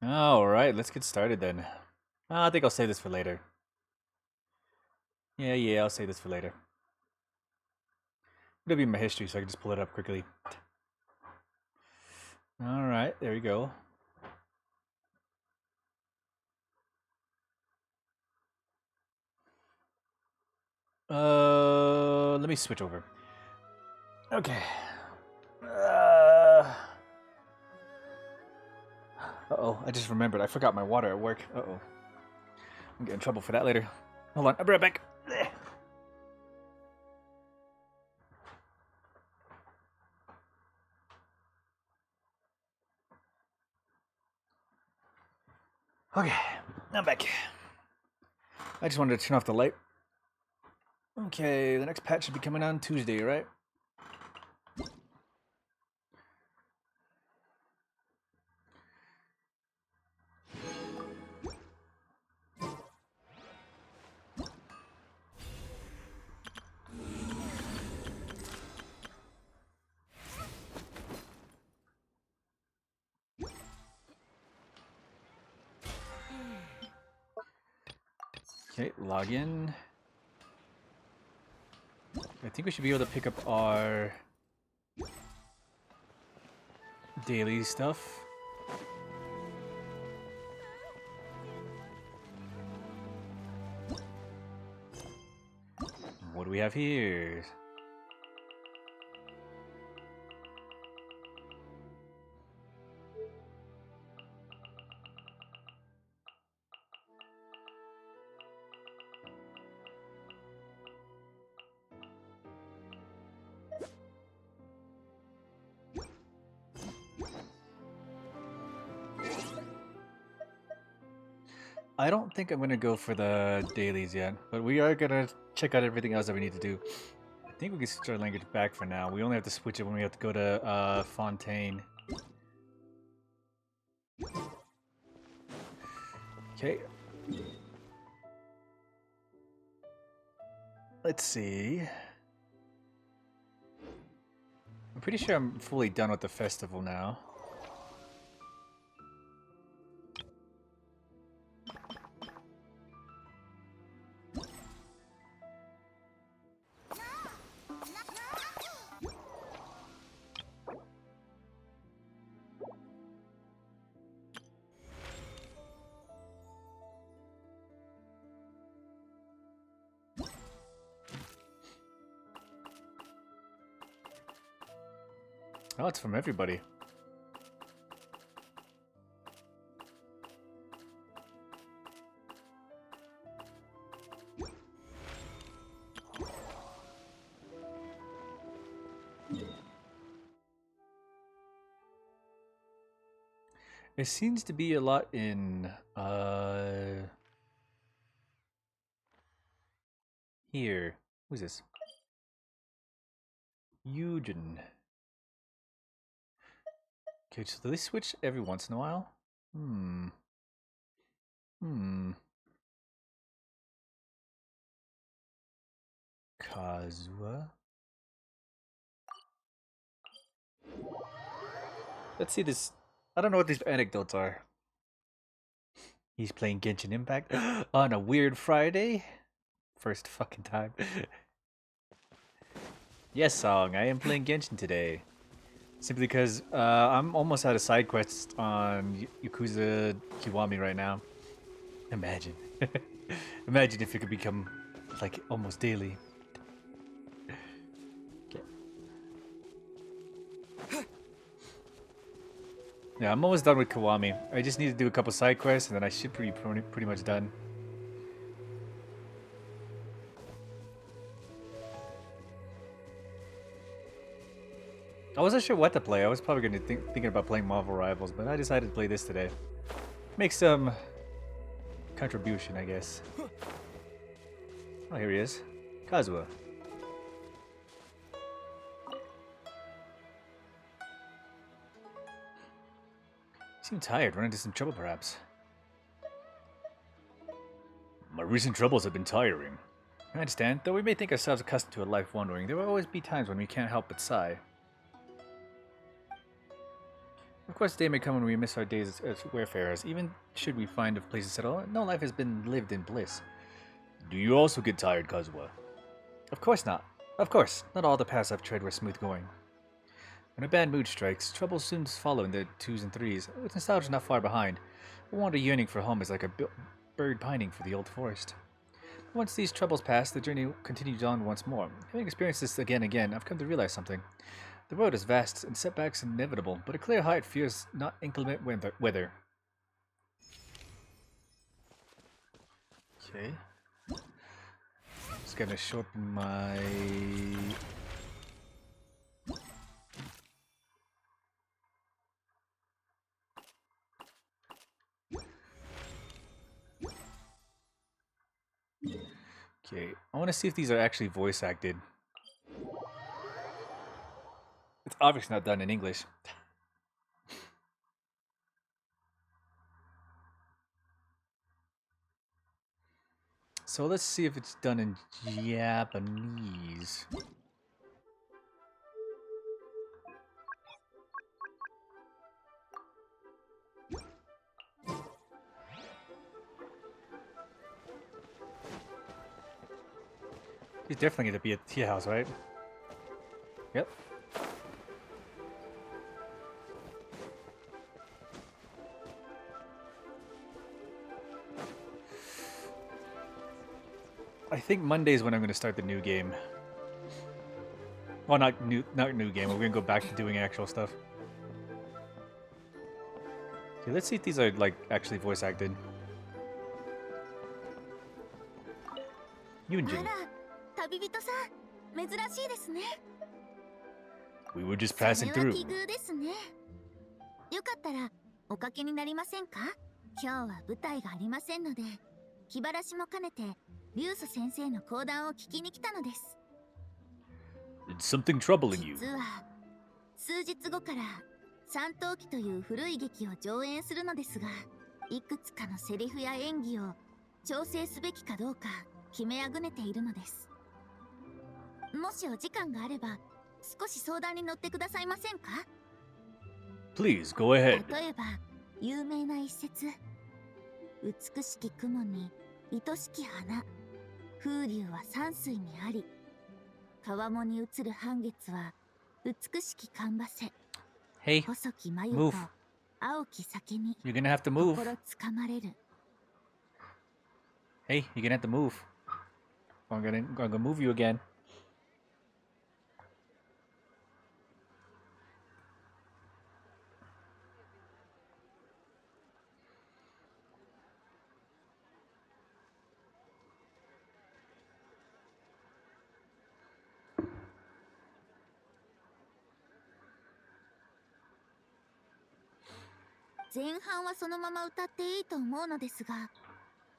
All right, let's get started then. I think I'll save this for later. Yeah, I'll save this for later. It'll be in my history, so I can just pull it up quickly. All right, there we go. Let me switch over. Okay. Uh-oh, I just remembered. I forgot my water at work. Uh-oh. I'm getting in trouble for that later. Hold on, I'll be right back. Okay, I'm back. I just wanted to turn off the light. Okay, the next patch should be coming on Tuesday, right? Okay, log in. I think we should be able to pick up our daily stuff. we have here? I don't think I'm gonna go for the dailies yet, but we are gonna check out everything else that we need to do. I think we can switch our language back for now. We only have to switch it when we have to go to Fontaine. Okay. Let's see. I'm pretty sure I'm fully done with the festival now. Oh, it's from everybody. There seems to be a lot in here. Who's this? Eugen. Okay, so do they switch every once in a while? Hmm. Kazuha. Let's see this. I don't know what these anecdotes are. He's playing Genshin Impact on a weird Friday. First fucking time. Yes, Song, I am playing Genshin today. Simply because I'm almost out of side quests on Yakuza Kiwami right now. Imagine. Imagine if it could become like almost daily. Okay. Yeah, I'm almost done with Kiwami. I just need to do a couple side quests and then I should be pretty much done. I wasn't sure what to play. I was probably going to thinking about playing Marvel Rivals, but I decided to play this today. Make some contribution, I guess. Oh, here he is. Kazuha. You seem tired. Run into some trouble, perhaps. My recent troubles have been tiring. I understand. Though we may think ourselves accustomed to a life wandering, there will always be times when we can't help but sigh. Of course, the day may come when we miss our days as wayfarers. Even should we find a place to settle, no life has been lived in bliss. Do you also get tired, Kazuha? Of course not. Of course, not all the paths I've tread were smooth going. When a bad mood strikes, trouble soon follow in the twos and threes, with nostalgia not far behind. A wander yearning for home is like a bird pining for the old forest. But once these troubles pass, the journey continues on once more. Having experienced this again and again, I've come to realize something. The road is vast and setbacks inevitable, but a clear heart fears not inclement weather. Okay. Just gonna shorten my... Okay, I want to see if these are actually voice acted. It's obviously not done in English. So let's see if it's done in Japanese. He's definitely going to be at tea house, right? Yep. I I think Monday's when I'm going to start the new game. Well, not new game. We're going to go back to doing actual stuff. Okay, let's see if these are like actually voice acted. Yunjin. We were just passing through. よかったらおかけになりませんか？今日は舞台がありませんので、気晴らしも兼ねてリュウス先生の講談を聞きに来たのです。It's something troubling you. 実は数日後から三頭記という古い劇を上演するのですが、いくつかのセリフや演技を調整すべきかどうか決めあぐねているのです。もしお時間があれば少し相談に乗ってくださいませんか？Please go ahead. 例えば有名な一節、美しき雲に愛しき花、風流は山水にあり、川面に映る半月は美しきかんばせ、Hey, 細き眉 move. と青き酒に You're gonna have to move. 心つかまれる。 Hey, you're gonna have to move. I'm gonna move you again.「前半はそのまま歌っていいと思うのですが、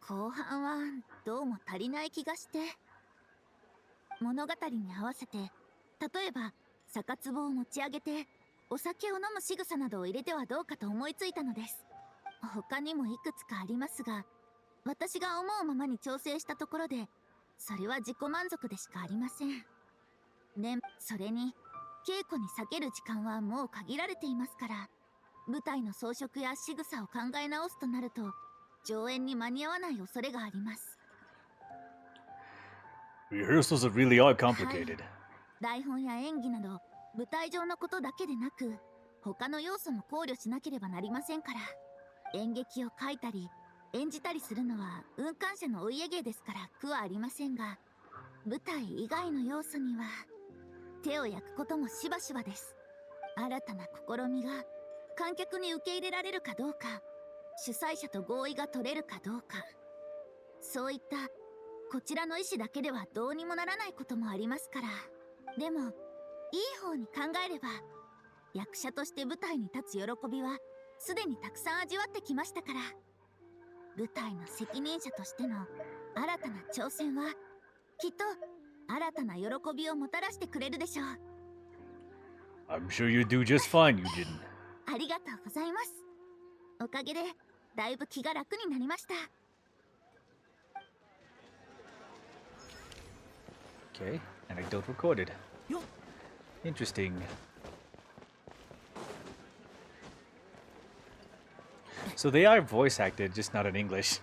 後半はどうも足りない気がして、物語に合わせて、例えば酒壺を持ち上げてお酒を飲む仕草などを入れてはどうかと思いついたのです。他にもいくつかありますが、私が思うままに調整したところで、それは自己満足でしかありません。で、それに稽古に避ける時間はもう限られていますから、舞台の装飾や仕草を考え直すとなると、上演に間に合わない恐れがあります。 Rehearsals really are complicated. 台本や演技など舞台上のことだけでなく、他の要素も考慮しなければなりませんから。演劇を書いたり演じたりするのは運官者のお家芸ですから苦はありませんが、舞台以外の要素には手を焼くこともしばしばです。新たな試みが観客に受け入れられるかどうか、主催者と合意が取れるかどうか、そういったこちらの意思だけではどうにもならないこともありますから。でもいい方に考えれば、役者として舞台に立つ喜びはすでにたくさん味わってきましたから、舞台の責任者としての新たな挑戦はきっと新たな喜びをもたらしてくれるでしょう。 I'm sure you do just fine, Yujin. ありがとうございます。おかげでだいぶ気が楽になりました。 Okay, anecdote recorded. Interesting. So they are voice acted, just not in English.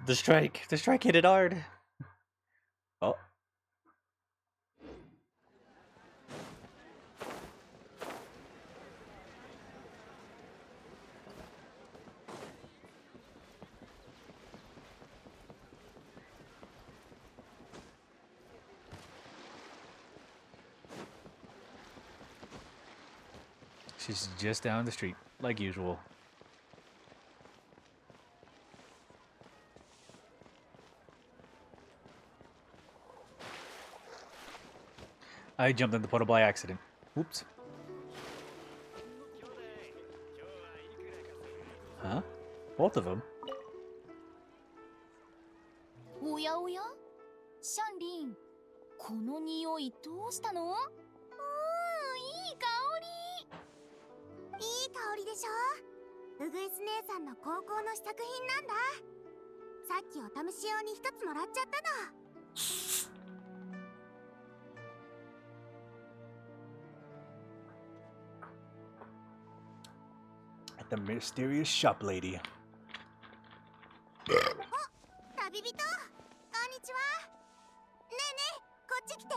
The strike hit it hard. Oh. She's just down the street, like usual. I jumped in the puddle by accident. Oops. Huh? Both of them? おやおや、シャンリン、この匂いどうしたの？いい香り。いい香りでしょ。ウグイス姉さんの高校の試作品なんだ。さっきお試し用に一つもらっちゃったの。 At the mysterious shop lady. 旅人、こんにちは。ねえねえ、こっち来て。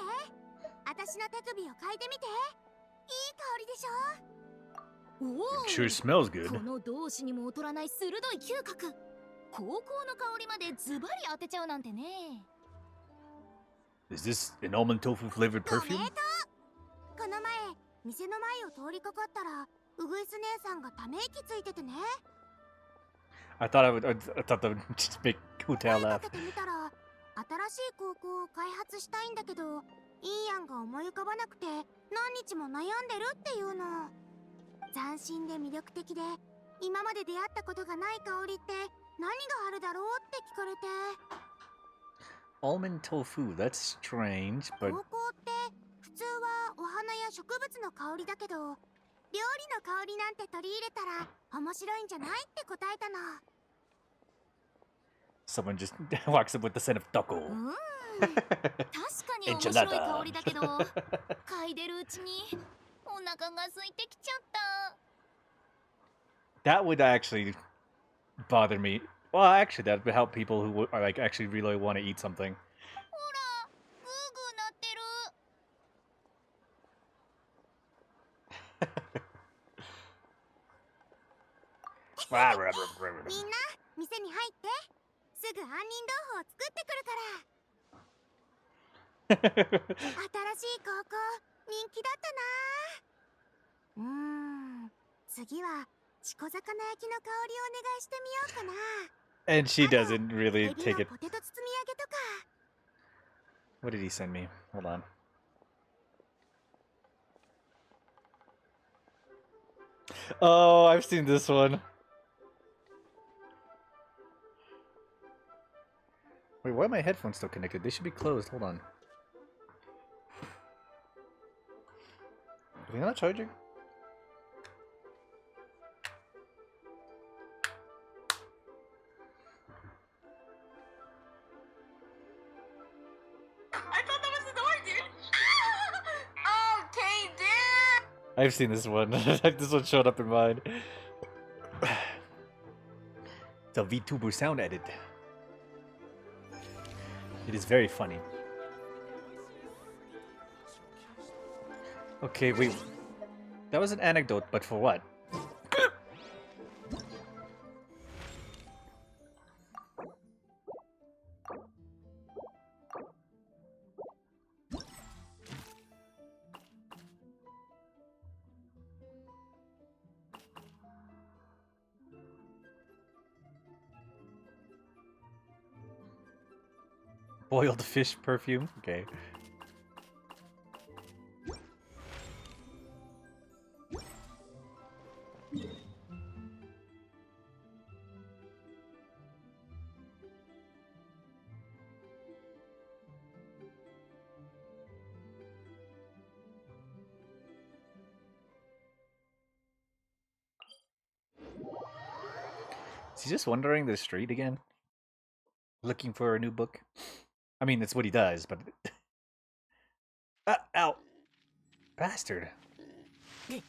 私の手首を嗅いでみて。いい香りでしょ。おお、 It sure smells good. この同志にも劣らない鋭い嗅覚。高校の香りまでズバリ当てちゃうなんてね。 Is this an almond tofu flavored ご名 perfume? 答。この前店の前を通りかかったらウグイス姉さんがため息ついててね。 I thought that would just make Hotel 声か laugh. けてみたら新しい高校を開発したいんだけどいい案が思い浮かばなくて何日も悩んでるっていうの。斬新で魅力的で今まで出会ったことがない香りって何があるだろうって聞かれて。 Almond tofu, that's strange, 高 but 校って普通はお花や植物の香りだけど料理の香りなんて取り入れたら面白いんじゃないって答えたの。 someone just walks up with the scent of taco. 確かに面白い香りだけど嗅いでるうちにお腹が空いてきちゃった。 That would actually bother me. Well, actually, that would help people who are like actually really want to eat something. ほらグーグーなってる。みんな店に入ってすぐ杏仁豆腐を作ってくるから。新しい高校人気だったな。次はチコ魚焼きの香りをお願いしてみようかな。 And she あと doesn't really エビ take の it. ポテト包み揚げとか。 What did he send me? Hold on. Oh, I've seen this one. Wait, why are my headphones still connected? They should be closed. Hold on. Are they not charging? I thought that was the door, dude. Okay, dude. I've seen this one. This one showed up in mine. It's a VTuber sound edit. It is very funny. Okay, wait. That was an anecdote, but for what? Boiled fish perfume? Okay. Is he just wandering the street again? Looking for a new book? I mean, that's what he does, but... Ow! Bastard. I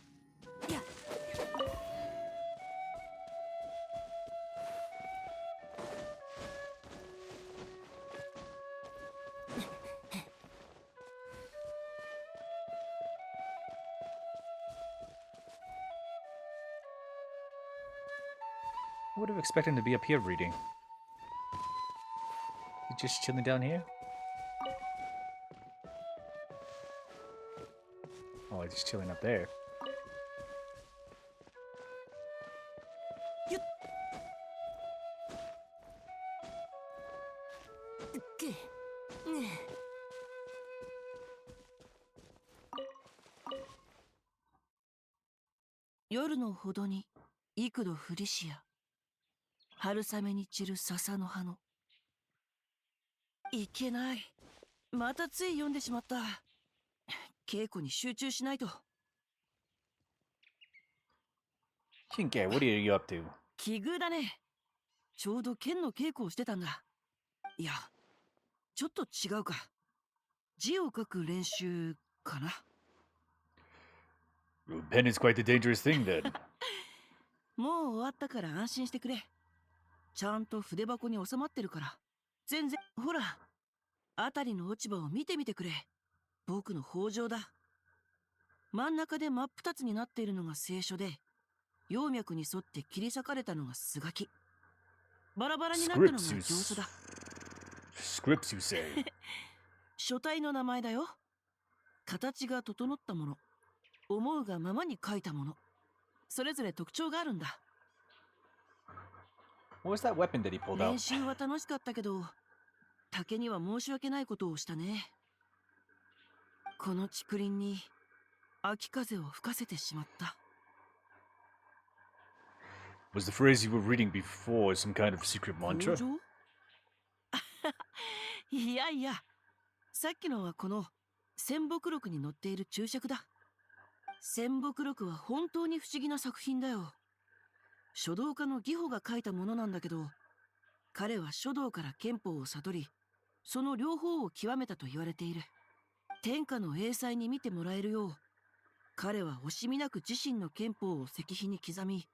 would have expected him to be up here reading. He's just chilling down here? Oh, he's just chilling up there. Yoru no hodo ni ikudo furishi ya. Harusame ni chiru sasa no hano. Ikenai. Mata tsui yonde shimatta. Keiko ni shūchū shinai to. Shinkai, what are you up to? 奇遇だね。ちょうど剣の稽古をしてたんだ。いや、ちょっと違うか。字を書く練習かな。Pen is quite a dangerous thing then. もう終わったから安心してくれ。ちゃんと筆箱に収まってるから。全然、ほら、あたりの落ち葉を見てみてくれ。僕の北条だ。真ん中で真っ二つになっているのが聖書で、葉脈に沿って切り裂かれたのがスガキ。バラバラになったのが Scripts, you 行書だ。 Scripts, you say. 書体の名前だよ。形が整ったもの、思うがままに書いたもの、それぞれ特徴があるんだ。 What was that weapon that he pulled 練 out? 習は楽しかったけど、竹には申し訳ないことをしたね。この竹林に秋風を吹かせてしまった。 Was the phrase you were reading before some kind of secret 工 mantra? 場いやいや、さっきのはこの仙木録に載っている注釈だ。仙木録は本当に不思議な作品だよ。書道家の義母が書いたものなんだけど、彼は書道から憲法を悟り、その両方を極めたと言われている。天下の英才に見てもらえるよう、彼は惜しみなく自身の憲法を石碑に刻み、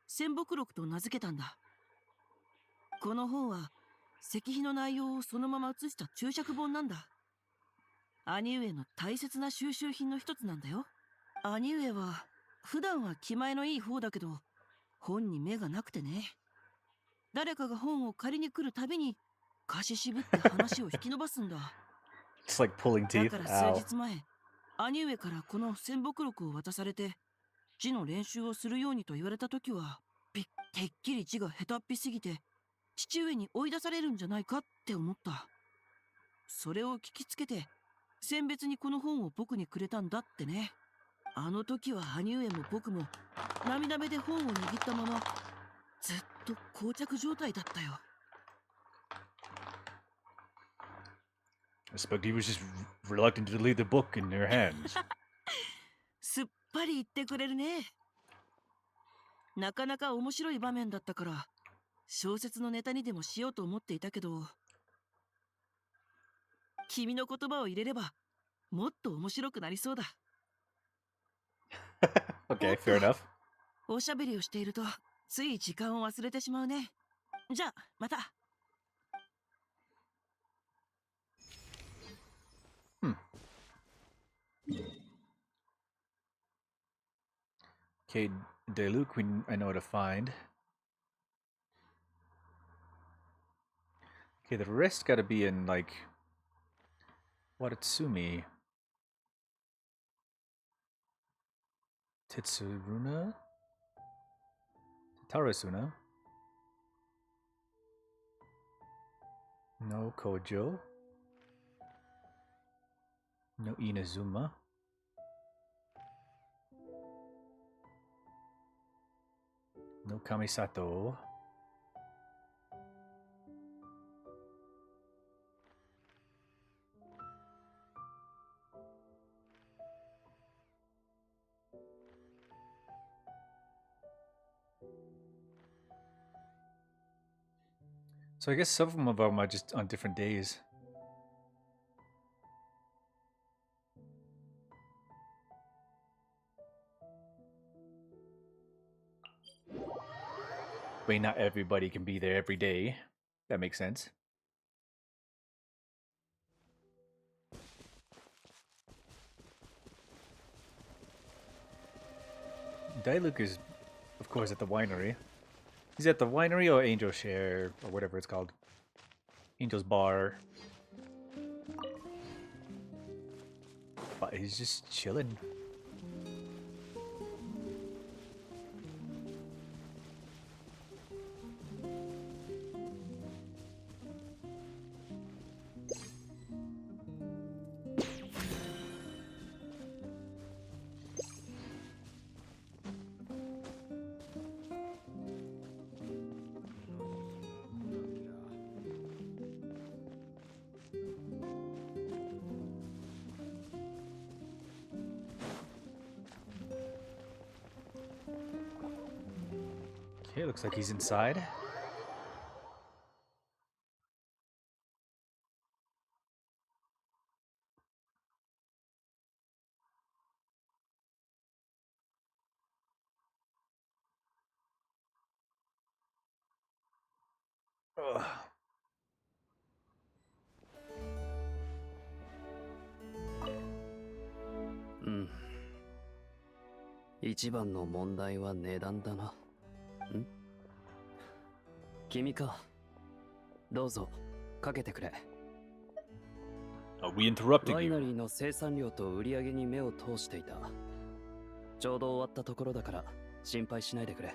仙木録と名付けたんだ。この本は石碑の内容をそのまま写した注釈本なんだ。兄上の大切な収集品の一つなんだよ。兄上は普段は気前のいい方だけど、本に目がなくてね。誰かが本を借りに来るたびに貸し渋って話を引き伸ばすんだ。 It's like pulling だ teeth. から数 Ow. 日前、兄上からこの仙木録を渡されて、字の練習をするようにと言われた時は、てっきり字が下手っぴすぎて、父上に追い出されるんじゃないかって思った。それを聞きつけて、餞別にこの本を僕にくれたんだってね。あの時は兄上も僕も涙目で本を握ったまま、ずっと膠着状態だったよ。 I suspect he was just reluctant to leave the book in their hands. すっぱり言ってくれるね。なかなか面白い場面だったから、小説のネタにでもしようと思っていたけど、君の言葉を入れれば、もっと面白くなりそうだ。 Okay, fair enough. おしゃべりをしていると、つい時間を忘れてしまうね。じゃあ、また。Okay, Deluc, I know how to find. Okay, the rest gotta be in, like, Watatsumi. Tetsuruna? Tatarasuna? No Kojo? No Inazuma? No Kamisato? So I guess some of them are just on different days. I mean, not everybody can be there every day. That makes sense. Diluc is, of course, at the winery. He's at the winery or Angel Share or whatever it's called. Angel's Bar. But he's just chilling. Okay, looks like he's inside. Ugh. うん。一番の問題は値段だな。ん？君か、どうぞかけてくれ。 Are we interrupting ワイナ you? リーの生産量と売り上げに目を通していた。ちょうど終わったところだから心配しないでくれ。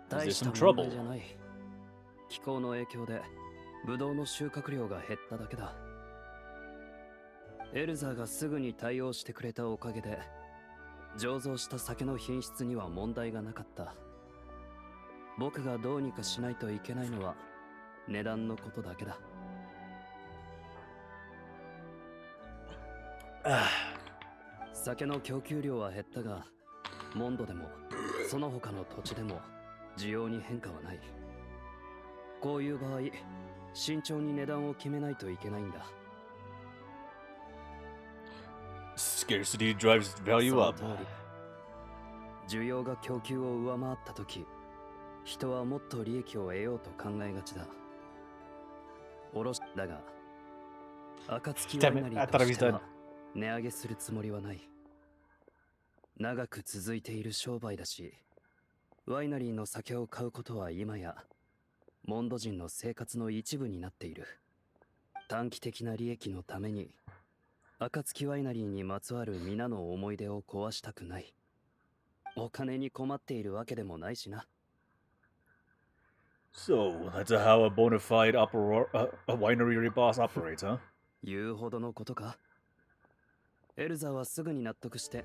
there 大した some 問 trouble? 題じゃない。気候の影響でブドウの収穫量が減っただけだ。エルザーがすぐに対応してくれたおかげで醸造した酒の品質には問題がなかった。僕がどうにかしないといけないのは値段のことだけだ。酒の供給量は減ったが、モンドでもその他の土地でも需要に変化はない。こういう場合、慎重に値段を決めないといけないんだ。 Scarcity drives value その up. 通り。需要が供給を上回ったとき、人はもっと利益を得ようと考えがちだ。卸だが、暁ワイナリーとしては値上げするつもりはない。長く続いている商売だし、ワイナリーの酒を買うことは今やモンド人の生活の一部になっている。短期的な利益のために暁ワイナリーにまつわる皆の思い出を壊したくない。お金に困っているわけでもないしな。 So, that's how a bona fide a winery boss operates, huh? 言うほどのことか。エルザーはすぐに納得して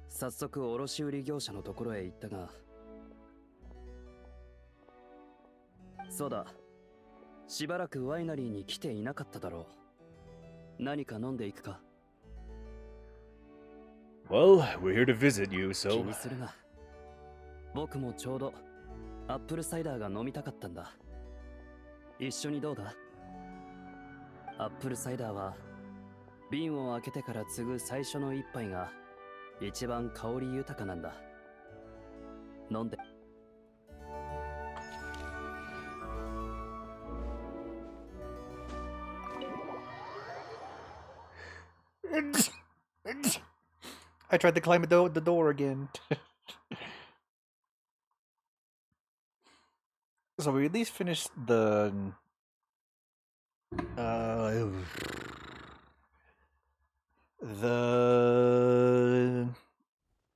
早速卸売業者のところへ行ったが、そうだ、しばらくワイナリーに来ていなかっただろう。何か飲んでいくか。 Well, we're here to visit you, 気 so にするな。僕もちょうどアップルサイダーが飲みたかったんだ。一緒にどうだ？アップルサイダーは瓶を開けてから継ぐ最初の一杯が一番香り豊かなんだ。飲んで。 I tried to climb the door again. So we at least finished the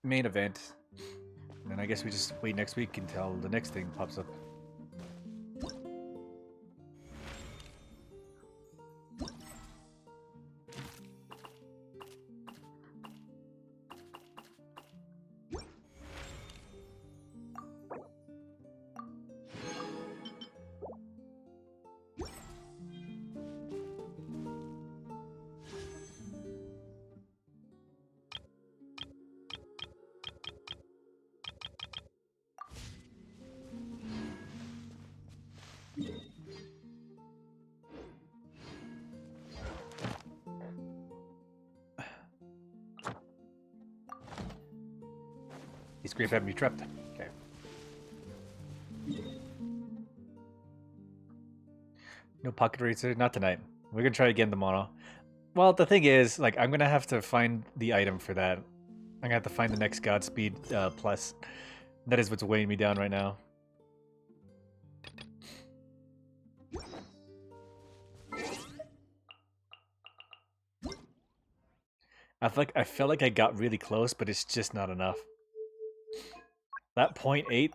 main event. And then I guess we just wait next week until the next thing pops up. These grape have me trapped. Okay. No pocket racer, not tonight. We're gonna try again tomorrow. Well, the thing is, like, I'm gonna have to find the item for that. I'm gonna have to find the next Godspeed plus. That is what's weighing me down right now. I felt like I got really close, but it's just not enough. That 0.8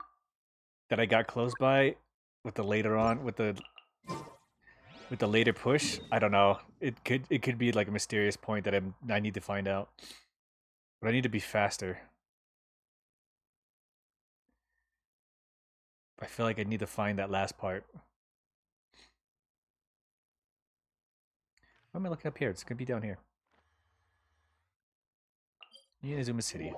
that I got close by with the later on with the later push, I don't know. It could be like a mysterious point that I need to find out. But I need to be faster. I feel like I need to find that last part. Why am I looking up here? It's gonna be down here. Inazuma City.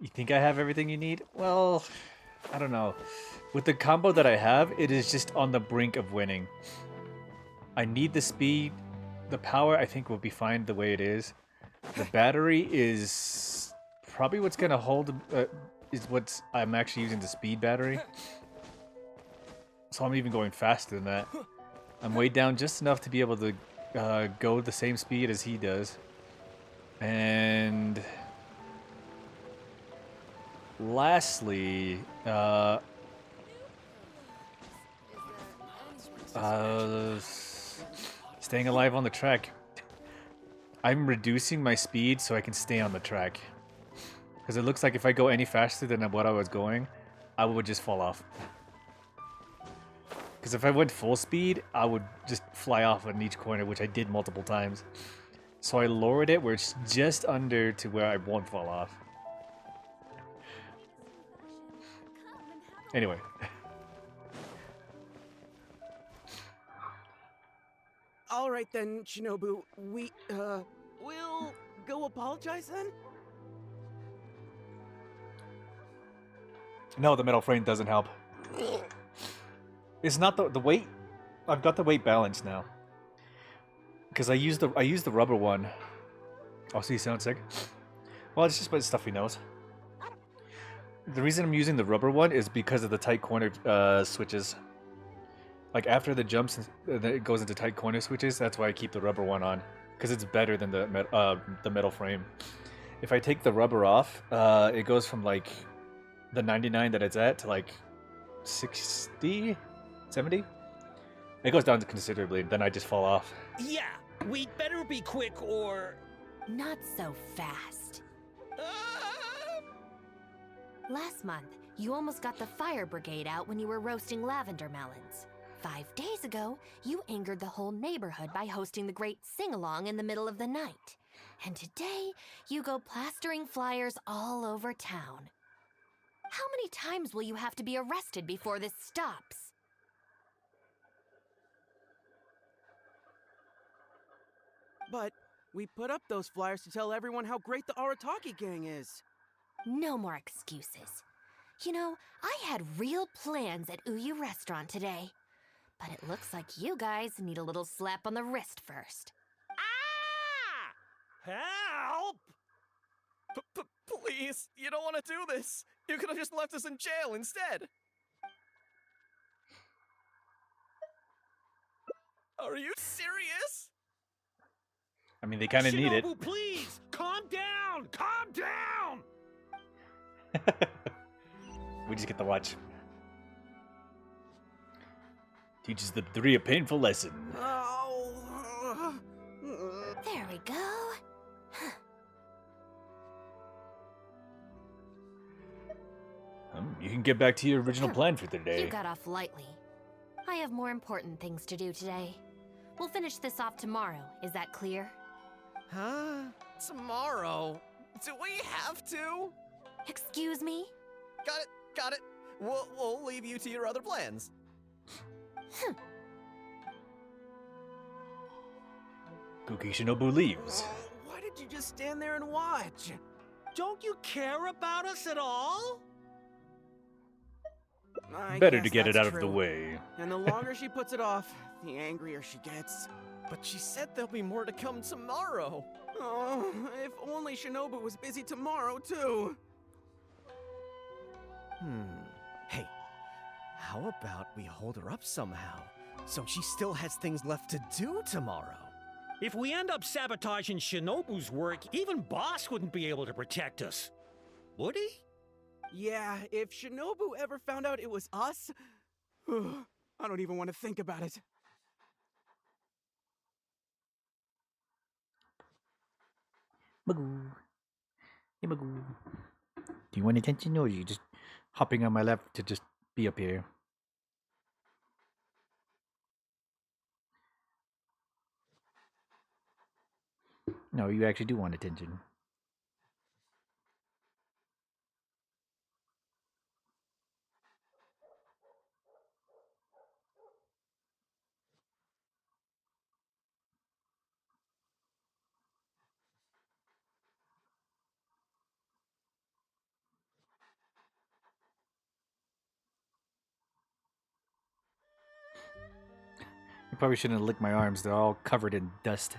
You think I have everything you need? Well, I don't know. With the combo that I have, it is just on the brink of winning. I need the speed. The power, I think, will be fine the way it is. The battery is probably what's going to hold... is what I'm actually using the speed battery. So I'm even going faster than that. I'm weighed down just enough to be able to go the same speed as he does. And lastly, staying alive on the track. I'm reducing my speed so I can stay on the track. Because it looks like if I go any faster than what I was going, I would just fall off. Because if I went full speed, I would just fly off on each corner, which I did multiple times. So I lowered it where it's just under to where I won't fall off. Anyway. All right then, Shinobu. We'll go apologize then? No, the metal frame doesn't help. It's not the weight. I've got the weight balanced now. Because I used the rubber one. Oh, so you sound sick? Well, it's just about stuff he knows. The reason I'm using the rubber one is because of the tight corner switches. Like after the jumps, it goes into tight corner switches. That's why I keep the rubber one on, because it's better than the metal frame. If I take the rubber off, it goes from like the 99 that it's at to like 60, 70. It goes down considerably. Then I just fall off. Yeah, we'd better be quick or... Not so fast. Last month, you almost got the fire brigade out when you were roasting lavender melons. 5 days ago, you angered the whole neighborhood by hosting the great sing-along in the middle of the night. And today, you go plastering flyers all over town. How many times will you have to be arrested before this stops? But we put up those flyers to tell everyone how great the Arataki gang is. No more excuses. You know, I had real plans at Uyu Restaurant today. But it looks like you guys need a little slap on the wrist first. Ah! Help! Please, you don't want to do this. You could have just left us in jail instead. Are you serious? I mean, they kind of need it. Shinobu, please! Calm down! Calm down! We just get to watch. Teaches the three a painful lesson. Oh. There we go. You can get back to your original plan for the day. You got off lightly. I have more important things to do today. We'll finish this off tomorrow. Is that clear? Huh? Tomorrow? Do we have to? Excuse me? Got it. We'll leave you to your other plans. Kuki Shinobu leaves. Why did you just stand there and watch? Don't you care about us at all? I Better guess to get it that's out of the true. way. And the longer she puts it off, the angrier she gets. But she said there'll be more to come tomorrow. Oh, if only Shinobu was busy tomorrow, too. Hey, how about we hold her up somehow, so she still has things left to do tomorrow? If we end up sabotaging Shinobu's work, even Boss wouldn't be able to protect us. Would he? Yeah, if Shinobu ever found out it was us, I don't even want to think about it. Magoo. Hey, Magoo. Do you want attention, or are you just hopping on my lap to just be up here? No, you actually do want attention. You probably shouldn't have licked my arms. They're all covered in dust.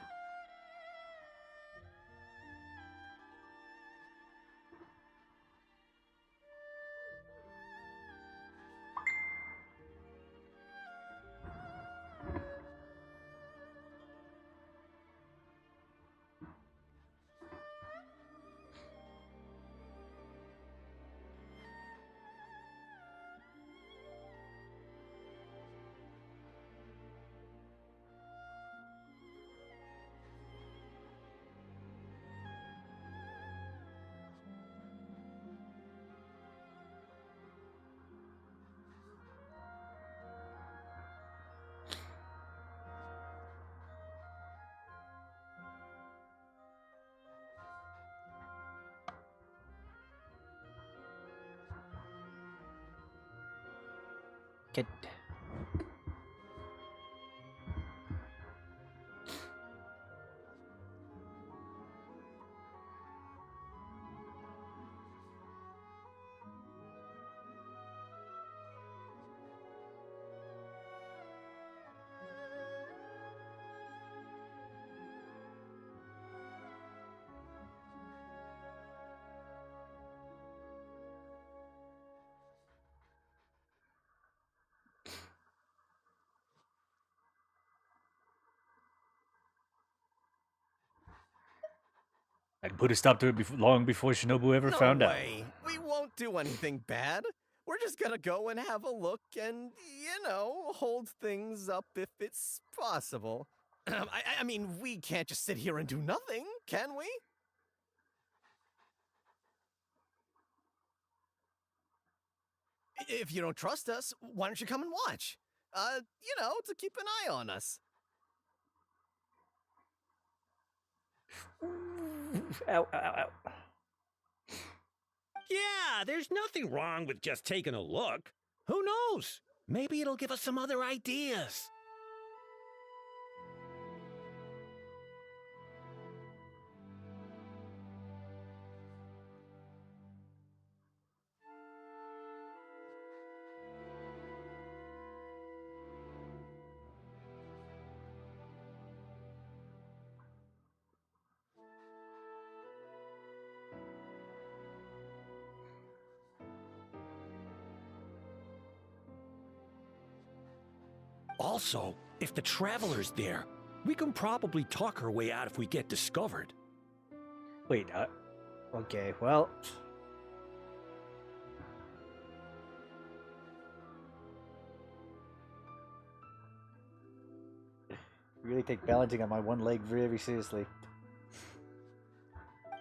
Get. I'd put a stop to it long before Shinobu ever No found out. way. We won't do anything bad. We're just gonna go and have a look and, hold things up if it's possible. I mean, we can't just sit here and do nothing, can we? If you don't trust us, why don't you come and watch? To keep an eye on us. Ow, ow, ow. Yeah, there's nothing wrong with just taking a look. Who knows? Maybe it'll give us some other ideas. Also, if the Traveler's there, we can probably talk our way out if we get discovered. Wait, okay, well. Really take balancing on my one leg very seriously.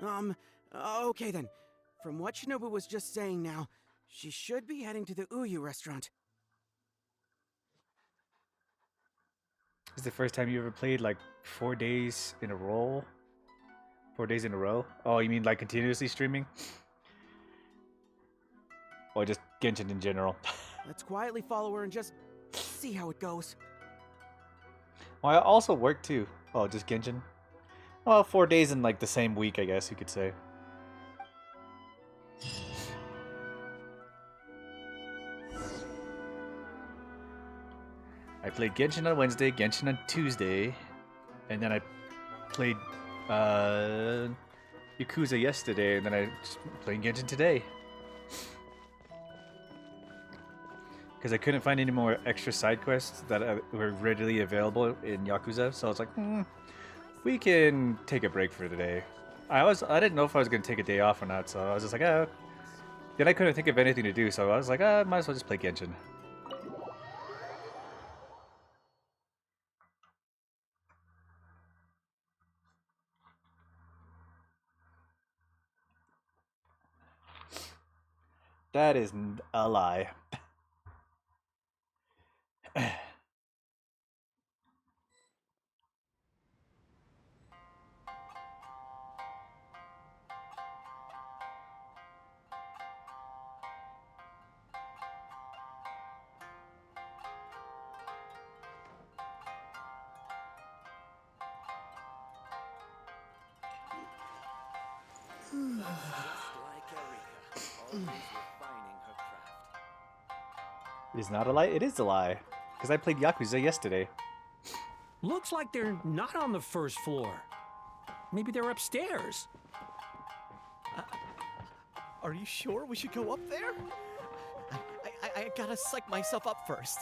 Okay then. From what Shinobu was just saying now, she should be heading to the Uyu restaurant. This is the first time you ever played like 4 days in a row? 4 days in a row? Oh, you mean like continuously streaming? Or just Genshin in general? Let's quietly follow her and just see how it goes. Well, I also work too. Oh, just Genshin? Well, 4 days in like the same week, I guess you could say. I played Genshin on Wednesday, Genshin on Tuesday, and then I played Yakuza yesterday, and then I just played Genshin today. Because I couldn't find any more extra side quests that were readily available in Yakuza, so I was like, we can take a break for today. I didn't know if I was going to take a day off or not, so I was just like, oh. Then I couldn't think of anything to do, so I was like, might as well just play Genshin. That is a lie. It is not a lie? It is a lie. Because I played Yakuza yesterday. Looks like they're not on the first floor. Maybe they're upstairs. Are you sure we should go up there? I gotta psych myself up first.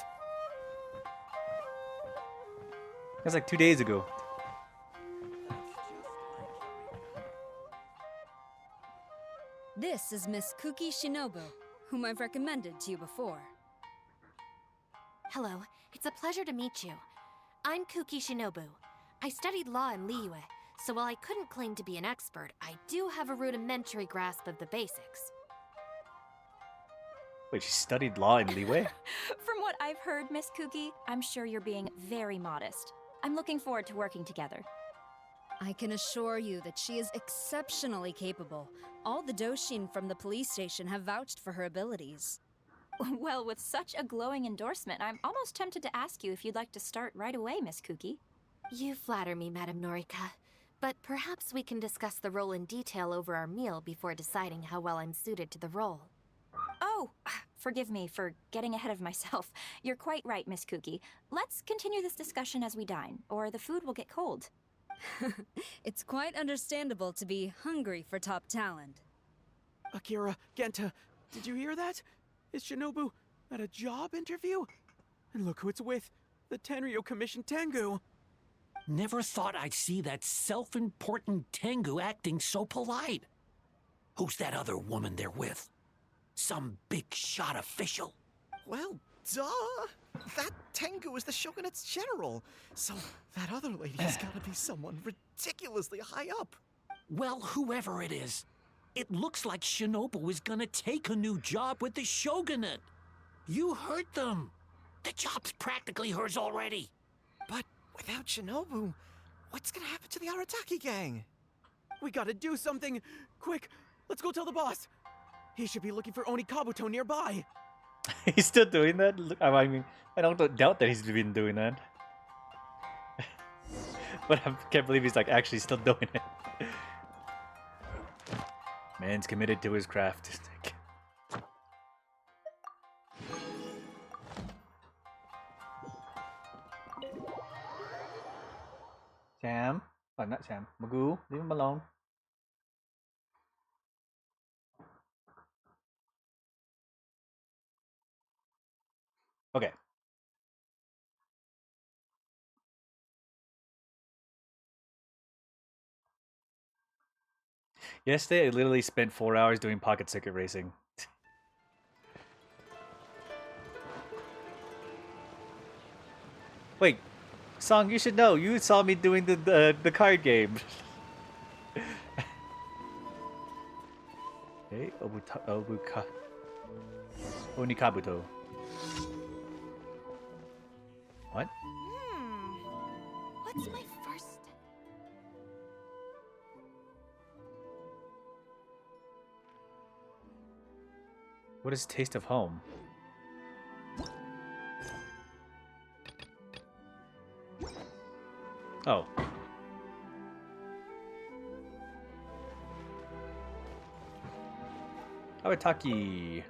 That was like 2 days ago. This is Miss Kuki Shinobu, whom I've recommended to you before. Hello, it's a pleasure to meet you. I'm Kuki Shinobu. I studied law in Liyue, so while I couldn't claim to be an expert, I do have a rudimentary grasp of the basics. Wait, she studied law in Liyue? From what I've heard, Miss Kuki, I'm sure you're being very modest. I'm looking forward to working together. I can assure you that she is exceptionally capable. All the Doshin from the police station have vouched for her abilities. Well, with such a glowing endorsement, I'm almost tempted to ask you if you'd like to start right away, Miss Kuki. You flatter me, Madame Norika. But perhaps we can discuss the role in detail over our meal before deciding how well I'm suited to the role. Oh, forgive me for getting ahead of myself. You're quite right, Miss Kuki. Let's continue this discussion as we dine, or the food will get cold. It's quite understandable to be hungry for top talent. Akira, Genta, did you hear that? Is Shinobu at a job interview? And look who it's with, the Tenryo Commission Tengu. Never thought I'd see that self-important Tengu acting so polite. Who's that other woman they're with? Some big shot official? Well, duh! That Tengu is the Shogunate's general, so that other lady has gotta be someone ridiculously high up. Well, whoever it is, it looks like Shinobu is gonna take a new job with the Shogunate. You heard them. The job's practically hers already. But without Shinobu, what's gonna happen to the Arataki gang? We gotta do something! Quick, let's go tell the boss! He should be looking for Oni Kabuto nearby! He's still doing that? Look, I mean, I don't doubt that he's been doing that. But I can't believe he's like actually still doing it. Man's committed to his craft. Sam? Oh, not Sam. Magoo, leave him alone. Okay. Yesterday, I literally spent 4 hours doing pocket circuit racing. Wait, Song, you should know. You saw me doing the card game. Hey, Onikabuto. What? What's my first? What is Taste of Home? Oh. Arataki.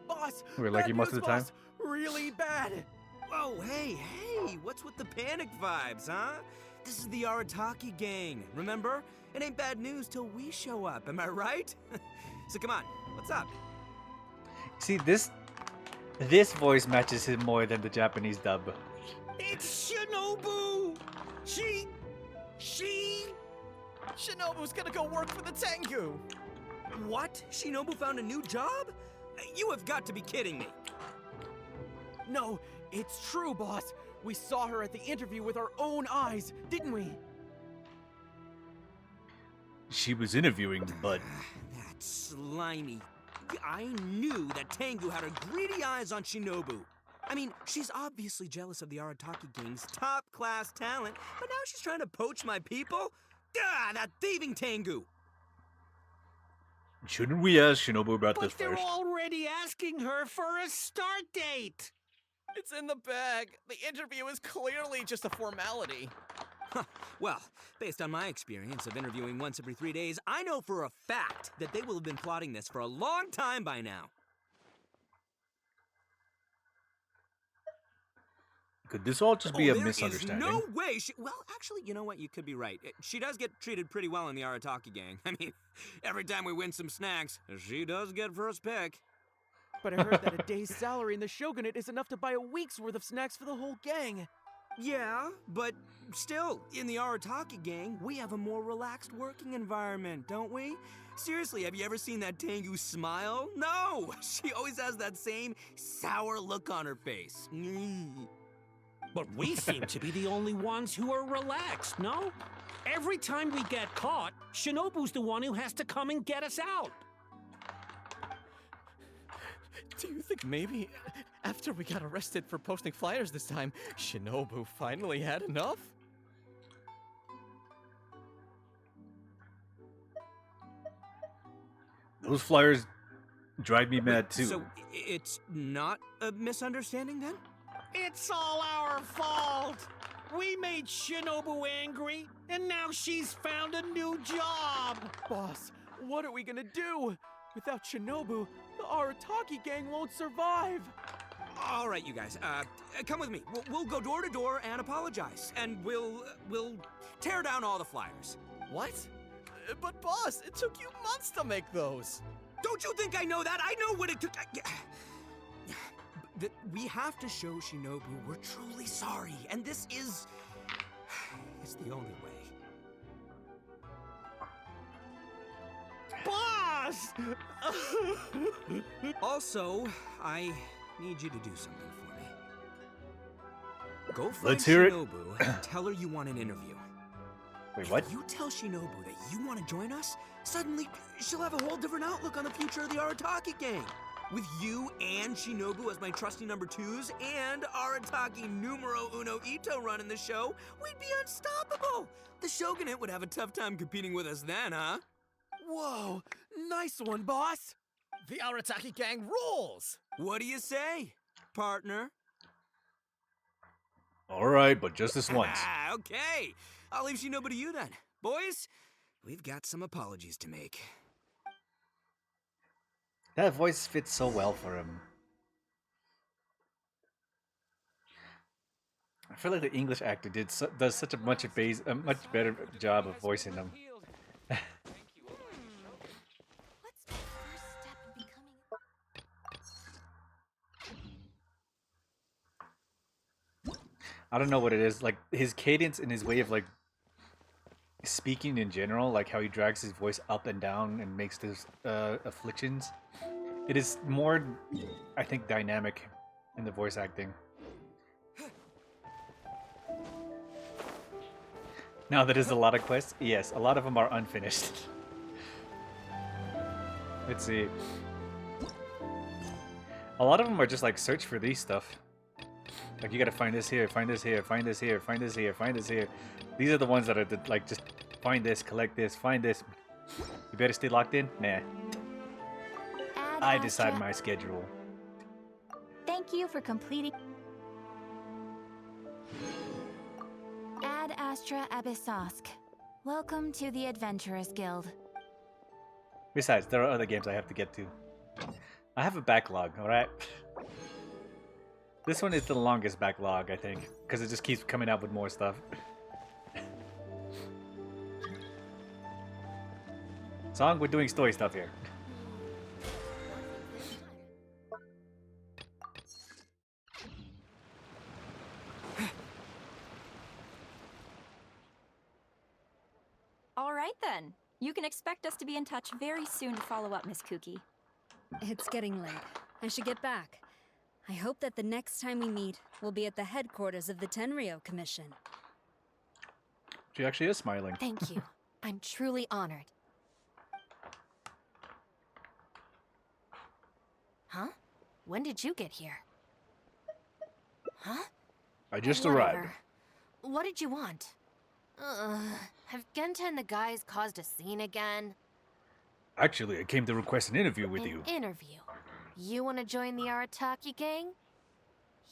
Boss! We're bad lucky most of news, the time. boss! Really bad! Whoa, hey, what's with the panic vibes, huh? This is the Arataki gang, remember? It ain't bad news till we show up, am I right? So come on, what's up? See, this voice matches him more than the Japanese dub. It's Shinobu! She... Shinobu's gonna go work for the Tengu! What? Shinobu found a new job? You have got to be kidding me. No, it's true, boss! We saw her at the interview with our own eyes, didn't we? She was interviewing the bud. That slimy... I knew that Tengu had her greedy eyes on Shinobu. I mean, she's obviously jealous of the Arataki gang's top-class talent, but now she's trying to poach my people? Ah, that thieving Tengu! Shouldn't we ask Shinobu about But this they're first? already asking her for a start date! It's in the bag. The interview is clearly just a formality. Huh. Well, based on my experience of interviewing once every 3 days, I know for a fact that they will have been plotting this for a long time by now. Could this all just be a there misunderstanding? is no way she... Well, actually, you know what? You could be right. She does get treated pretty well in the Arataki gang. I mean, every time we win some snacks, she does get first pick. But I heard that a day's salary in the Shogunate is enough to buy a week's worth of snacks for the whole gang. Yeah, but still, in the Arataki gang, we have a more relaxed working environment, don't we? Seriously, have you ever seen that Tengu smile? No! She always has that same sour look on her face. But we seem to be the only ones who are relaxed, no? Every time we get caught, Shinobu's the one who has to come and get us out. Do you think maybe after we got arrested for posting flyers this time, Shinobu finally had enough? Those flyers Drive me mad too. So it's not a misunderstanding then? It's all our fault. We made Shinobu angry, and now she's found a new job. Boss, what are we gonna do? Without Shinobu, the Arataki gang won't survive. All right, you guys, come with me. We'll go door to door and apologize, and we'll tear down all the flyers. What? But boss, it took you months to make those. Don't you think I know that? I know what it took. We have to show Shinobu we're truly sorry, and this is... it's the only way. Boss! Also, I need you to do something for me. Go find Let's hear it. Shinobu and tell her you want an interview. Wait, what? If you tell Shinobu that you want to join us, suddenly she'll have a whole different outlook on the future of the Arataki gang. With you and Shinobu as my trusty number twos and Arataki numero uno Ito running the show, we'd be unstoppable. The Shogunate would have a tough time competing with us then, huh? Whoa, nice one, boss. The Arataki gang rules. What do you say, partner? All right, but just this once. Okay. I'll leave Shinobu to you then. Boys, we've got some apologies to make. That voice fits so well for him. I feel like the English actor does such a much better job of voicing them. I don't know what it is, like his cadence and his way of like speaking in general, like how he drags his voice up and down and makes those afflictions. It is more, I think, dynamic in the voice acting. Now that is a lot of quests. Yes, a lot of them are unfinished. Let's see. A lot of them are just like search for these stuff. Like you gotta find this here, find this here, find this here, find this here, find this here. These are the ones that are like just find this, collect this, find this. You better stay locked in? Nah. I decide my schedule. Thank you for completing. Ad Astra Abyssosk. Welcome to the Adventurers Guild. Besides, there are other games I have to get to. I have a backlog, alright? This one is the longest backlog, I think, because it just keeps coming out with more stuff. Song, we're doing story stuff here. All right then. You can expect us to be in touch very soon to follow up, Miss Kuki. It's getting late. I should get back. I hope that the next time we meet, we'll be at the headquarters of the Tenryou Commission. She actually is smiling. Thank you. I'm truly honored. Huh? When did you get here? Huh? I just Whatever. arrived. What did you want? Have Genta and the guys caused a scene again? Actually, I came to request an interview with you. Interview? You want to join the Arataki gang?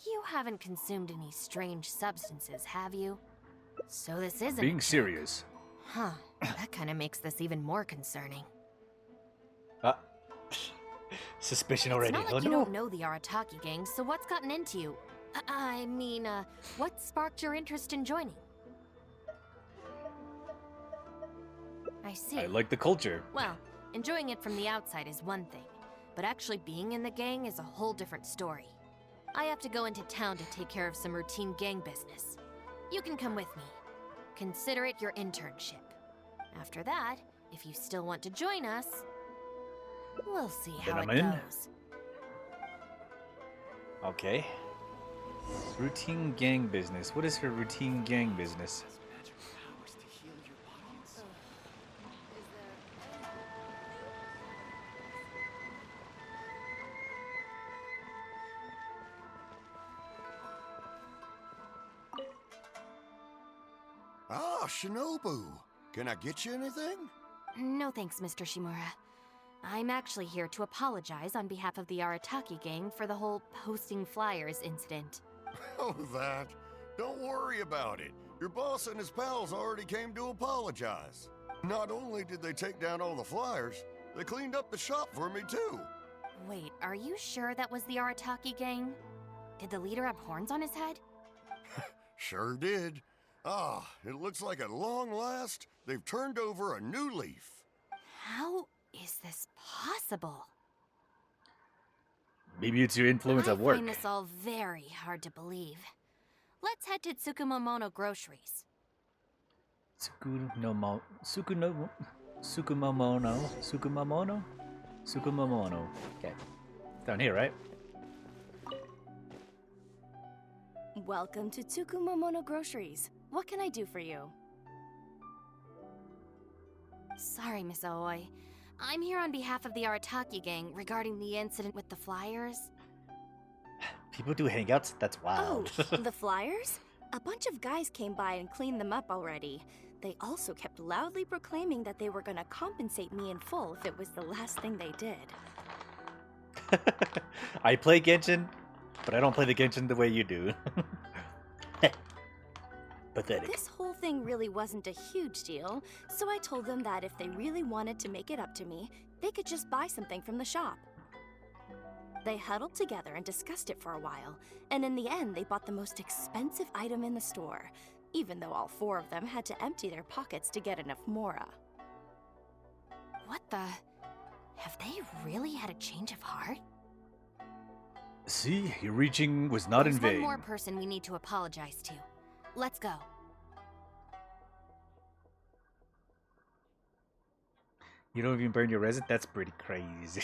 You haven't consumed any strange substances, have you? So this isn't Being serious. Huh. That kind of makes this even more concerning. Suspicion already. It's not like Oh you no. don't know the Arataki gang, so what's gotten into you? I mean, what sparked your interest in joining? I see. I like the culture. Well, enjoying it from the outside is one thing, but actually being in the gang is a whole different story. I have to go into town to take care of some routine gang business. You can come with me. Consider it your internship. After that, if you still want to join us, we'll see how I'm it in. goes. Okay. Routine gang business. What is her routine gang business? Ah, Shinobu. Can I get you anything? No thanks, Mr. Shimura. I'm actually here to apologize on behalf of the Arataki gang for the whole posting flyers incident. Oh, that. Don't worry about it. Your boss and his pals already came to apologize. Not only did they take down all the flyers, they cleaned up the shop for me too. Wait, are you sure that was the Arataki gang? Did the leader have horns on his head? Sure did. Ah, it looks like at long last, they've turned over a new leaf. How is this possible? Maybe it's your influence at work. I find this all very hard to believe. Let's head to Tsukumomono Groceries. Tsukumomono. Okay. Down here, right? Welcome to Tsukumomono Groceries. What can I do for you? Sorry, Miss Aoi. I'm here on behalf of the Arataki gang regarding the incident with the flyers. People do hangouts? That's wild. Oh, the flyers? A bunch of guys came by and cleaned them up already. They also kept loudly proclaiming that they were gonna compensate me in full if it was the last thing they did. I play Genshin, but I don't play the Genshin the way you do. Pathetic. This whole thing really wasn't a huge deal, so I told them that if they really wanted to make it up to me, they could just buy something from the shop. They huddled together and discussed it for a while, and in the end they bought the most expensive item in the store, even though all four of them had to empty their pockets to get enough mora. What the? Have they really had a change of heart? See, your reaching was not in There's vain. one more person we need to apologize to. Let's go. You don't even burn your resin? That's pretty crazy.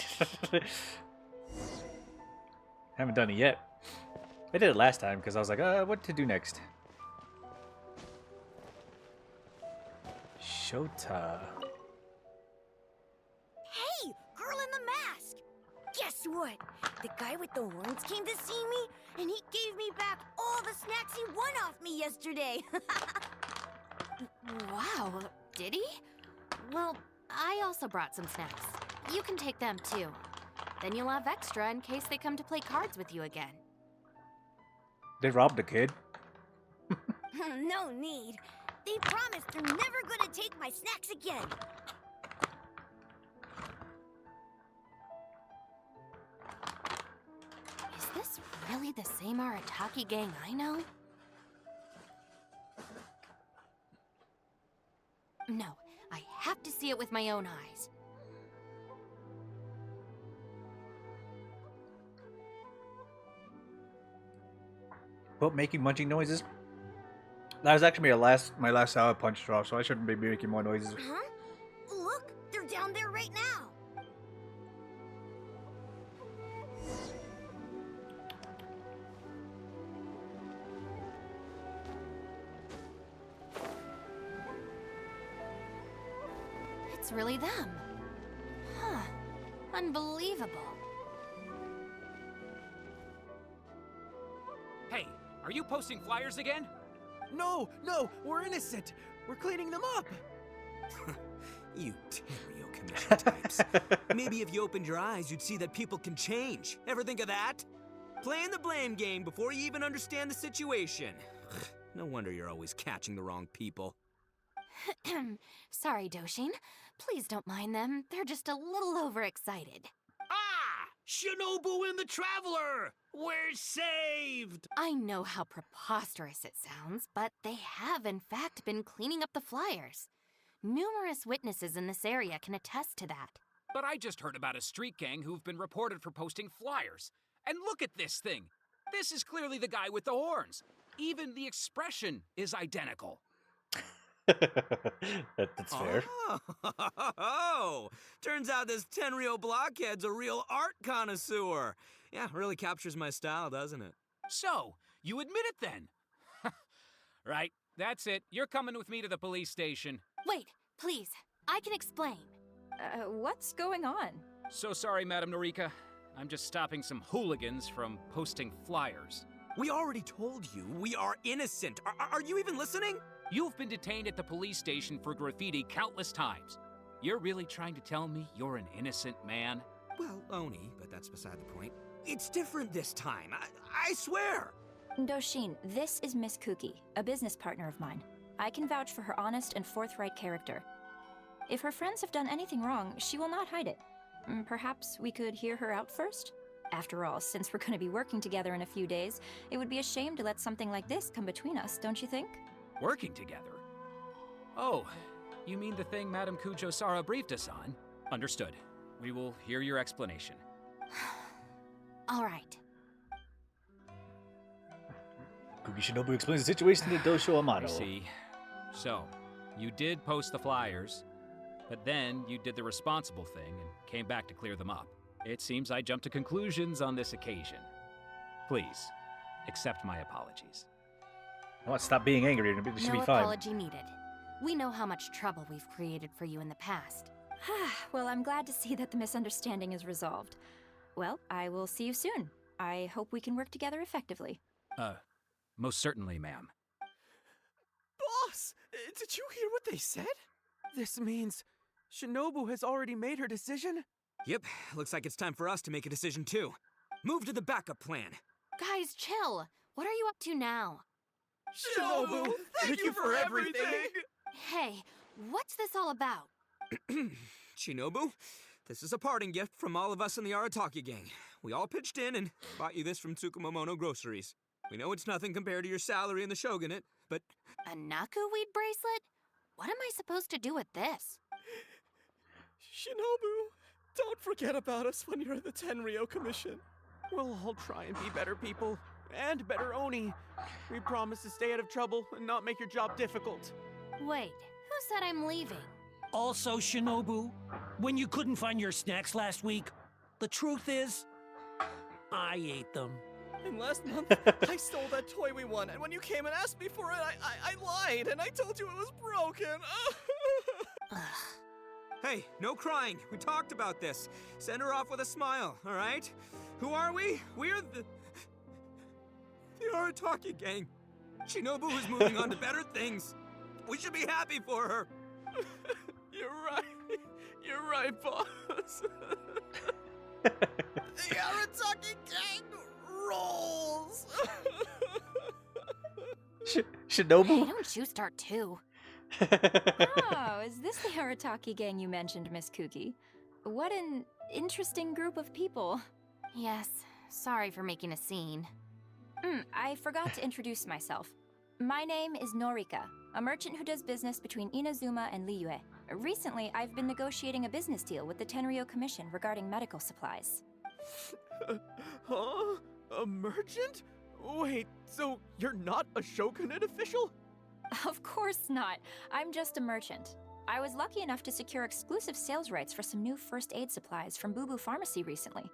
Haven't done it yet. I did it last time because I was like, what to do next? Shota. Hey, girl in the mask! Guess what? The guy with the horns came to see me, and he gave me back all the snacks he won off me yesterday. Wow, did he? Well, I also brought some snacks. You can take them too. Then you'll have extra in case they come to play cards with you again. They robbed a kid. No need. They promised they're never gonna take my snacks again. Is this really the same Arataki gang I know? No, I have to see it with my own eyes. But making munching noises? That was actually my last sour punch straw, so I shouldn't be making more noises. Huh? Look, they're down there right now. It's really them. Huh. Unbelievable. Hey, are you posting flyers again? No, we're innocent. We're cleaning them up. You Tenryo Commission types. Maybe if you opened your eyes, you'd see that people can change. Ever think of that? Playing the blame game before you even understand the situation. No wonder you're always catching the wrong people. Sorry, Doshin. Please don't mind them. They're just a little overexcited. Ah! Shinobu and the Traveler! We're saved! I know how preposterous it sounds, but they have in fact been cleaning up the flyers. Numerous witnesses in this area can attest to that. But I just heard about a street gang who've been reported for posting flyers. And look at this thing! This is clearly the guy with the horns. Even the expression is identical. That's fair. Oh, turns out this Tenryo blockhead's a real art connoisseur. Yeah, really captures my style, doesn't it? So, you admit it then? Right, that's it. You're coming with me to the police station. Wait, please. I can explain. What's going on? So sorry, Madam Norika. I'm just stopping some hooligans from posting flyers. We already told you we are innocent. Are you even listening? You've been detained at the police station for graffiti countless times. You're really trying to tell me you're an innocent man? Well, Oni, but that's beside the point. It's different this time. I swear! Doshin, this is Miss Kuki, a business partner of mine. I can vouch for her honest and forthright character. If her friends have done anything wrong, she will not hide it. Perhaps we could hear her out first? After all, since we're going to be working together in a few days, it would be a shame to let something like this come between us, don't you think? Working together? Oh, you mean the thing Madame Kujo-Sara briefed us on? Understood. We will hear your explanation. All right. Kuki Shinobu explains the situation to Dosho Amano. I see. So, you did post the flyers, but then you did the responsible thing and came back to clear them up. It seems I jumped to conclusions on this occasion. Please, accept my apologies. I want to stop being angry. It should be No fine. apology needed. We know how much trouble we've created for you in the past. Well, I'm glad to see that the misunderstanding is resolved. Well, I will see you soon. I hope we can work together effectively. Most certainly, ma'am. Boss, did you hear what they said? This means Shinobu has already made her decision? Yep, looks like it's time for us to make a decision too. Move to the backup plan. Guys, chill. What are you up to now? Shinobu, thank you for everything! Hey, what's this all about? Shinobu, this is a parting gift from all of us in the Arataki gang. We all pitched in and bought you this from Tsukumomono Groceries. We know it's nothing compared to your salary in the shogunate, but... A Naku weed bracelet? What am I supposed to do with this? Shinobu, don't forget about us when you're at the Tenryo Commission. We'll all try and be better people, and better Oni. We promise to stay out of trouble and not make your job difficult. Wait, who said I'm leaving? Also, Shinobu, when you couldn't find your snacks last week, the truth is, I ate them. And last month, I stole that toy we won, and when you came and asked me for it, I lied, and I told you it was broken. Hey, no crying. We talked about this. Send her off with a smile, all right? Who are we? We're the Arataki gang. Shinobu is moving on to better things. We should be happy for her. You're right. You're right, boss. The Arataki gang rolls. Shinobu? Hey, don't you start too. Oh, is this the Arataki gang you mentioned, Miss Kuki? What an interesting group of people. Yes, sorry for making a scene. I forgot to introduce myself. My name is Norika, a merchant who does business between Inazuma and Liyue. Recently, I've been negotiating a business deal with the Tenryo Commission regarding medical supplies. Huh? A merchant? Wait, so you're not a shogunate official? Of course not. I'm just a merchant. I was lucky enough to secure exclusive sales rights for some new first aid supplies from Boo Boo Pharmacy recently.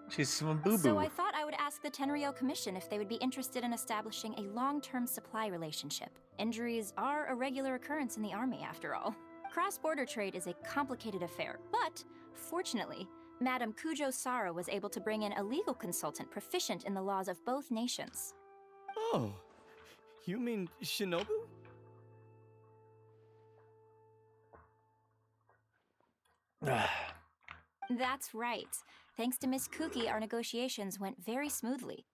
She's from Boo Boo. So I thought I would ask the Tenryo Commission if they would be interested in establishing a long-term supply relationship. Injuries are a regular occurrence in the army, after all. Cross-border trade is a complicated affair, but fortunately, Madame Kujo-Sara was able to bring in a legal consultant proficient in the laws of both nations. Oh, you mean Shinobu? That's right. Thanks to Miss Kuki, our negotiations went very smoothly.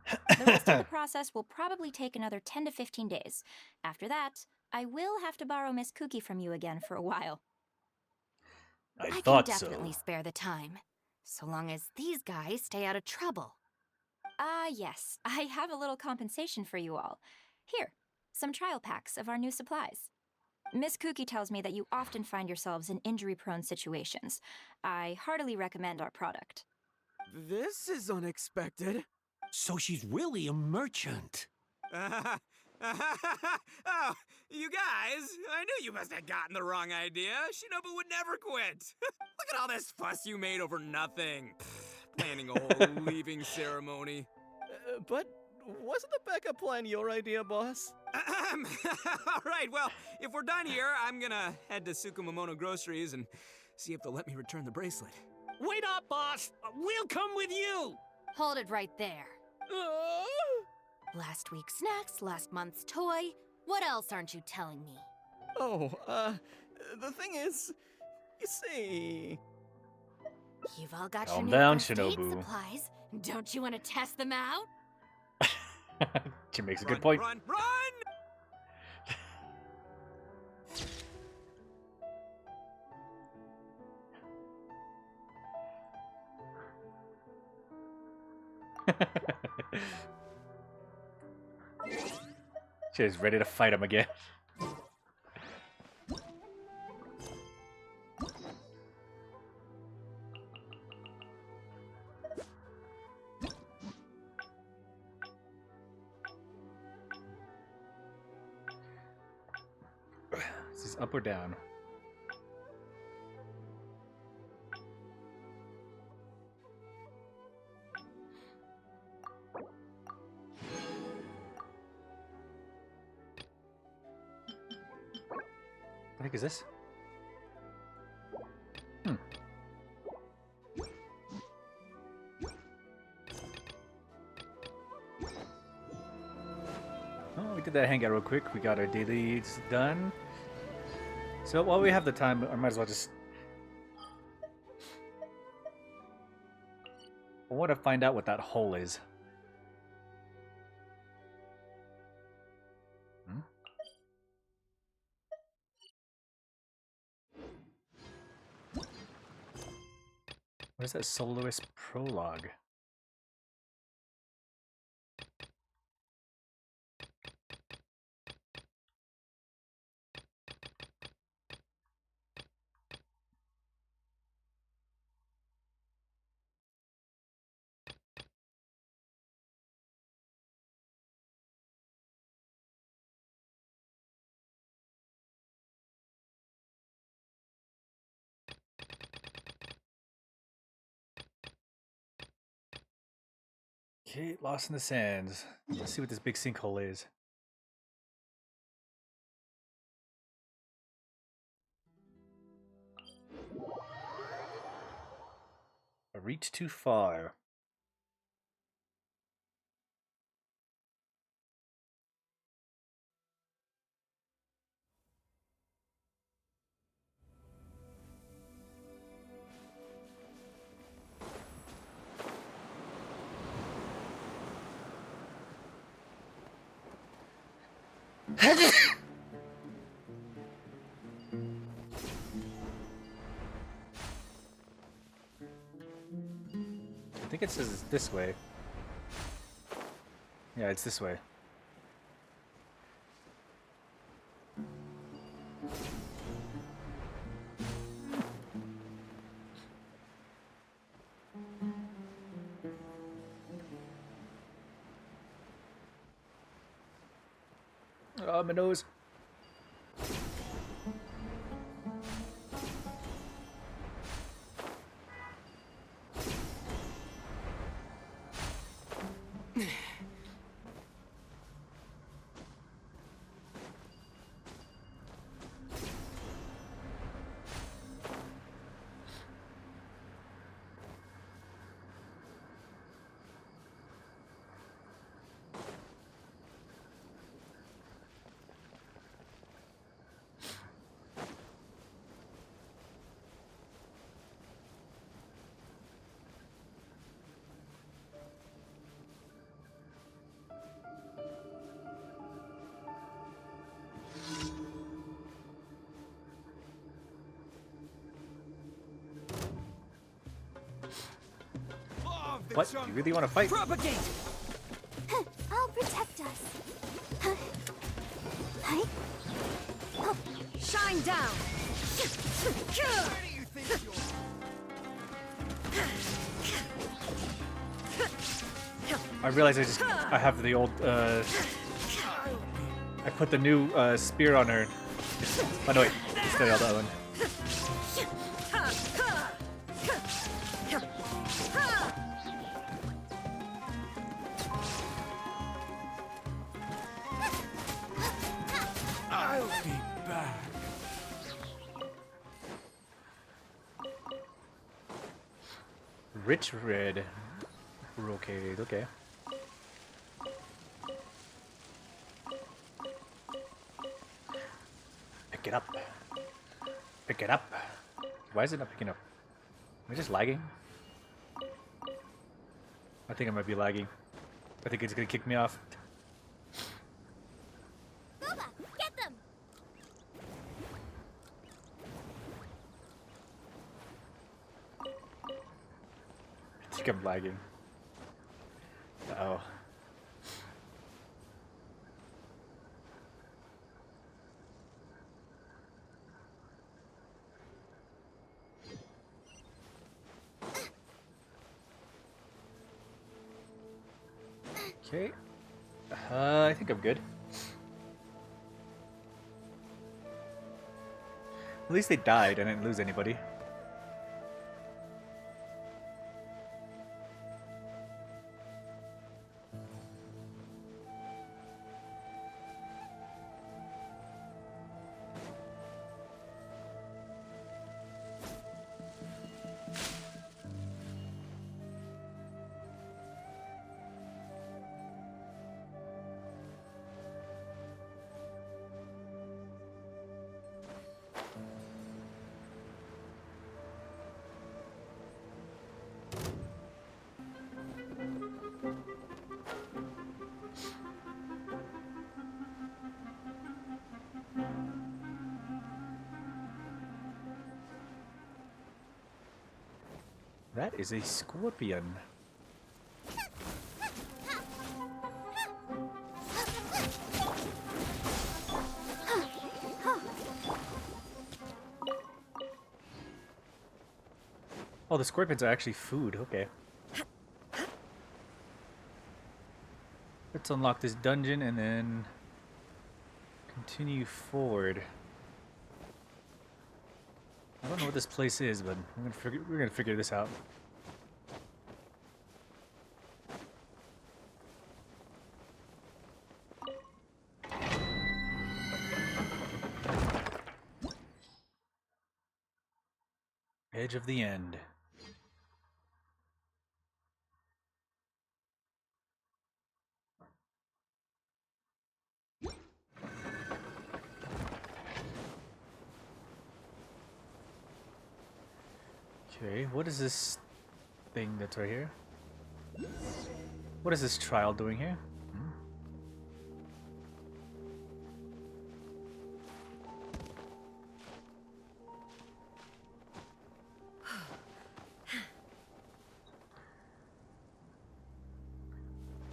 The rest of the process will probably take another 10 to 15 days. After that, I will have to borrow Miss Kuki from you again for a while. I can definitely spare the time, so long as these guys stay out of trouble. Yes, I have a little compensation for you all. Here, some trial packs of our new supplies. Miss Kuki tells me that you often find yourselves in injury-prone situations. I heartily recommend our product. This is unexpected. So she's really a merchant. Oh, you guys, I knew you must have gotten the wrong idea. Shinobu would never quit. Look at all this fuss you made over nothing. Planning a whole leaving ceremony. But wasn't the backup plan your idea, boss? All right, well, if we're done here, I'm gonna head to Tsukumomono Groceries and see if they'll let me return the bracelet. Wait up, boss! We'll come with you! Hold it right there. Last week's snacks, last month's toy. What else aren't you telling me? Oh, The thing is, you see... You've all got Calm your down, new first aid Shinobu. supplies. Don't you want to test them out? She makes a good point. Run, run! She's ready to fight him again. Is this up or down? What the heck is this? Oh, we did that hangout real quick. We got our dailies done. So while we have the time, I might as well just... I want to find out what that hole is. What is that soloist prologue? Okay, lost in the sands. Let's see what this big sinkhole is. I reached too far. I think it says it's this way. Yeah, it's this way. Oh, my nose. What? You really want to fight? Propagate! I'll protect us. Shine down! Where do you think you're... I realize I have the old, I put the new, spear on her. Oh no, wait. It's the other one. I'll be back. Rich red. Brocade, okay. Pick it up. Pick it up. Why is it not picking up? Am I just lagging? I think I might be lagging. I think it's gonna kick me off. Booba, get them! I think I'm lagging. Uh-oh. Okay. I think I'm good. At least they died. I didn't lose anybody. That is a scorpion. Oh, the scorpions are actually food. Okay. Let's unlock this dungeon and then continue forward. I don't know what this place is, but we're gonna figure this out. Edge of the end. Okay, what is this thing that's right here? What is this trial doing here?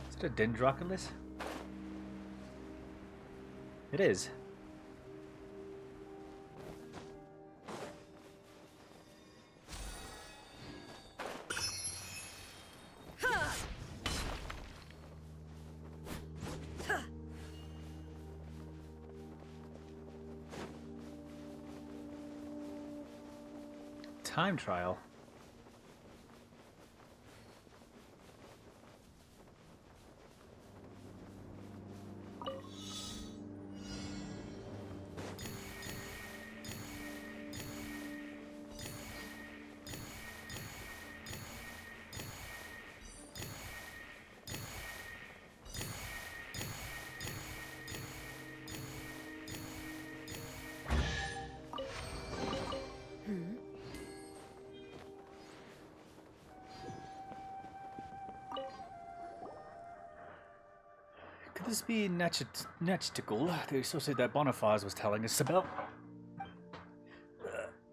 Is it a Dendroculus? It is. Time trial. Could this be Nachtigal, the associate that Boniface was telling us about?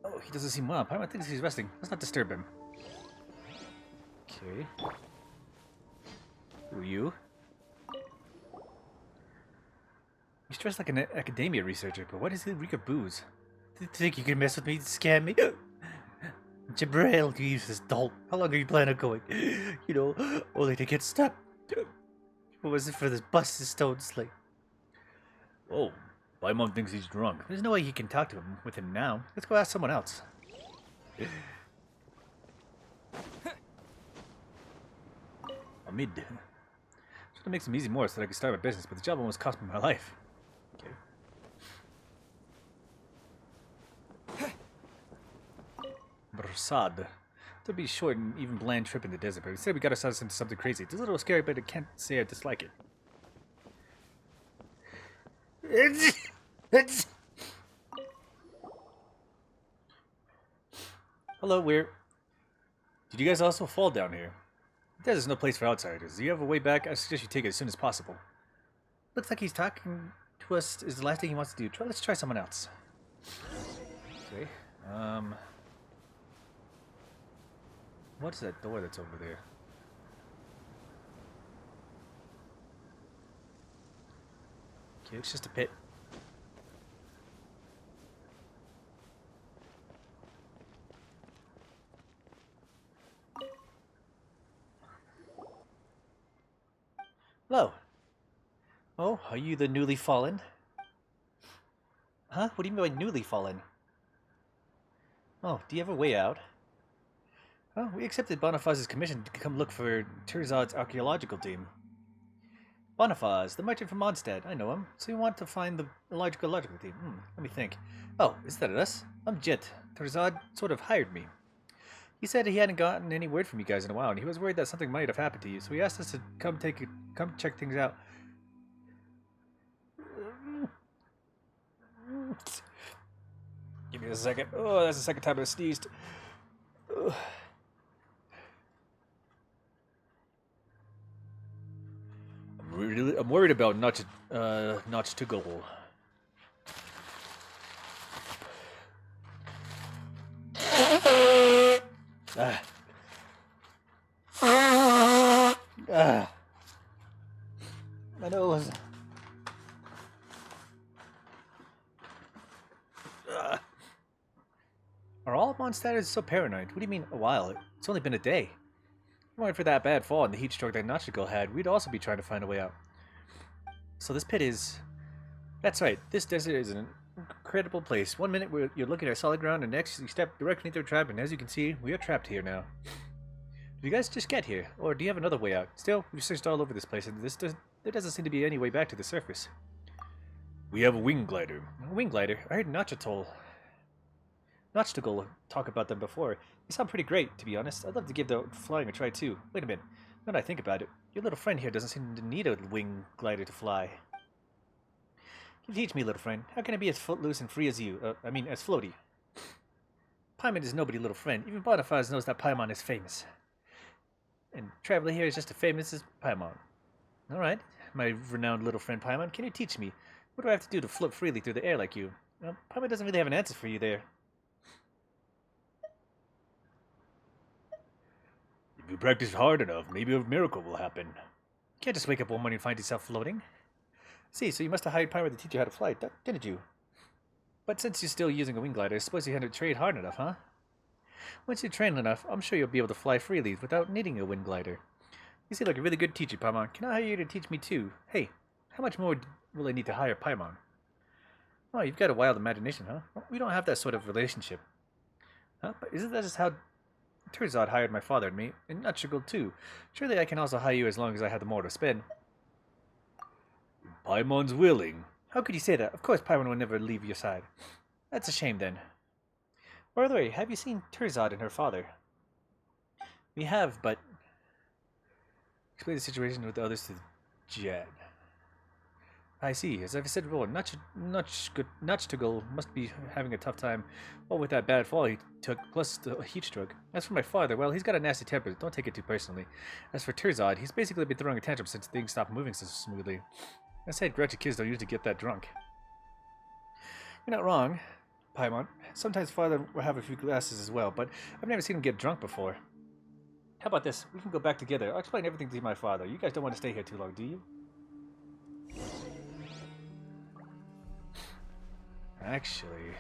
Oh, he doesn't seem well. I think he's resting. Let's not disturb him. Okay. Who are you? He's dressed like an academia researcher, but why does he reek of booze? Do you think you can mess with me, scam me? Jabrail, you useless dolt. How long are you planning on going? You know, only to get stuck. What was it for this busted stone slate? Oh, my mom thinks he's drunk. There's no way he can talk to him with him now. Let's go ask someone else. Amid. Trying to make some easy more so that I can start my business, but the job almost cost me my life. Okay. Brasad. It'll be a short and even bland trip in the desert, but instead we got ourselves into something crazy. It's a little scary, but I can't say I dislike it. Hello, where? Did you guys also fall down here? There's no place for outsiders. Do you have a way back? I suggest you take it as soon as possible. Looks like he's talking to us is the last thing he wants to do. Let's try someone else. Okay. What's that door that's over there? Okay, it's just a pit. Hello. Oh, are you the newly fallen? Huh? What do you mean by newly fallen? Oh, do you have a way out? Oh, we accepted Bonifaz's commission to come look for Tirzad's archaeological team. Bonifaz, the merchant from Mondstadt. I know him. So you want to find the archaeological team? Let me think. Oh, is that us? I'm Jit. Tirzad sort of hired me. He said he hadn't gotten any word from you guys in a while, and he was worried that something might have happened to you, so he asked us to come check things out. Give me a second. Oh, that's the second time I sneezed. Ugh. I'm worried about not to go. My nose. Are all Mondstadters so paranoid? What do you mean a while? It's only been a day. If it weren't for that bad fall and the heat stroke that Nachigul had, we'd also be trying to find a way out. So this pit is... That's right, this desert is an incredible place. One minute you're looking at solid ground, and next you step directly into a trap, and as you can see, we are trapped here now. Did you guys just get here, or do you have another way out? Still, we've searched all over this place, and there doesn't seem to be any way back to the surface. We have a wing glider. A wing glider? I heard Nachigul talk about them before. They sound pretty great, to be honest. I'd love to give the flying a try too. Wait a minute. Now that I think about it, your little friend here doesn't seem to need a wing glider to fly. Can you teach me, little friend? How can I be as footloose and free as you? As floaty? Paimon is nobody's little friend. Even Bonifaz knows that Paimon is famous. And traveler here is just as famous as Paimon. Alright, my renowned little friend Paimon, can you teach me? What do I have to do to float freely through the air like you? Well, Paimon doesn't really have an answer for you there. If you practice hard enough, maybe a miracle will happen. You can't just wake up one morning and find yourself floating. See, so you must have hired Paimon to teach you how to fly, didn't you? But since you're still using a wing glider, I suppose you had to trade hard enough, huh? Once you train enough, I'm sure you'll be able to fly freely without needing a wing glider. You seem like a really good teacher, Paimon. Can I hire you to teach me too? Hey, how much more will I need to hire Paimon? Oh, you've got a wild imagination, huh? Well, we don't have that sort of relationship. Huh? But isn't that just how Tirzad hired my father and me? And Nachigul too. Surely I can also hire you as long as I have the more to spend. Paimon's willing. How could you say that? Of course Paimon will never leave your side. That's a shame then. By the way, have you seen Tirzad and her father? We have, but... Explain the situation with the others to Jed. I see. As I've said before, Nachtigul must be having a tough time. Well, with that bad fall he took, plus the heat stroke. As for my father, well, he's got a nasty temper. Don't take it too personally. As for Tirzad, he's basically been throwing a tantrum since things stopped moving so smoothly. I said grouchy kids don't usually get that drunk. You're not wrong, Paimon. Sometimes father will have a few glasses as well, but I've never seen him get drunk before. How about this? We can go back together. I'll explain everything to my father. You guys don't want to stay here too long, do you? Actually...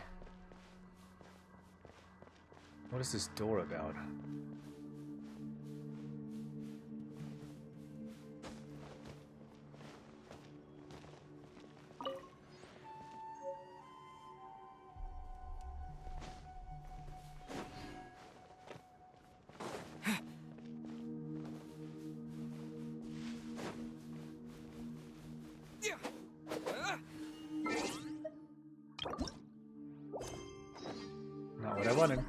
What is this door about? Not what I wanted.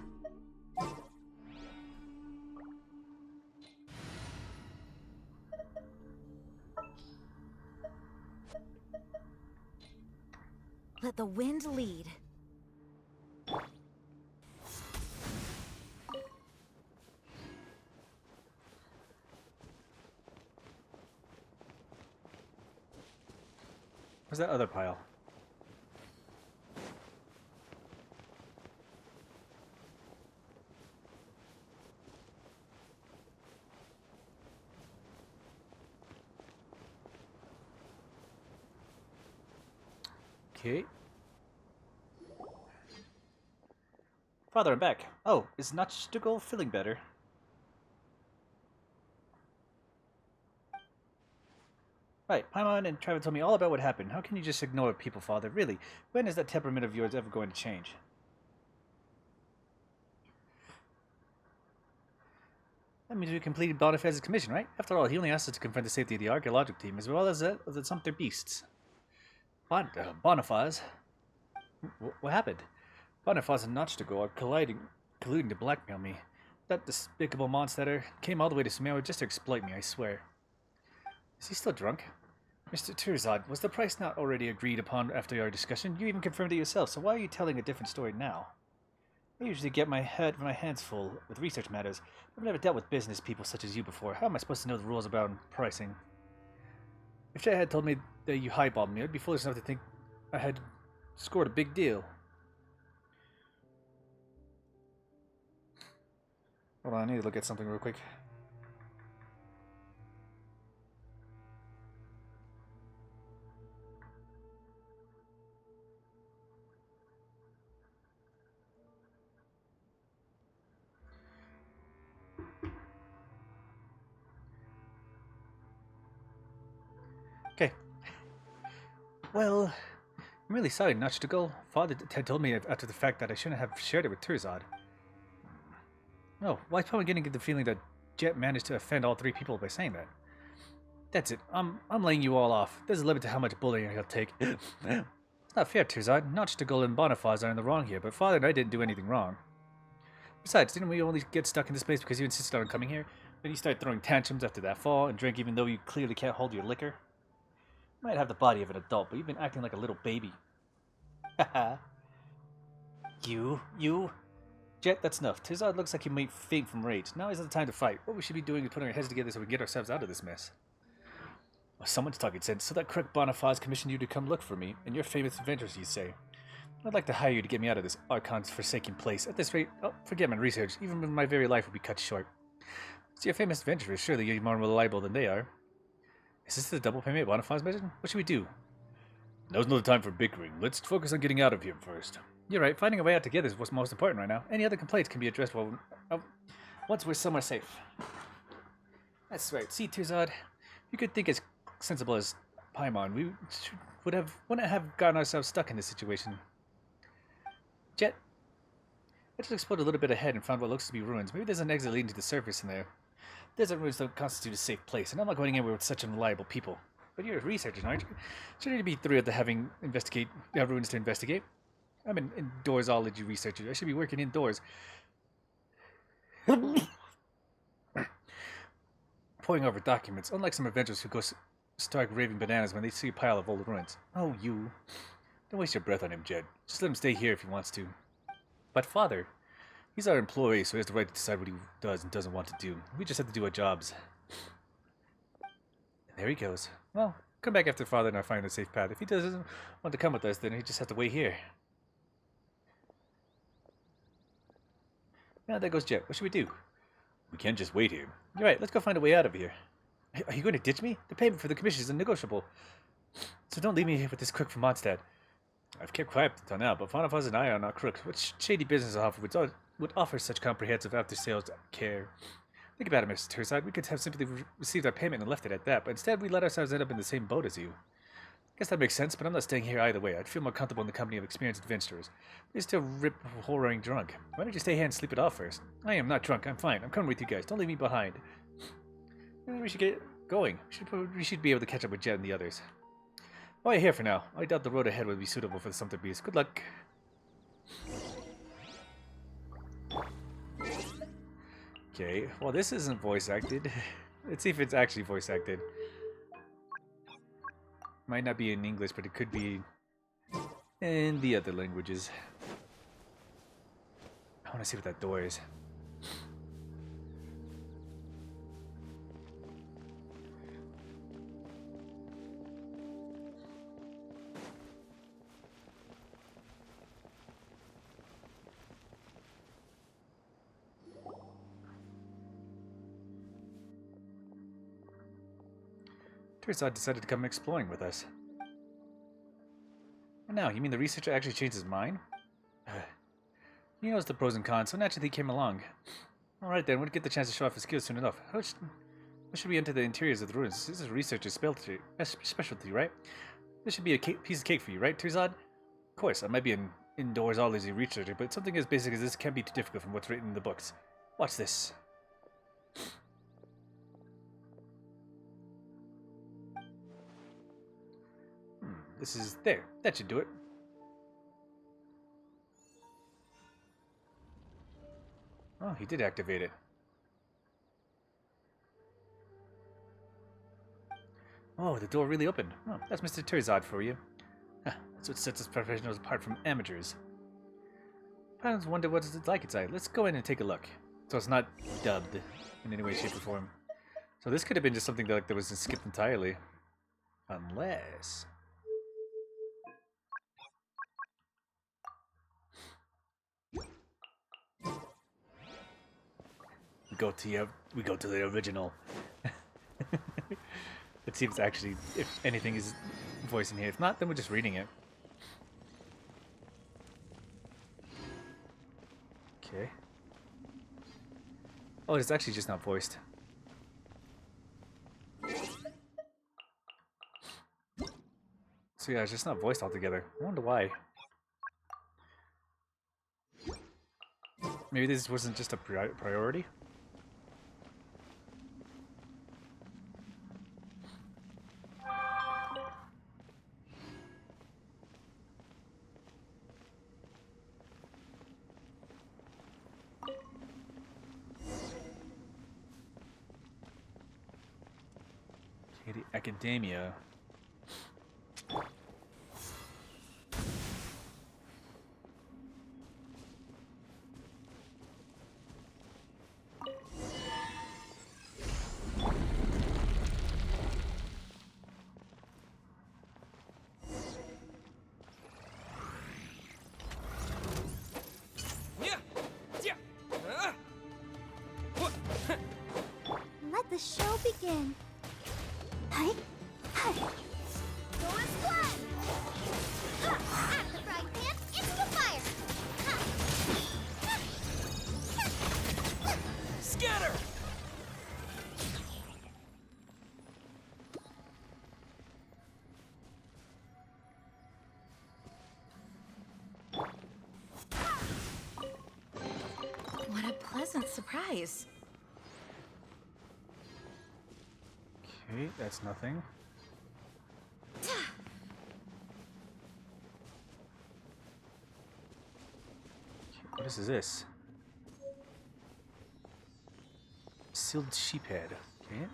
Let the wind lead. Where's that other pile? Okay. Father, I'm back. Oh, is Nachtigal feeling better? Right, Paimon and Trevor told me all about what happened. How can you just ignore people, Father? Really, when is that temperament of yours ever going to change? That means we completed Bonifaz's commission, right? After all, he only asked us to confirm the safety of the archaeological team, as well as that of the Sumpter beasts. Bonifaz? What happened? Bonifaz and Nachtigal are colluding to blackmail me. That despicable monster came all the way to Sumeru just to exploit me, I swear. Is he still drunk? Mr. Turzad, was the price not already agreed upon after our discussion? You even confirmed it yourself, so why are you telling a different story now? I usually get my hands full with research matters. I've never dealt with business people such as you before. How am I supposed to know the rules about pricing? If Jay had told me that you highballed me, I'd be foolish enough to think I had scored a big deal. Hold on, I need to look at something real quick. Okay. Well, I'm really sorry, Nachtigal. Father had told me after the fact that I shouldn't have shared it with Turzad. No, why is Paimon getting the feeling that Jet managed to offend all three people by saying that? That's it. I'm laying you all off. There's a limit to how much bullying I'll take. It's not fair, Turzad. Nachtigal and Bonifaz are in the wrong here, but Father and I didn't do anything wrong. Besides, didn't we only get stuck in this place because you insisted on coming here? Then you started throwing tantrums after that fall and drank even though you clearly can't hold your liquor? You might have the body of an adult, but you've been acting like a little baby. Haha. You. Jet, that's enough. Turzad looks like he might faint from rage. Now isn't the time to fight. What we should be doing is putting our heads together so we can get ourselves out of this mess. Well, someone's talking sense, so that crook Bonifaz commissioned you to come look for me, and you're famous adventurers, you say. I'd like to hire you to get me out of this Archon's forsaken place. At this rate, forget my research. Even my very life would be cut short. So you're famous adventurers. Surely you're more reliable than they are. Is this the double payment Bonifaz mentioned? What should we do? Now's not the time for bickering. Let's focus on getting out of here first. You're right. Finding a way out together is what's most important right now. Any other complaints can be addressed once we're somewhere safe. That's right. See, Turzad, you could think as sensible as Paimon. We wouldn't have gotten ourselves stuck in this situation. Jet, I just explored a little bit ahead and found what looks to be ruins. Maybe there's an exit leading to the surface in there. Desert ruins don't constitute a safe place, and I'm not going anywhere with such unreliable people. But you're a researcher, aren't you? Shouldn't you be thrilled to having ruins to investigate? I'm an indoorsology researcher. I should be working indoors. Poring over documents, unlike some adventurers who go stark raving bananas when they see a pile of old ruins. Oh, you. Don't waste your breath on him, Jed. Just let him stay here if he wants to. But Father, he's our employee, so he has the right to decide what he does and doesn't want to do. We just have to do our jobs. And there he goes. Well, come back after Father and I find a safe path. If he doesn't want to come with us, then he just has to wait here. Now there goes Jet. What should we do? We can't just wait here. You're right, let's go find a way out of here. Are you going to ditch me? The payment for the commission is negotiable. So don't leave me here with this crook from Mondstadt. I've kept quiet until now, but Bonifaz and I are not crooks. What shady business would offer such comprehensive after-sales care? Think about it, Mr. Turzad. We could have simply received our payment and left it at that, but instead we let ourselves end up in the same boat as you. Guess that makes sense, but I'm not staying here either way. I'd feel more comfortable in the company of experienced adventurers. You're still horroring drunk. Why don't you stay here and sleep it off first? I am not drunk. I'm fine. I'm coming with you guys. Don't leave me behind. Maybe we should get going. We should be able to catch up with Jet and the others. While you're here for now, I doubt the road ahead would be suitable for the Sumpter Beast. Good luck. Okay, well this isn't voice acted. Let's see if it's actually voice acted. Might not be in English, but it could be in the other languages. I want to see what that door is. Terzad decided to come exploring with us. And now, you mean the researcher actually changed his mind? He knows the pros and cons, so naturally he came along. Alright then, we'll get the chance to show off his skills soon enough. How should we enter the interiors of the ruins? This is a researcher's specialty, right? This should be a piece of cake for you, right, Terzad? Of course, I might be an indoors all as a researcher, but something as basic as this can't be too difficult from what's written in the books. Watch this. This is there. That should do it. Oh, he did activate it. Oh, the door really opened. Oh, that's Mr. Terzad for you. That's what sets us professionals apart from amateurs. Fans wonder what it's like inside. Let's go in and take a look. So it's not dubbed in any way, shape, or form. So this could have been just something that was skipped entirely. Unless... We go to the original. Let's see if it's actually, if anything is voiced in here. If not, then we're just reading it. Okay. Oh, it's actually just not voiced. So yeah, it's just not voiced altogether. I wonder why. Maybe this wasn't just a priority? Academia. Let the show begin. Hi. Hi. Go and splat! Out of the frying pan, into the fire! Scatter! What a pleasant surprise. Okay, that's nothing. What is this? Sealed sheep head. Okay.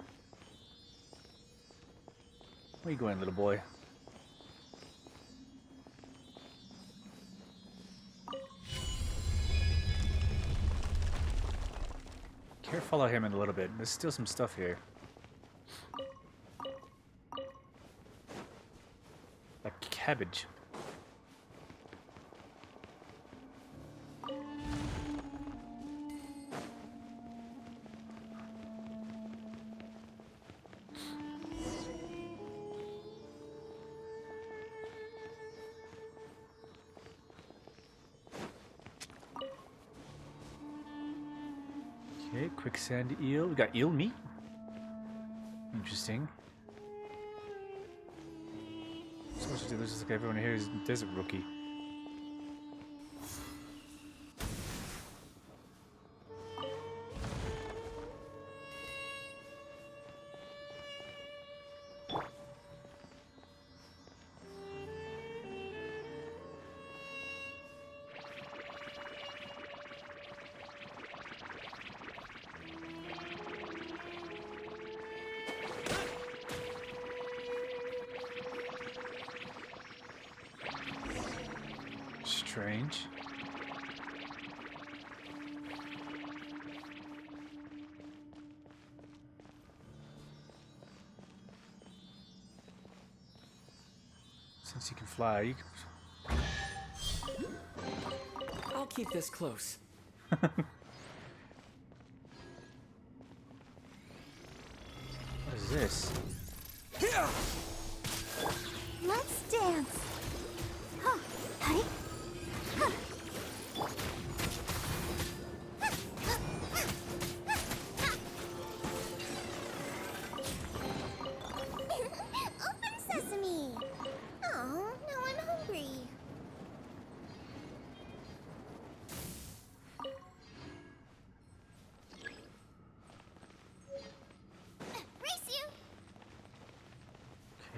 Where you going, little boy? Care follow him in a little bit. There's still some stuff here. A cabbage. Okay, quicksand eel. We got eel meat. Interesting. So much to do. This is like everyone here is a desert rookie. Strange. Since you can fly, you can... I'll keep this close. What is this?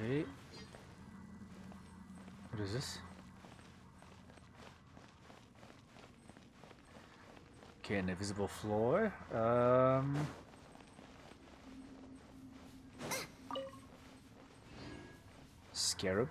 Okay. What is this? Okay, an invisible floor. Scarab.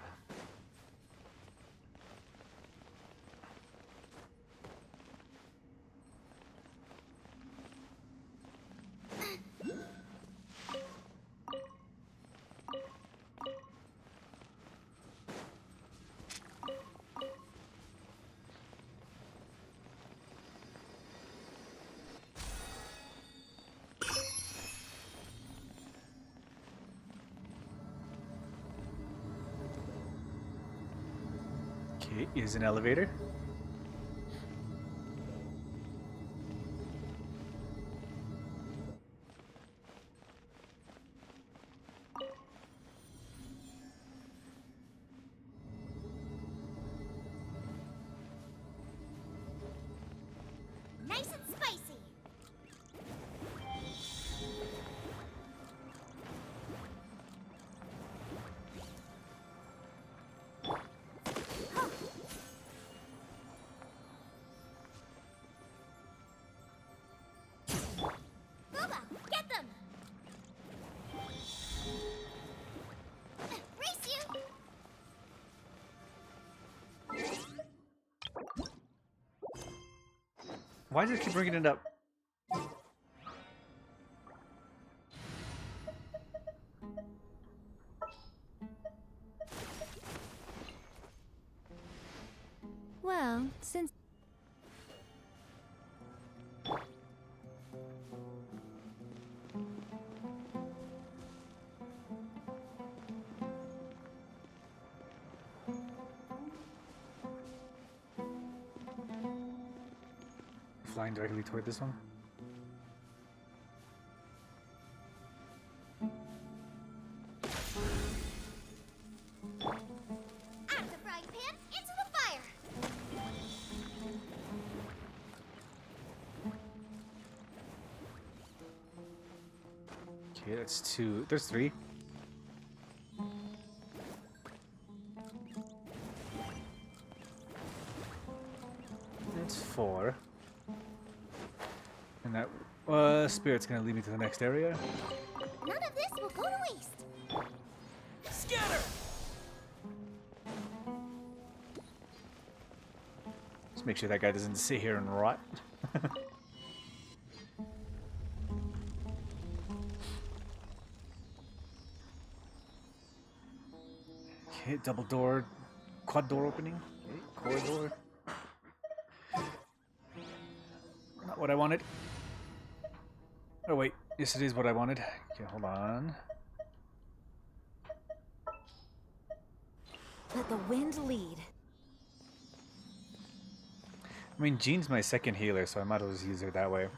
Okay, is an elevator. Nice and spicy. Booba, get them. Race you. Why does it keep bringing it up? Well, since Flying directly toward this one. Out of the frying pan, into the fire. Okay, that's two. There's three. That's four. And that spirit's gonna lead me to the next area. None of this will go to waste. Scatter! Just make sure that guy doesn't sit here and rot. Okay, double door, quad door opening. Okay, corridor. Not what I wanted. Oh wait, yes it is what I wanted. Okay, hold on. Let the wind lead. I mean, Jean's my second healer, so I might as well use her that way.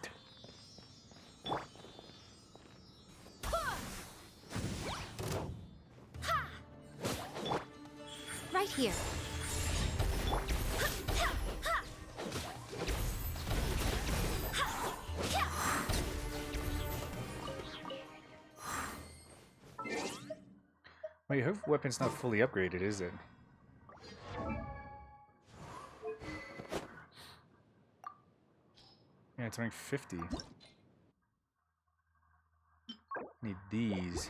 Right here. Wait, her weapon's not fully upgraded, is it? Yeah, it's rank 50. Need these.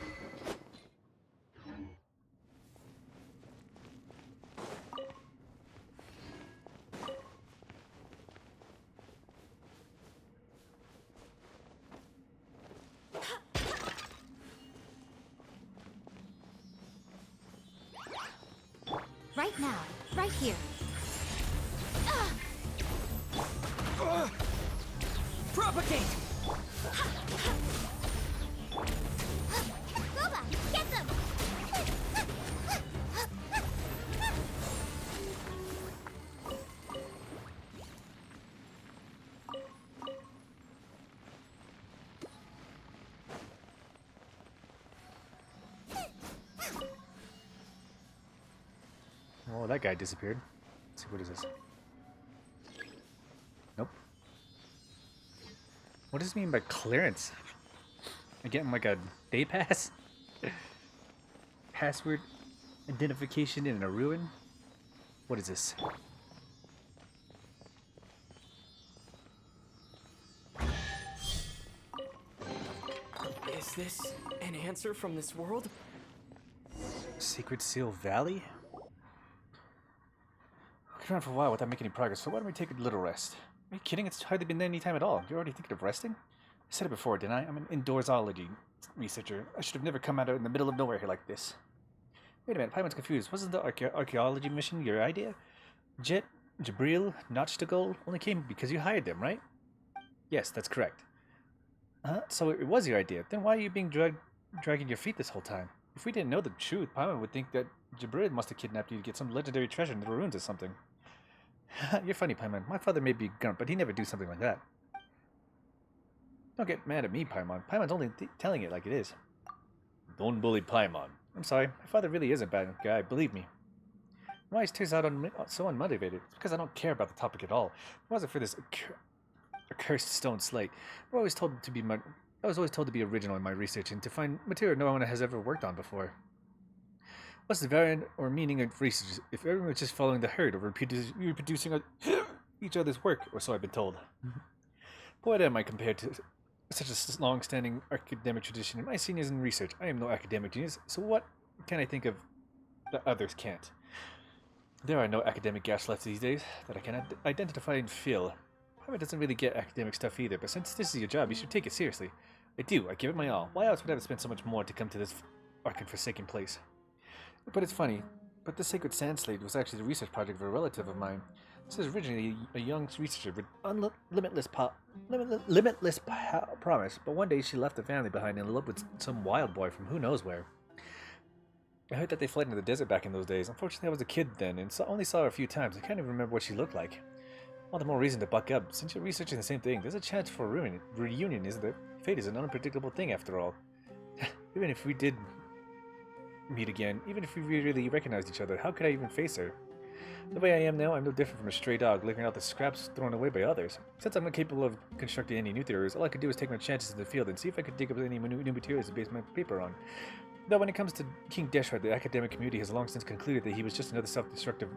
Right now. Right here. Propagate! Booba, get them. Oh, that guy disappeared. Let's see, what is this? Nope. What does it mean by clearance? I getting like a day pass? password identification in a ruin? What is this? Is this an answer from this world? Secret Seal Valley? We've been around for a while without making any progress, so why don't we take a little rest? Are you kidding? It's hardly been any time at all. You're already thinking of resting? I said it before, didn't I? I'm an indoorsology researcher. I should have never come out in the middle of nowhere here like this. Wait a minute, Paimon's confused. Wasn't the archaeology mission your idea? Jet, Jabril, Notchtagal only came because you hired them, right? Yes, that's correct. So it was your idea. Then why are you being dragging your feet this whole time? If we didn't know the truth, Paimon would think that Jabril must have kidnapped you to get some legendary treasure in the ruins or something. You're funny, Paimon. My father may be a gump, but he'd never do something like that. Don't get mad at me, Paimon. Paimon's only telling it like it is. Don't bully Paimon. I'm sorry. My father really is a bad guy, believe me. Why is Tears out so unmotivated? It's because I don't care about the topic at all. If it wasn't for this accursed stone slate, I was always told to be original in my research and to find material no one has ever worked on before. What's the variant or meaning of research if everyone's just following the herd or reproducing each other's work, or so I've been told? What am I compared to such a long-standing academic tradition? In my seniors in research, I am no academic genius, so what can I think of that others can't? There are no academic gaps left these days that I can identify and fill. Paimon doesn't really get academic stuff either, but since this is your job, you should take it seriously. I do, I give it my all. Why else would I have spent so much more to come to this arcane forsaken place? But it's funny, but the Sacred Sand Slate was actually the research project of a relative of mine. This was originally a young researcher with limitless promise, but one day she left the family behind and eloped with some wild boy from who knows where. I heard that they fled into the desert back in those days. Unfortunately, I was a kid then and only saw her a few times. I can't even remember what she looked like. All the more reason to buck up. Since you're researching the same thing, there's a chance for a reunion, isn't there? Fate is an unpredictable thing after all. Even if we did meet again, even if we really recognized each other, how could I even face her? The way I am now, I'm no different from a stray dog licking out the scraps thrown away by others. Since I'm incapable of constructing any new theories, all I could do is take my chances in the field and see if I could dig up any new materials to base my paper on. Though when it comes to King Deshret, the academic community has long since concluded that he was just another self-destructive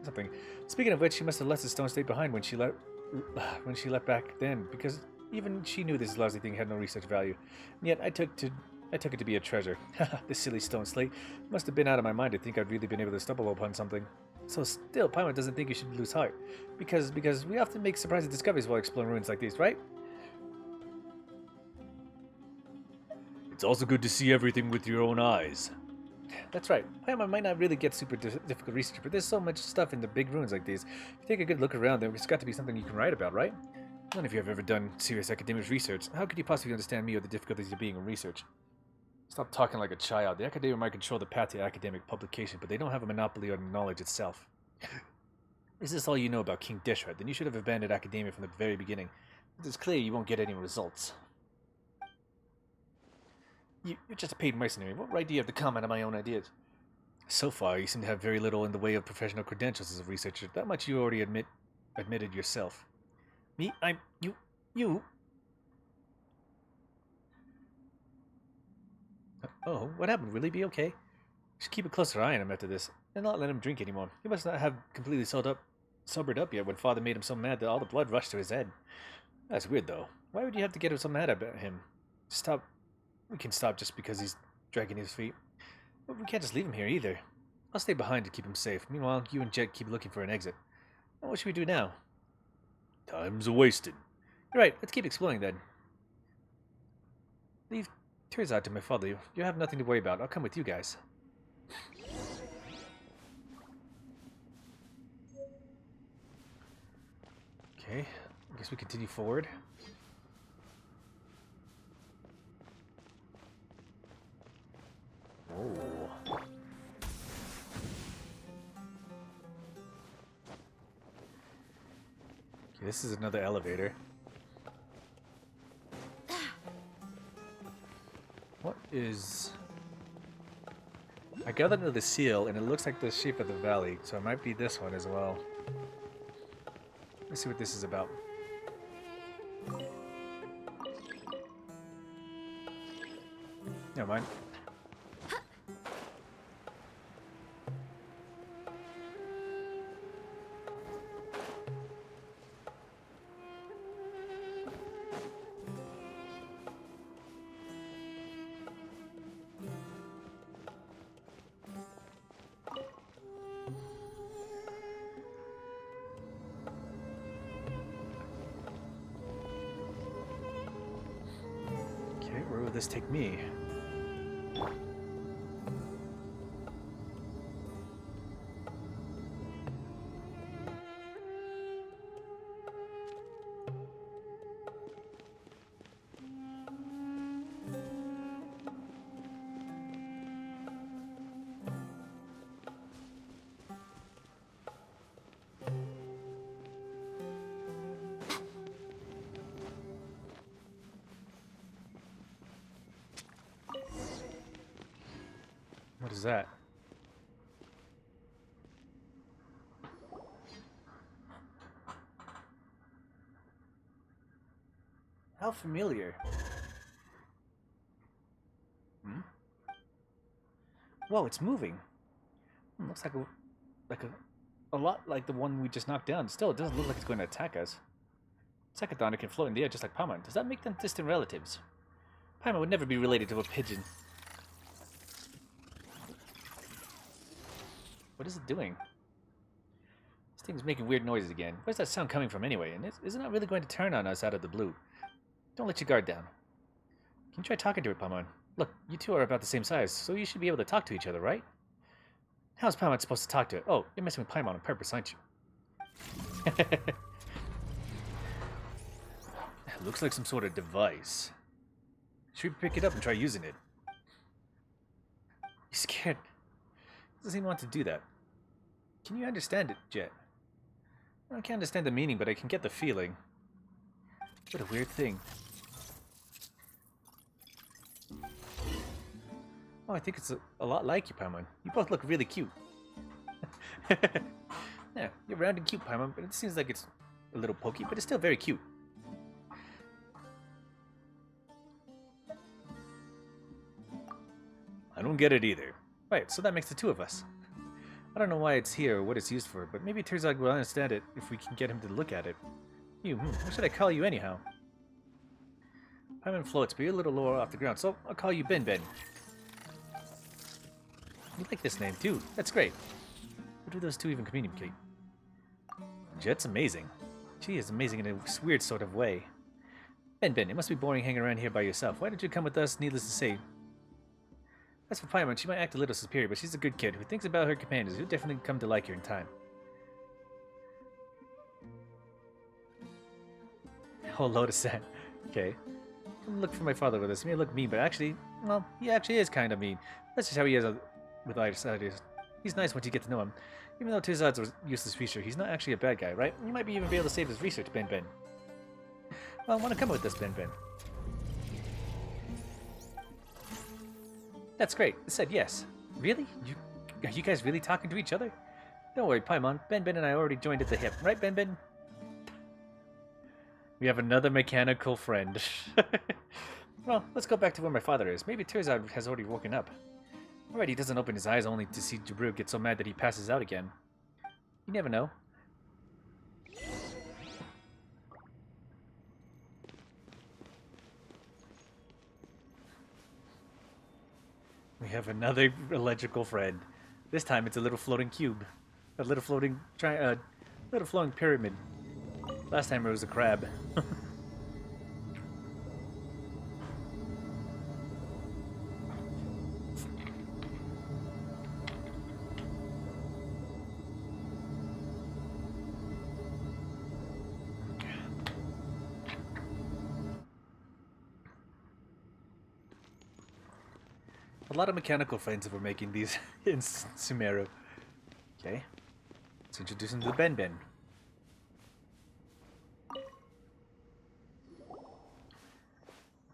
something. Speaking of which, she must have left the stone state behind when she left back then, because even she knew this lousy thing had no research value. And yet I took it to be a treasure. This silly stone slate. Must have been out of my mind to think I'd really been able to stumble upon something. So still, Paimon doesn't think you should lose heart. Because we often make surprising discoveries while exploring ruins like these, right? It's also good to see everything with your own eyes. That's right. Paimon might not really get super difficult research, but there's so much stuff in the big ruins like these. If you take a good look around, there's got to be something you can write about, right? None of you have ever done serious academic research. How could you possibly understand me or the difficulties of being in research? Stop talking like a child. The academia might control the path to academic publication, but they don't have a monopoly on knowledge itself. Is this all you know about King Deshret? Then you should have abandoned academia from the very beginning. It's clear you won't get any results. You're just a paid mercenary. What right do you have to comment on my own ideas? So far, you seem to have very little in the way of professional credentials as a researcher. That much you already admitted yourself. Me? You? Oh, what happened? Will he be okay? Should keep a closer eye on him after this, and not let him drink anymore. He must not have completely sobered up yet when Father made him so mad that all the blood rushed to his head. That's weird, though. Why would you have to get him so mad about him? Stop. We can stop just because he's dragging his feet. But we can't just leave him here either. I'll stay behind to keep him safe. Meanwhile, you and Jet keep looking for an exit. What should we do now? Time's a-wasted. You're right. Let's keep exploring then. Leave Tears out to my father. You have nothing to worry about. I'll come with you guys. Okay. I guess we continue forward. Oh. Okay, this is another elevator. What is... I got under the seal, and it looks like the shape of the valley, so it might be this one as well. Let's see what this is about. Never mind. this take me? What is that? How familiar. Hmm? Whoa, it's moving. Looks like a lot like the one we just knocked down. Still, it doesn't look like it's going to attack us. Secadona can float in the air just like Paimon. Does that make them distant relatives? Paimon would never be related to a pigeon. What is it doing? This thing's making weird noises again. Where's that sound coming from anyway? And isn't it really going to turn on us out of the blue? Don't let your guard down. Can you try talking to it, Paimon? Look, you two are about the same size, so you should be able to talk to each other, right? How's Paimon supposed to talk to it? Oh, you're messing with Paimon on purpose, aren't you? Looks like some sort of device. Should we pick it up and try using it? You scared? Doesn't even want to do that. Can you understand it, Jet? I can't understand the meaning, but I can get the feeling. What a weird thing. Oh, I think it's a lot like you, Paimon. You both look really cute. Yeah, you're round and cute, Paimon, but it seems like it's a little pokey, but it's still very cute. I don't get it either. Right, so that makes the two of us. I don't know why it's here or what it's used for, but maybe Terzog will understand it if we can get him to look at it. What should I call you anyhow? Paimon floats, but you're a little lower off the ground, so I'll call you Ben Ben. You like this name too. That's great. How do those two even communicate? Jet's amazing. She is amazing in a weird sort of way. Ben Ben, it must be boring hanging around here by yourself. Why did you come with us, needless to say? As for Paimon, she might act a little superior, but she's a good kid who thinks about her companions. You'll definitely come to like her in time. Oh, Lotus-san. Okay. Don't look for my father with us. He may look mean, but actually, well, he actually is kind of mean. That's just how he is with outsiders. He's nice once you get to know him. Even though Terzad's a useless creature, he's not actually a bad guy, right? You might even be able to save his research, Ben Ben. Well, I want to come with us, Ben Ben. That's great. It said yes. Really? Are you guys really talking to each other? Don't worry, Paimon. Ben Ben and I already joined at the hip. Right, Ben Ben? We have another mechanical friend. Well, let's go back to where my father is. Maybe Terzad has already woken up. Alright, he doesn't open his eyes only to see Jabru get so mad that he passes out again. You never know. We have another electrical friend. This time it's a little floating cube. A little floating pyramid. Last time it was a crab. A lot of mechanical friends that we're making these in Sumeru. Okay. Let's introduce him to the Ben Ben.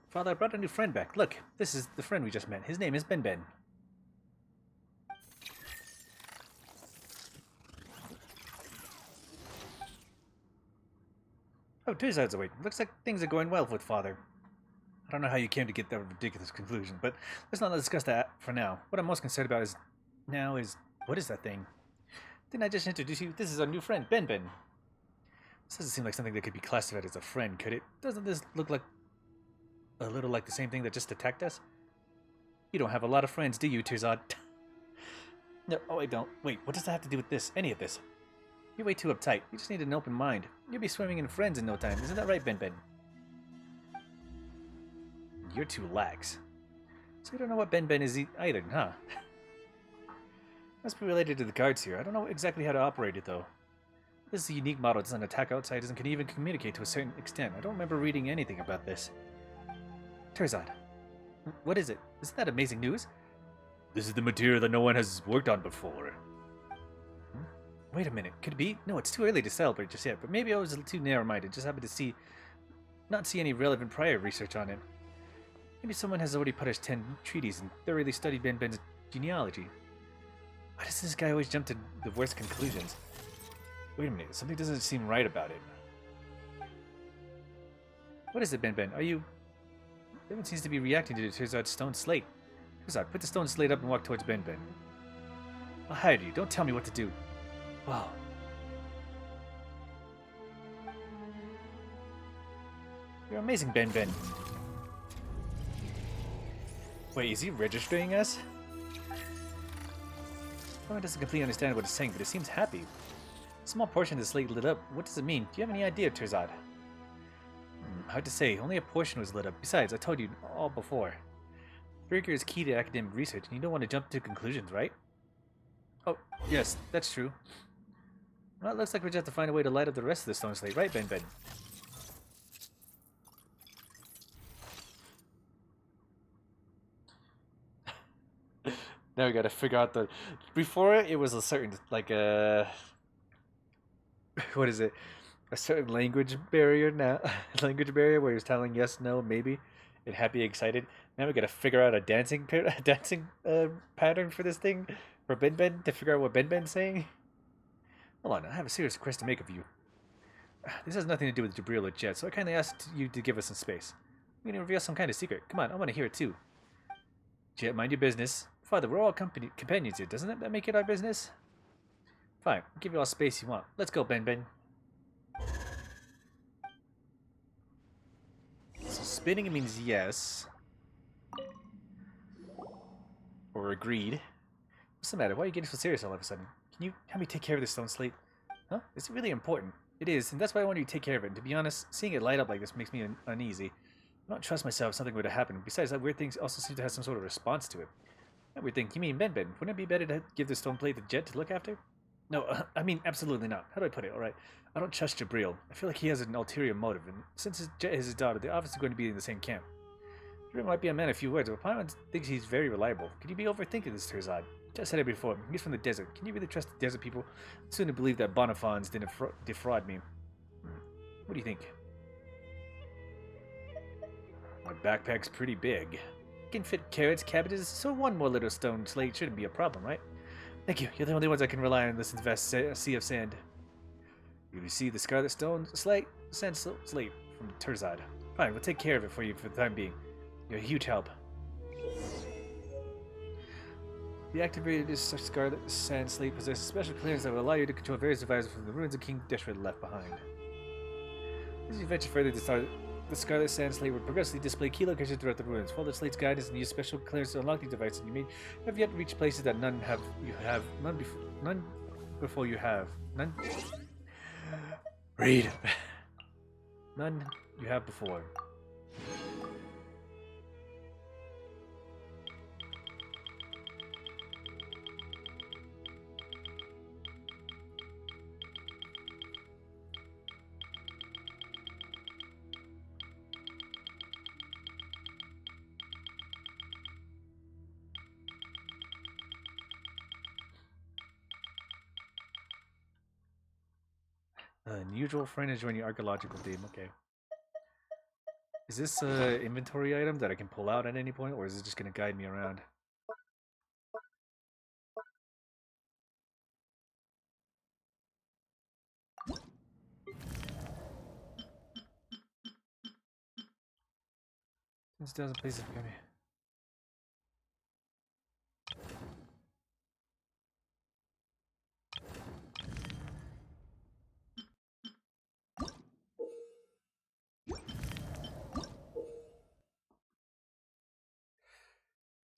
Father, I brought a new friend back. Look, this is the friend we just met. His name is Ben Ben. Oh, Terzad's awake. Looks like things are going well with Father. I don't know how you came to get that ridiculous conclusion, but let's not discuss that for now. What I'm most concerned about is what is that thing? Didn't I just introduce you? This is our new friend, Ben Ben. This doesn't seem like something that could be classified as a friend, could it? Doesn't this look like a little like the same thing that just attacked us? You don't have a lot of friends, do you, Terzad? No, oh, I don't. Wait, what does that have to do with this? Any of this? You're way too uptight. You just need an open mind. You'll be swimming in friends in no time. Isn't that right, Ben Ben? you're too lax. So you don't know what Ben Ben is either, huh? Must be related to the guards here. I don't know exactly how to operate it, though. This is a unique model. It doesn't attack outsiders and can even communicate to a certain extent. I don't remember reading anything about this. Terzad, what is it? Isn't that amazing news? This is the material that no one has worked on before. Wait a minute. Could it be? No, it's too early to celebrate just yet, but maybe I was a little too narrow-minded. Just happened to not see any relevant prior research on it. Maybe someone has already published 10 treatises and thoroughly studied Ben Ben's genealogy. Why does this guy always jump to the worst conclusions? Wait a minute, something doesn't seem right about it. What is it, Ben Ben? Are you... Ben Ben seems to be reacting to Terzad's stone slate. Terzad, put the stone slate up and walk towards Ben Ben. I'll hide you. Don't tell me what to do. Wow. You're amazing, Ben Ben. Wait, is he registering us? No one doesn't completely understand what it's saying, but it seems happy. A small portion of the slate lit up. What does it mean? Do you have any idea, Terzad? Hard to say. Only a portion was lit up. Besides, I told you all before. Rigor is key to academic research, and you don't want to jump to conclusions, right? Oh, yes, that's true. Well, it looks like we just have to find a way to light up the rest of the stone slate, right, Ben Ben? Now we gotta figure out the... Before, it was a certain, like, what is it? A certain language barrier now. Language barrier where he's telling yes, no, maybe. And happy, excited. Now we gotta figure out a dancing pattern for this thing. For Ben Ben, to figure out what Ben Ben's saying. Hold on, I have a serious request to make of you. This has nothing to do with Jabril or Jet, so I kindly asked you to give us some space. We're gonna reveal some kind of secret. Come on, I want to hear it too. Jet, mind your business. Father, we're all companions here. Doesn't that make it our business? Fine, I'll give you all space you want. Let's go, Ben Ben. So spinning means yes. Or agreed. What's the matter? Why are you getting so serious all of a sudden? Can you help me take care of this stone slate? Huh? It's really important. It is, and that's why I want you to take care of it. And to be honest, seeing it light up like this makes me uneasy. I don't trust myself if something were to happen. Besides, that weird thing also seems to have some sort of response to it. That weird thing? You mean Ben Ben? Wouldn't it be better to give the stone plate to Jet to look after? No, I mean absolutely not. How do I put it? Alright, I don't trust Jabril. I feel like he has an ulterior motive, and since Jet is his daughter, they're obviously going to be in the same camp. Jabril might be a man of few words, but Paimon thinks he's very reliable. Could you be overthinking this, Terzad? Just said it before. He's from the desert. Can you really trust the desert people? I'd sooner believe that Bonifons didn't defraud me. What do you think? My backpack's pretty big. It can fit carrots, cabbages, so one more little stone slate shouldn't be a problem, right? Thank you. You're the only ones I can rely on in this vast sea of sand. You receive the scarlet stone slate from Terzad. Fine, we'll take care of it for you for the time being. You're a huge help. The activated scarlet sand slate possesses special clearance that will allow you to control various devices from the ruins of King Deshred left behind. As you venture further, the scarlet sand slate will progressively display key locations throughout the ruins. Follow the slate's guidance and use special clearance to unlock these devices. You may have yet reached places that none before you have. None. Read. None you have before. Unusual friend is joining archaeological team. Okay. Is this an inventory item that I can pull out at any point, or is it just going to guide me around? Since it doesn't place it for me.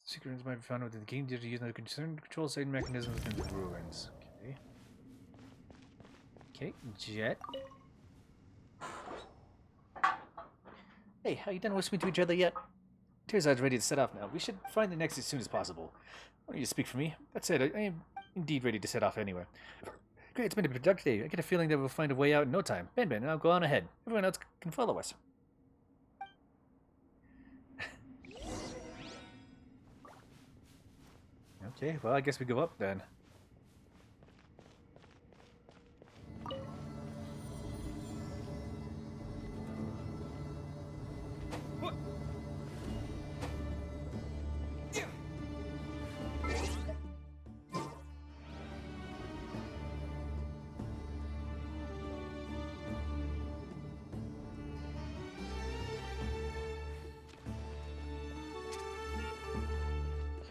Secrets might be found within the game due to use no concerned control certain mechanisms within the ruins. Okay. Okay, Jet. Hey, how you done whispering to each other yet? Tearside's ready to set off now. We should find the next as soon as possible. I don't need to speak for me. That said, I am indeed ready to set off anywhere. Great, it's been a productive day. I get a feeling that we'll find a way out in no time. Ben, I'll go on ahead. Everyone else can follow us. Okay, well, I guess we go up then.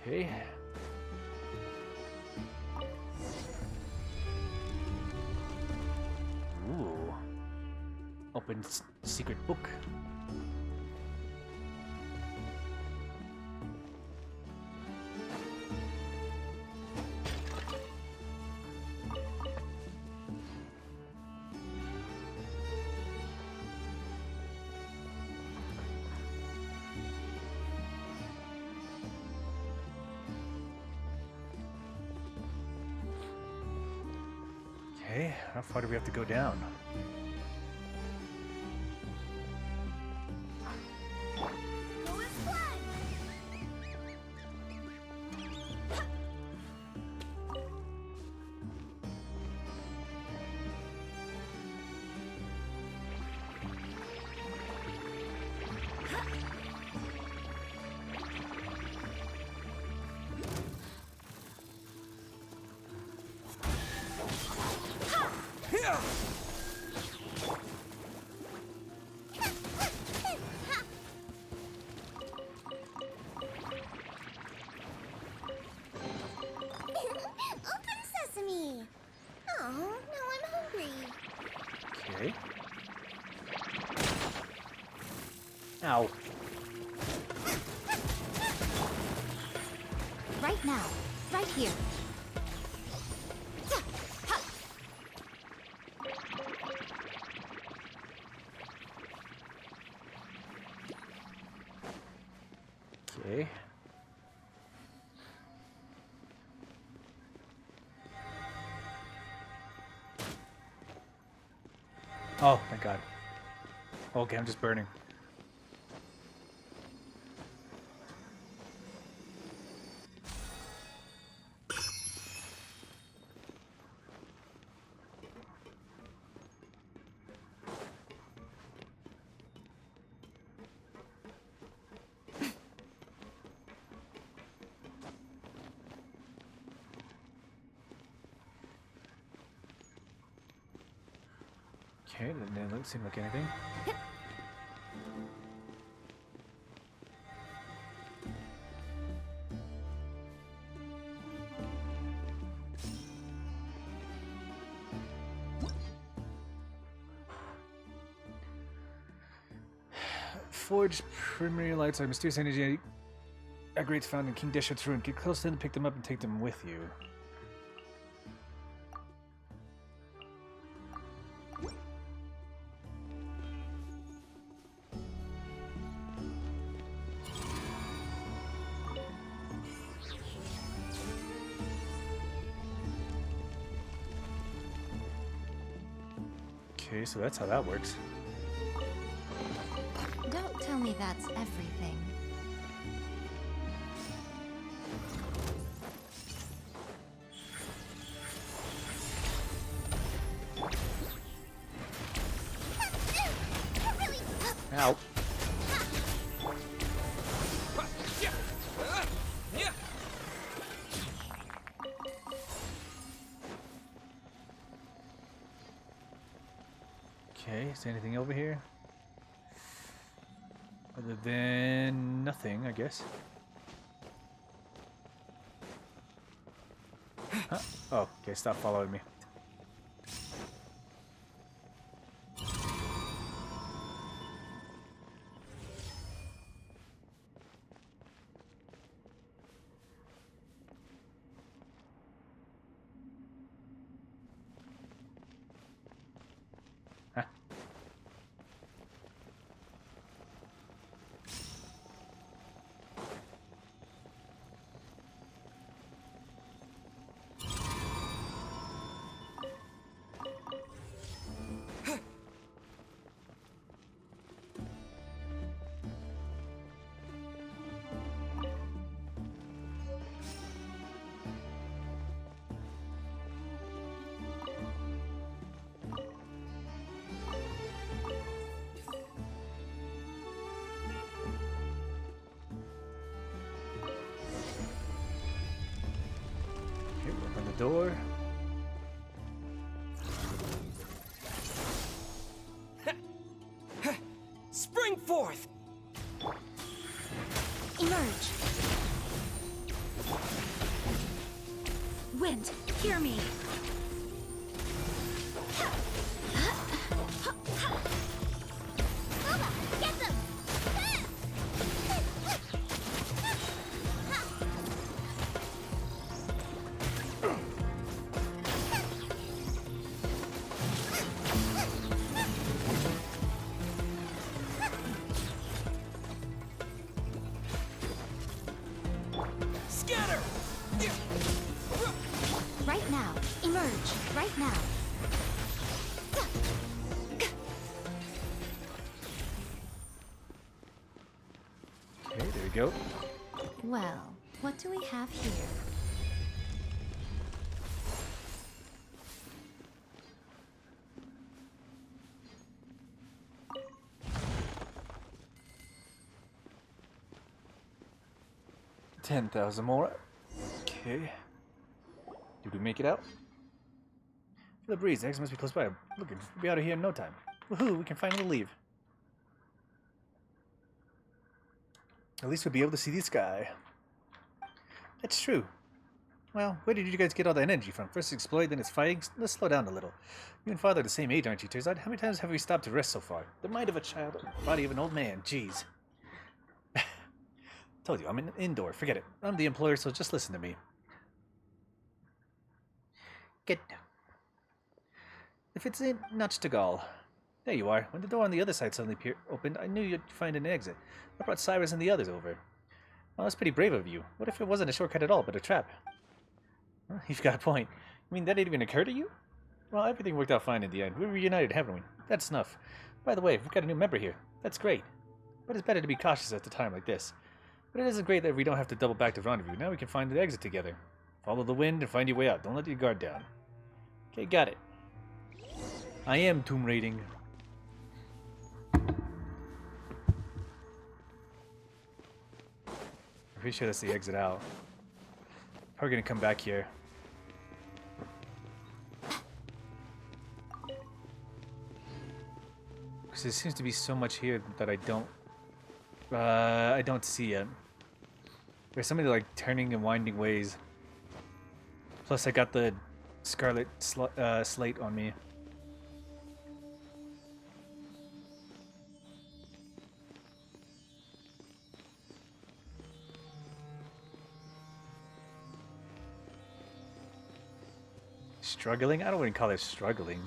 Okay. Ooh. Open secret book. Okay, how far do we have to go down? Open sesame! Oh, now I'm hungry. Okay. Ow. Right now. Right here. Okay. Oh, thank God. Okay, I'm just burning. Okay, that doesn't seem like anything. Forged primary lights are mysterious energy aggregates found in King Deshard's ruin. Get close to them, pick them up, and take them with you. Okay, so that's how that works. Don't tell me that's everything. Ow. Okay, is there anything over here? Other than nothing, I guess. Huh? Oh, okay, stop following me. door. Spring forth! Emerge. Wind, hear me. Get them! Scatter! Right now. Emerge. Right now. Okay, there we go. Well, what do we have here? $10,000 more. Okay. Did we make it out? Feel the breeze. The exit must be close by. Look, we'll be out of here in no time. Woohoo! We can finally leave. At least we'll be able to see the sky. That's true. Well, where did you guys get all that energy from? First it's exploring, then it's fighting. Let's slow down a little. You and Father are the same age, aren't you, Terzard? How many times have we stopped to rest so far? The mind of a child, the body of an old man. Jeez. Told you, I'm an indoor. Forget it. I'm the employer, so just listen to me. Good. If it's in Nachtagal. There you are. When the door on the other side suddenly opened, I knew you'd find an exit. I brought Cyrus and the others over. Well, that's pretty brave of you. What if it wasn't a shortcut at all, but a trap? Well, you've got a point. I mean, that didn't even occur to you? Well, everything worked out fine in the end. We were reunited, haven't we? That's enough. By the way, we've got a new member here. That's great. But it's better to be cautious at a time like this. But it isn't great that we don't have to double back to rendezvous. Now we can find the exit together. Follow the wind and find your way out. Don't let your guard down. Okay, got it. I am tomb raiding. I'm pretty sure that's the exit out. Probably gonna come back here. Because there seems to be so much here that I don't see yet. There's so many like turning and winding ways. Plus I got the scarlet slate on me. Struggling? I don't even call it struggling.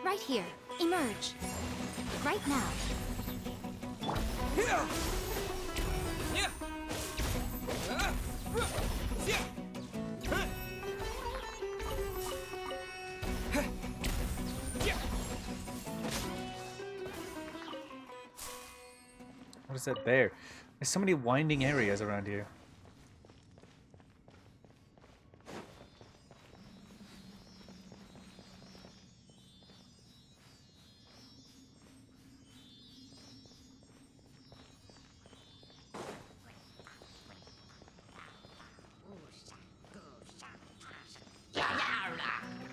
Right here. Emerge. Right now. What is that there? There's so many winding areas around here.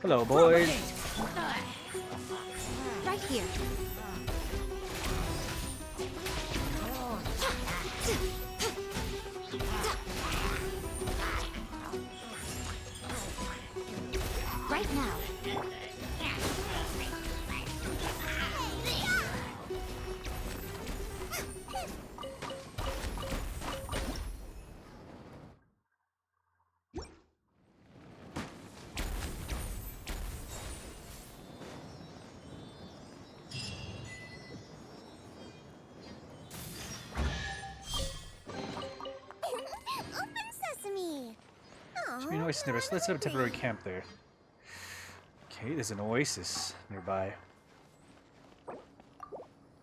Hello, boys. Right here. Right now. Should be an oasis nearby, so let's set up a temporary camp there. Okay, there's an oasis nearby.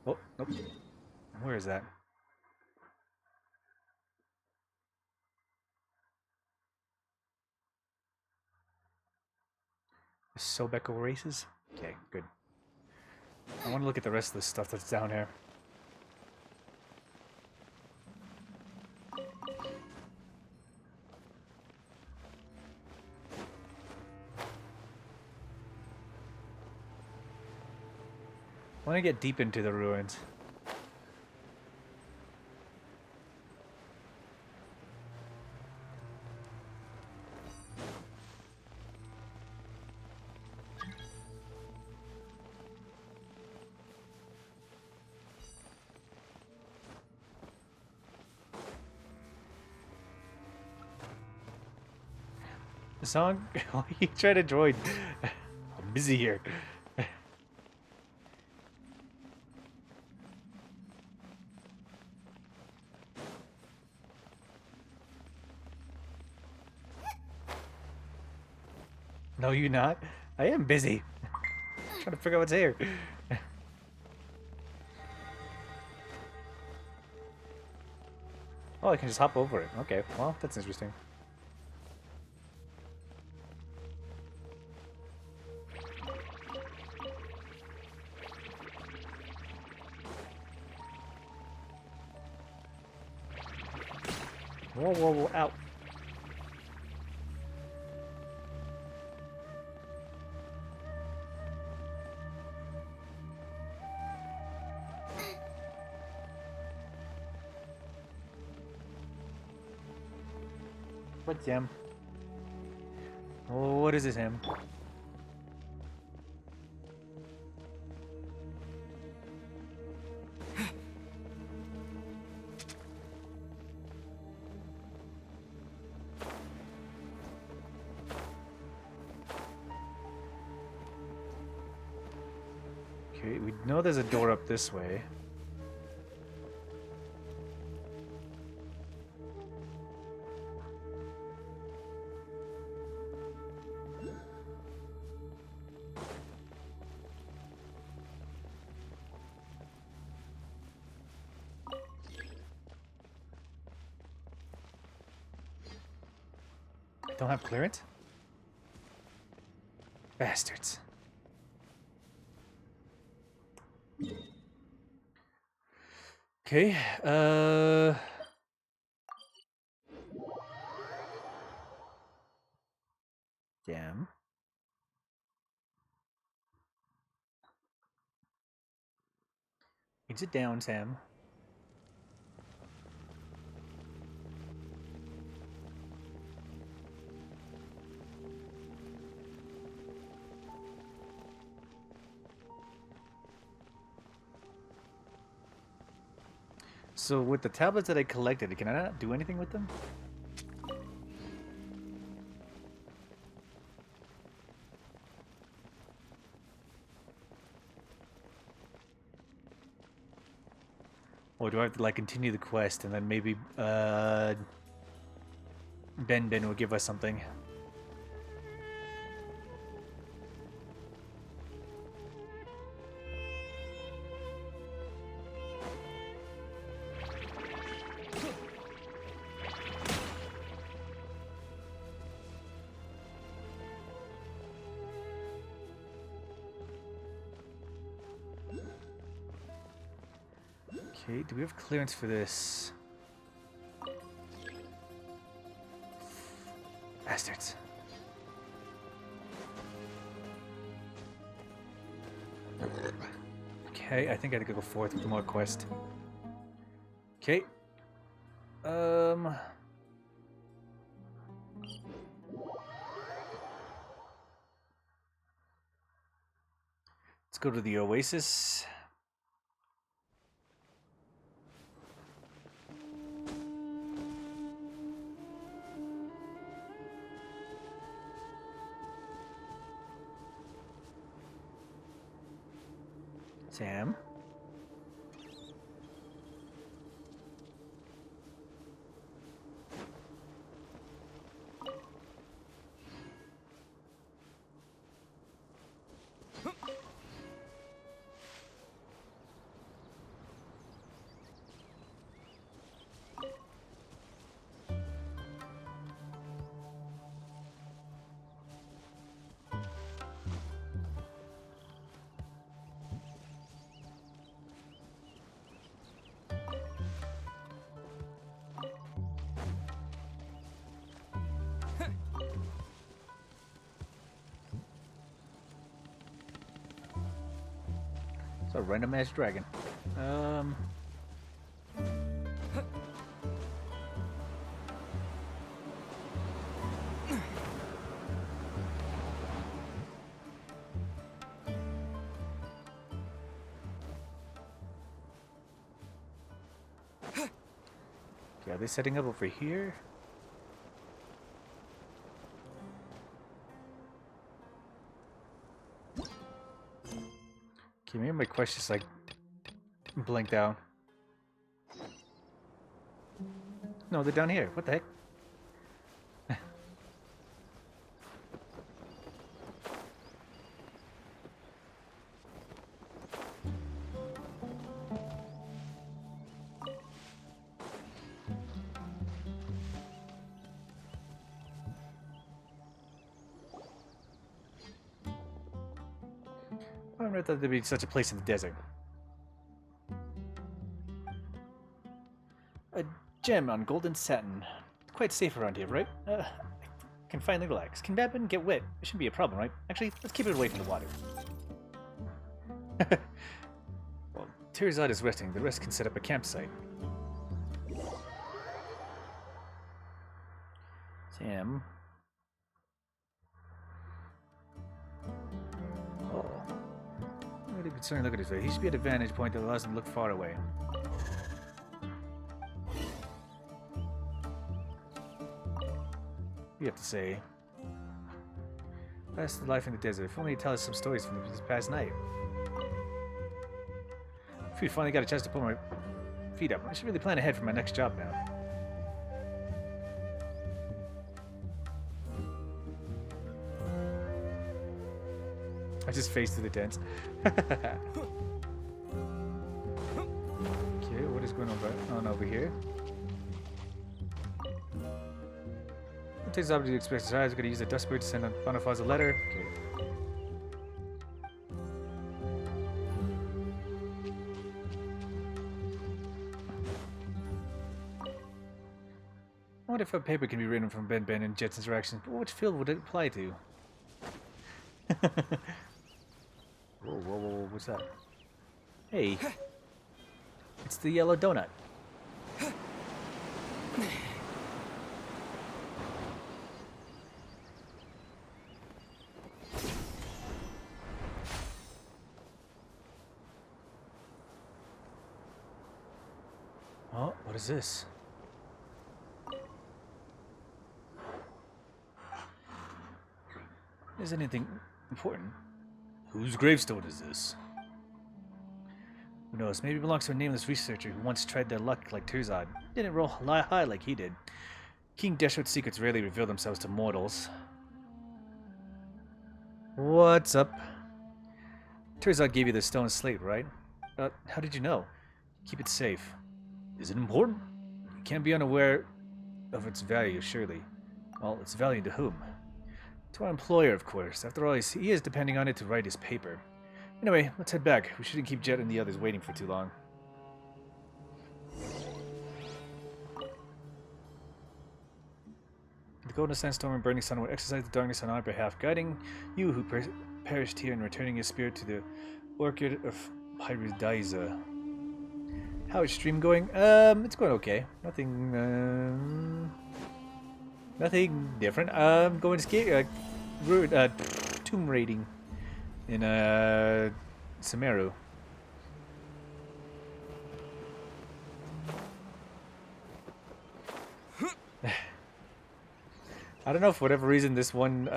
Oh, nope. Where is that? The Sobek oasis? Okay, good. I want to look at the rest of the stuff that's down here. want to get deep into the ruins. The song? You try to join. I'm busy here. No, you not. I am busy. Trying to figure out what's here. Oh, I can just hop over it. Okay, well, that's interesting. Whoa, whoa, whoa, ow. What's him? Oh, what is this him? Okay, we know there's a door up this way. Don't have clearance? Bastards. Okay, damn. Sit down, Sam. So with the tablets that I collected, can I not do anything with them? Or do I have to like continue the quest and then maybe Ben will give us something? Okay, do we have clearance for this? Bastards. Okay, I think I gotta go forth with more quest. Okay. Let's go to the Oasis. Sam. a random ass dragon. Okay, are they setting up over here? Okay, maybe my quest just like blinked out. No, they're down here. What the heck? I never thought there'd be such a place in the desert. A gem on golden satin. Quite safe around here, right? I can finally relax. Can Babin get wet? It shouldn't be a problem, right? Actually, let's keep it away from the water. Well, Tirzad is resting. The rest can set up a campsite. Sam. Oh. Really concerned. Look at his face. He should be at a vantage point that allows him to look far away. You have to say. That's the life in the desert. If only he'd tell us some stories from this past night. Phew, finally got a chance to put my feet up. I should really plan ahead for my next job now. I just faced through the tents. Okay, what is going on over here? It takes up to expect his eyes. We're gonna use the dustbird to send a Bonifaz a letter. Okay. I wonder if a paper can be written from Ben and Jet's interactions, but which field would it apply to? Whoa, what's that? Hey. It's the yellow donut. Oh, what is this? Is anything important? Whose gravestone is this? Who knows? Maybe it belongs to a nameless researcher who once tried their luck like Tirzad. Didn't roll high like he did. King Deshret's secrets rarely reveal themselves to mortals. What's up? Tirzad gave you the stone slate, right? How did you know? Keep it safe. Is it important? You can't be unaware of its value, surely. Well, its value to whom? To our employer, of course. After all, he is depending on it to write his paper. Anyway, let's head back. We shouldn't keep Jet and the others waiting for too long. The golden sandstorm and burning sun will exercise the darkness on our behalf, guiding you who perished here and returning your spirit to the orchid of Hybridiza. How is stream going? It's going okay. Nothing different. Going to tomb raiding in Sumeru. I don't know, for whatever reason, this one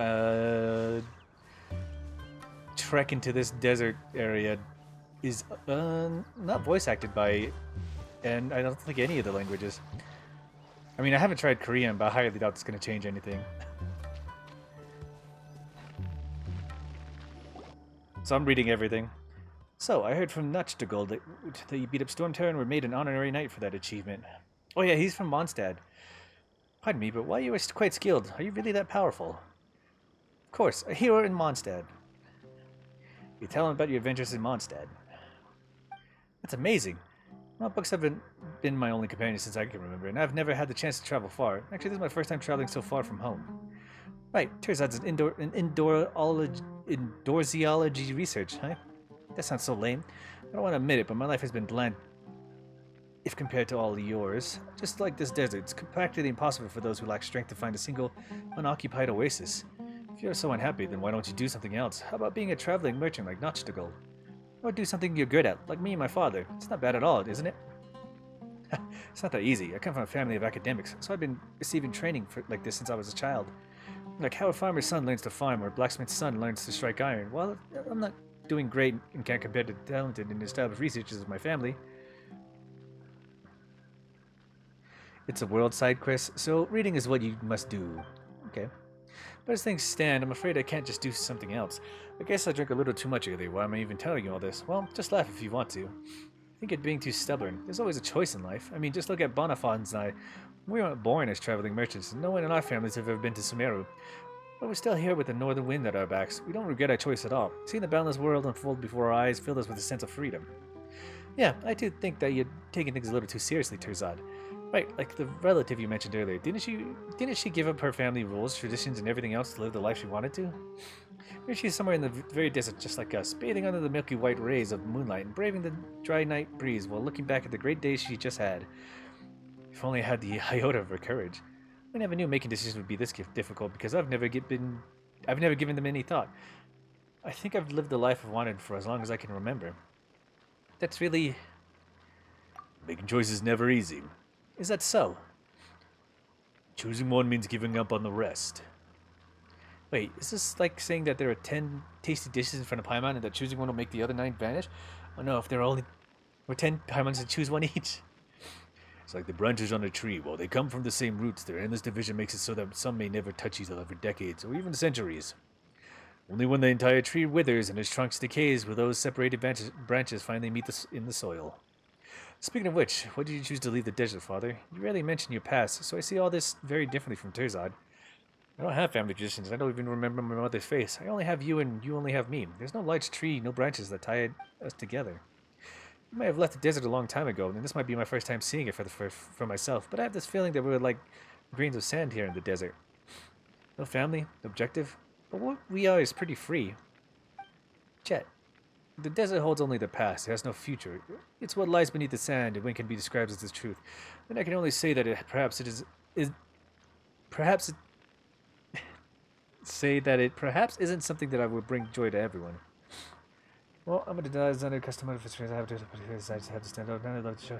trek into this desert area is not voice acted by, and I don't think any of the languages. I mean, I haven't tried Korean, but I highly doubt it's going to change anything. So I'm reading everything. So, I heard from Nachtigul that you beat up Storm Terror and were made an honorary knight for that achievement. Oh yeah, he's from Mondstadt. Pardon me, but why you are quite skilled? Are you really that powerful? Of course, a hero in Mondstadt. You tell him about your adventures in Mondstadt. That's amazing. Well, books have been my only companion since I can remember, and I've never had the chance to travel far. Actually, this is my first time traveling so far from home. Right, Tirzad's an indoorsology research, huh? That sounds so lame. I don't want to admit it, but my life has been bland if compared to all of yours. Just like this desert, it's practically impossible for those who lack strength to find a single unoccupied oasis. If you're so unhappy, then why don't you do something else? How about being a traveling merchant like Notchtagle? Or do something you're good at, like me and my father. It's not bad at all, isn't it? It's not that easy. I come from a family of academics, so I've been receiving training like this since I was a child. Like how a farmer's son learns to farm or a blacksmith's son learns to strike iron. Well, I'm not doing great and can't compare to the talented and established researchers of my family. It's a world side quest, so reading is what you must do. Okay. But as things stand, I'm afraid I can't just do something else. I guess I drank a little too much earlier. Why am I even telling you all this? Well, just laugh if you want to. I think you're being too stubborn. There's always a choice in life. I mean, just look at Bonifaz and I. We weren't born as traveling merchants, and no one in our families have ever been to Sumeru. But we're still here with the northern wind at our backs. We don't regret our choice at all. Seeing the boundless world unfold before our eyes filled us with a sense of freedom. Yeah, I do think that you're taking things a little too seriously, Terzad. Right, like the relative you mentioned earlier. Didn't she give up her family rules, traditions, and everything else to live the life she wanted to? Maybe she's somewhere in the very desert just like us, bathing under the milky white rays of moonlight and braving the dry night breeze while looking back at the great days she just had. If only I had the iota of her courage. I never knew making decisions would be this difficult because I've never given them any thought. I think I've lived the life I've wanted for as long as I can remember. That's really... Making choices is never easy. Is that so? Choosing one means giving up on the rest. Wait, is this like saying that there are 10 tasty dishes in front of Paimon and that choosing one will make the other 9 vanish? Oh no, if there are 10 Paimons to choose one each. It's like the branches on a tree. While they come from the same roots, their endless division makes it so that some may never touch each other for decades or even centuries. Only when the entire tree withers and its trunk decays will those separated branches finally meet in the soil. Speaking of which, why did you choose to leave the desert, Father? You rarely mention your past, so I see all this very differently from Terzad. I don't have family traditions. I don't even remember my mother's face. I only have you and you only have me. There's no large tree, no branches that tie us together. I might have left the desert a long time ago, and this might be my first time seeing it for myself, but I have this feeling that we're like grains of sand here in the desert. No family, no objective, but what we are is pretty free. Chet. The desert holds only the past. It has no future. It's what lies beneath the sand, and when can be described as the truth. Then I can only say that perhaps it isn't something that I would bring joy to everyone. Well, I'm gonna die as under customer for I have to stand up. I'd love to show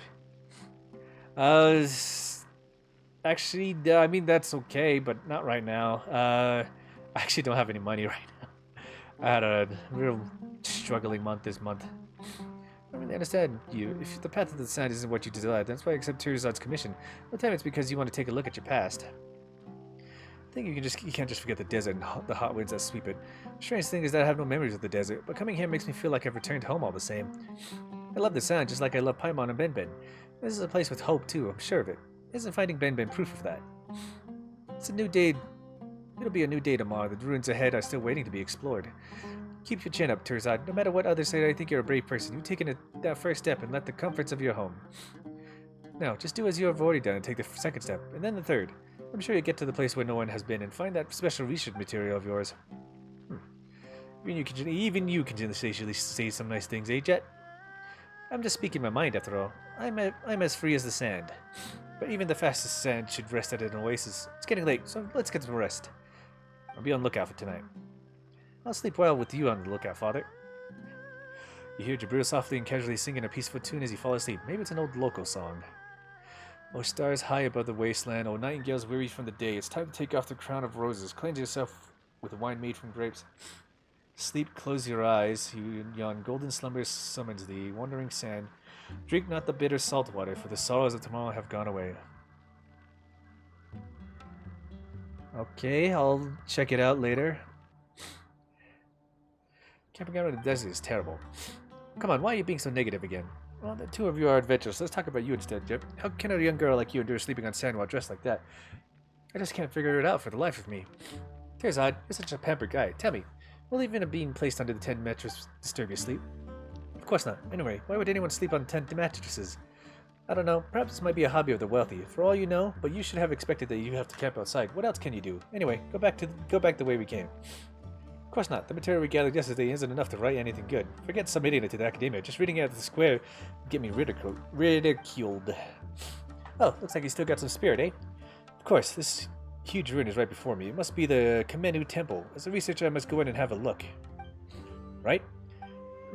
you. Actually, I mean that's okay, but not right now. I actually don't have any money right now. I had a real struggling month this month. I mean, I understand you. If the path of the sand isn't what you desire, that's why I accept Terzad's commission. No time it's because you want to take a look at your past. I think you can't just forget the desert and the hot winds that sweep it. The strange thing is that I have no memories of the desert, but coming here makes me feel like I've returned home all the same. I love the sand just like I love Paimon and Benben. This is a place with hope too, I'm sure of it. Isn't finding Benben proof of that? It's a new day. It'll be a new day tomorrow. The ruins ahead are still waiting to be explored. Keep your chin up, Terzad. No matter what others say, I think you're a brave person. You've taken that first step and left the comforts of your home. Now, just do as you have already done and take the second step, and then the third. I'm sure you'll get to the place where no one has been and find that special research material of yours. Even you can say some nice things, eh, Jet? I'm just speaking my mind, after all. I'm as free as the sand. But even the fastest sand should rest at an oasis. It's getting late, so let's get some rest. I'll be on lookout for tonight. I'll sleep well with you on the lookout, Father. You hear Jabril softly and casually singing a peaceful tune as you fall asleep. Maybe it's an old local song. O stars high above the wasteland, O nightingales weary from the day, it's time to take off the crown of roses, cleanse yourself with wine made from grapes. Sleep, close your eyes, yon golden slumber summons thee, wandering sand. Drink not the bitter salt water, for the sorrows of tomorrow have gone away. Okay, I'll check it out later. Camping out in the desert is terrible. Come on, why are you being so negative again? Well, the two of you are adventurous. Let's talk about you instead, Jip. How can a young girl like you endure sleeping on sand while dressed like that? I just can't figure it out for the life of me. Terzad, you're such a pampered guy. Tell me, will even being placed under the 10 mattress disturb your sleep? Of course not. Anyway, why would anyone sleep on 10 mattresses? I don't know. Perhaps this might be a hobby of the wealthy. For all you know, but you should have expected that you have to camp outside. What else can you do? Anyway, go back the way we came. Of course not. The material we gathered yesterday isn't enough to write anything good. Forget submitting it to the academia. Just reading it at the square would get me ridiculed. Oh, looks like you still got some spirit, eh? Of course, this huge ruin is right before me. It must be the Kamenu Temple. As a researcher, I must go in and have a look. Right?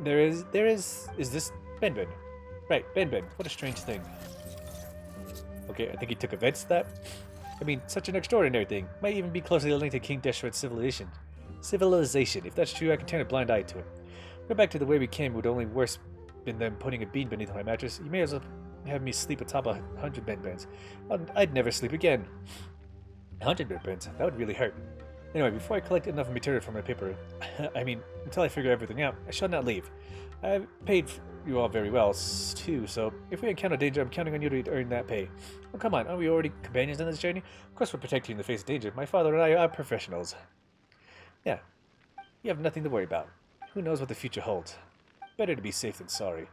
Is this Ben? Right, Ben. What a strange thing. Okay, I think he took offense to that. I mean, such an extraordinary thing. Might even be closely linked to King Deshret's civilization. If that's true, I can turn a blind eye to it. Go back to the way we came would only worse than them putting a bean beneath my mattress. You may as well have me sleep atop 100 beds. I'd never sleep again. 100 beds? That would really hurt. Anyway, before I collect enough material for my paper, until I figure everything out, I shall not leave. I've paid you all very well, too, so if we encounter danger, I'm counting on you to earn that pay. Oh, come on, aren't we already companions on this journey? Of course we're protecting you in the face of danger. My father and I are professionals. Yeah, you have nothing to worry about. Who knows what the future holds? Better to be safe than sorry.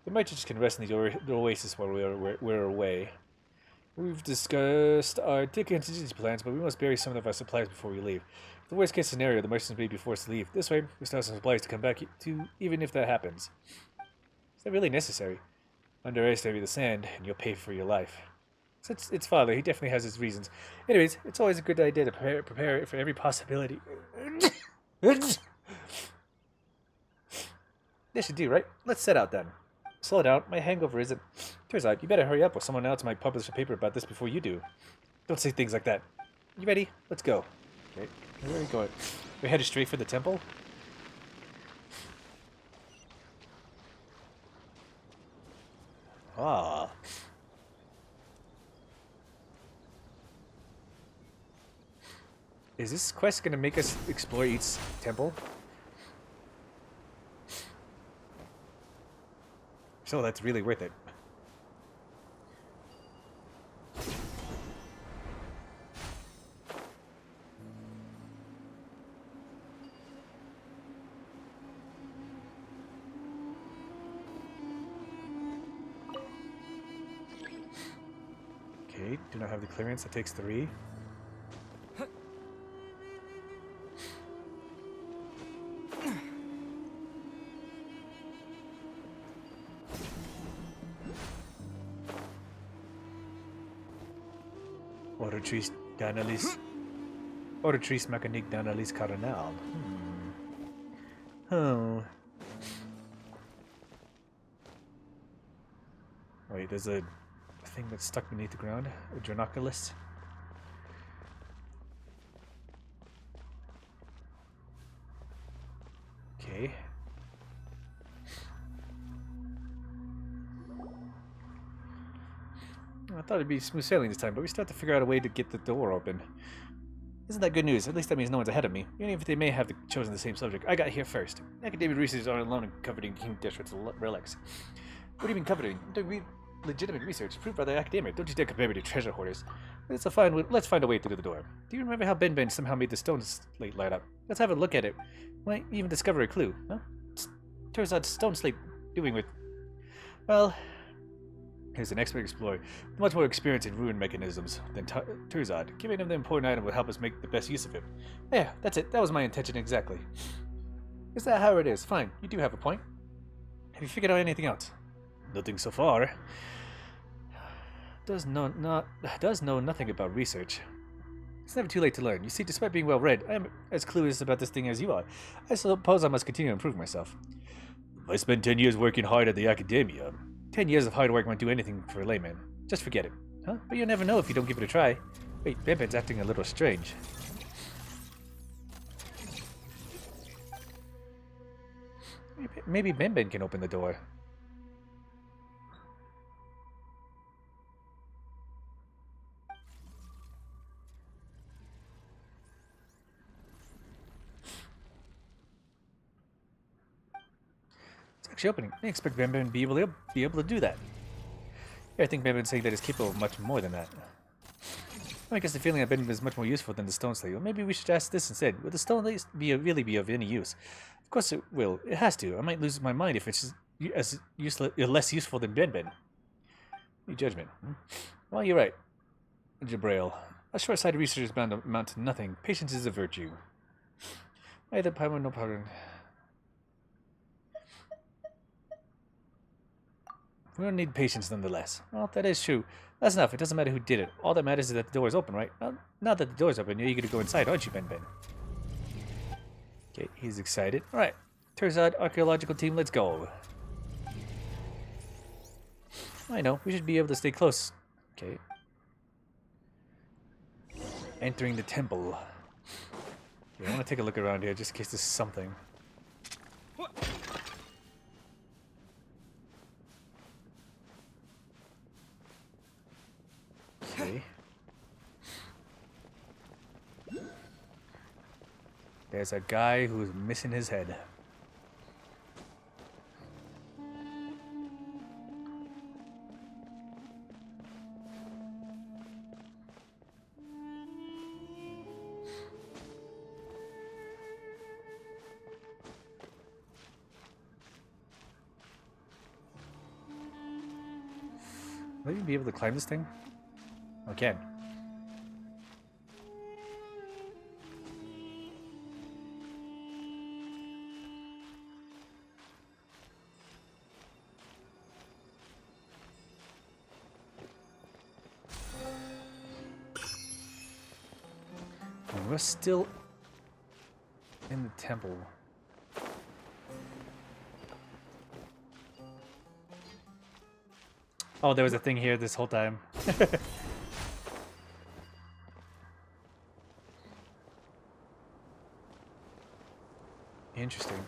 The merchants can rest in the oasis while we're away. We've discussed our contingency plans, but we must bury some of our supplies before we leave. The worst case scenario, the merchants may be forced to leave. This way, we still have some supplies to come back to, even if that happens. Is that really necessary? Underestimate the sand, and you'll pay for your life. It's father, he definitely has his reasons. Anyways, it's always a good idea to prepare for every possibility. This should do, right? Let's set out then. Slow down, my hangover isn't... Turns out, you better hurry up or someone else might publish a paper about this before you do. Don't say things like that. You ready? Let's go. Okay, where are we going? We're headed straight for the temple? Ah. Is this quest gonna make us explore each temple? So that's really worth it. Okay, do not have the clearance, that takes 3. Oratrice mécanique d'analyse cardinale. Oh. Wait, there's a thing that's stuck beneath the ground. A Dronoculus. Okay. I thought it'd be smooth sailing this time, but we still have to figure out a way to get the door open. Isn't that good news? At least that means no one's ahead of me. Even if they may have chosen the same subject, I got here first. Academic researchers aren't alone in coveting King Deshret's relics. What do you mean coveting? I'm doing legitimate research, proved by the academia. Don't you dare compare me to treasure hoarders. Let's find a way through the door. Do you remember how Ben somehow made the stone slate light up? Let's have a look at it. Might even discover a clue. Huh? Turns out stone slate doing with... Well... He's an expert explorer, with much more experience in ruin mechanisms than Turzad. Giving him the important item would help us make the best use of it. Yeah, that's it. That was my intention exactly. Is that how it is? Fine, you do have a point. Have you figured out anything else? Nothing so far. Does know nothing about research. It's never too late to learn. You see, despite being well read, I am as clueless about this thing as you are. I suppose I must continue to improve myself. I spent 10 years working hard at the academia. 10 years of hard work won't do anything for a layman. Just forget it. Huh? But you'll never know if you don't give it a try. Wait, Benben's acting a little strange. Maybe Benben can open the door. Actually opening. I expect Ben to be able to do that. Yeah, I think Benben's saying that he's capable of much more than that. I guess the feeling that Ben is much more useful than the stone slate. Well, maybe we should ask this instead. Will the stone slate really be of any use? Of course it will. It has to. I might lose my mind if it's less useful than Ben. Your judgment. Well, you're right, Jabrail. A short-sighted research is bound to amount to nothing. Patience is a virtue. Either Paimon, no pardon. We don't need patience nonetheless. Well, that is true. That's enough. It doesn't matter who did it. All that matters is that the door is open, right? Well, now that the door's open, you're eager to go inside, aren't you, Ben Ben? Okay, he's excited. Alright. Terzad, archaeological team, let's go. I know. We should be able to stay close. Okay. Entering the temple. Okay, I want to take a look around here just in case there's something. Okay. There's a guy who's missing his head. Will you be able to climb this thing? I can. And we're still in the temple. Oh, there was a thing here this whole time. Interesting.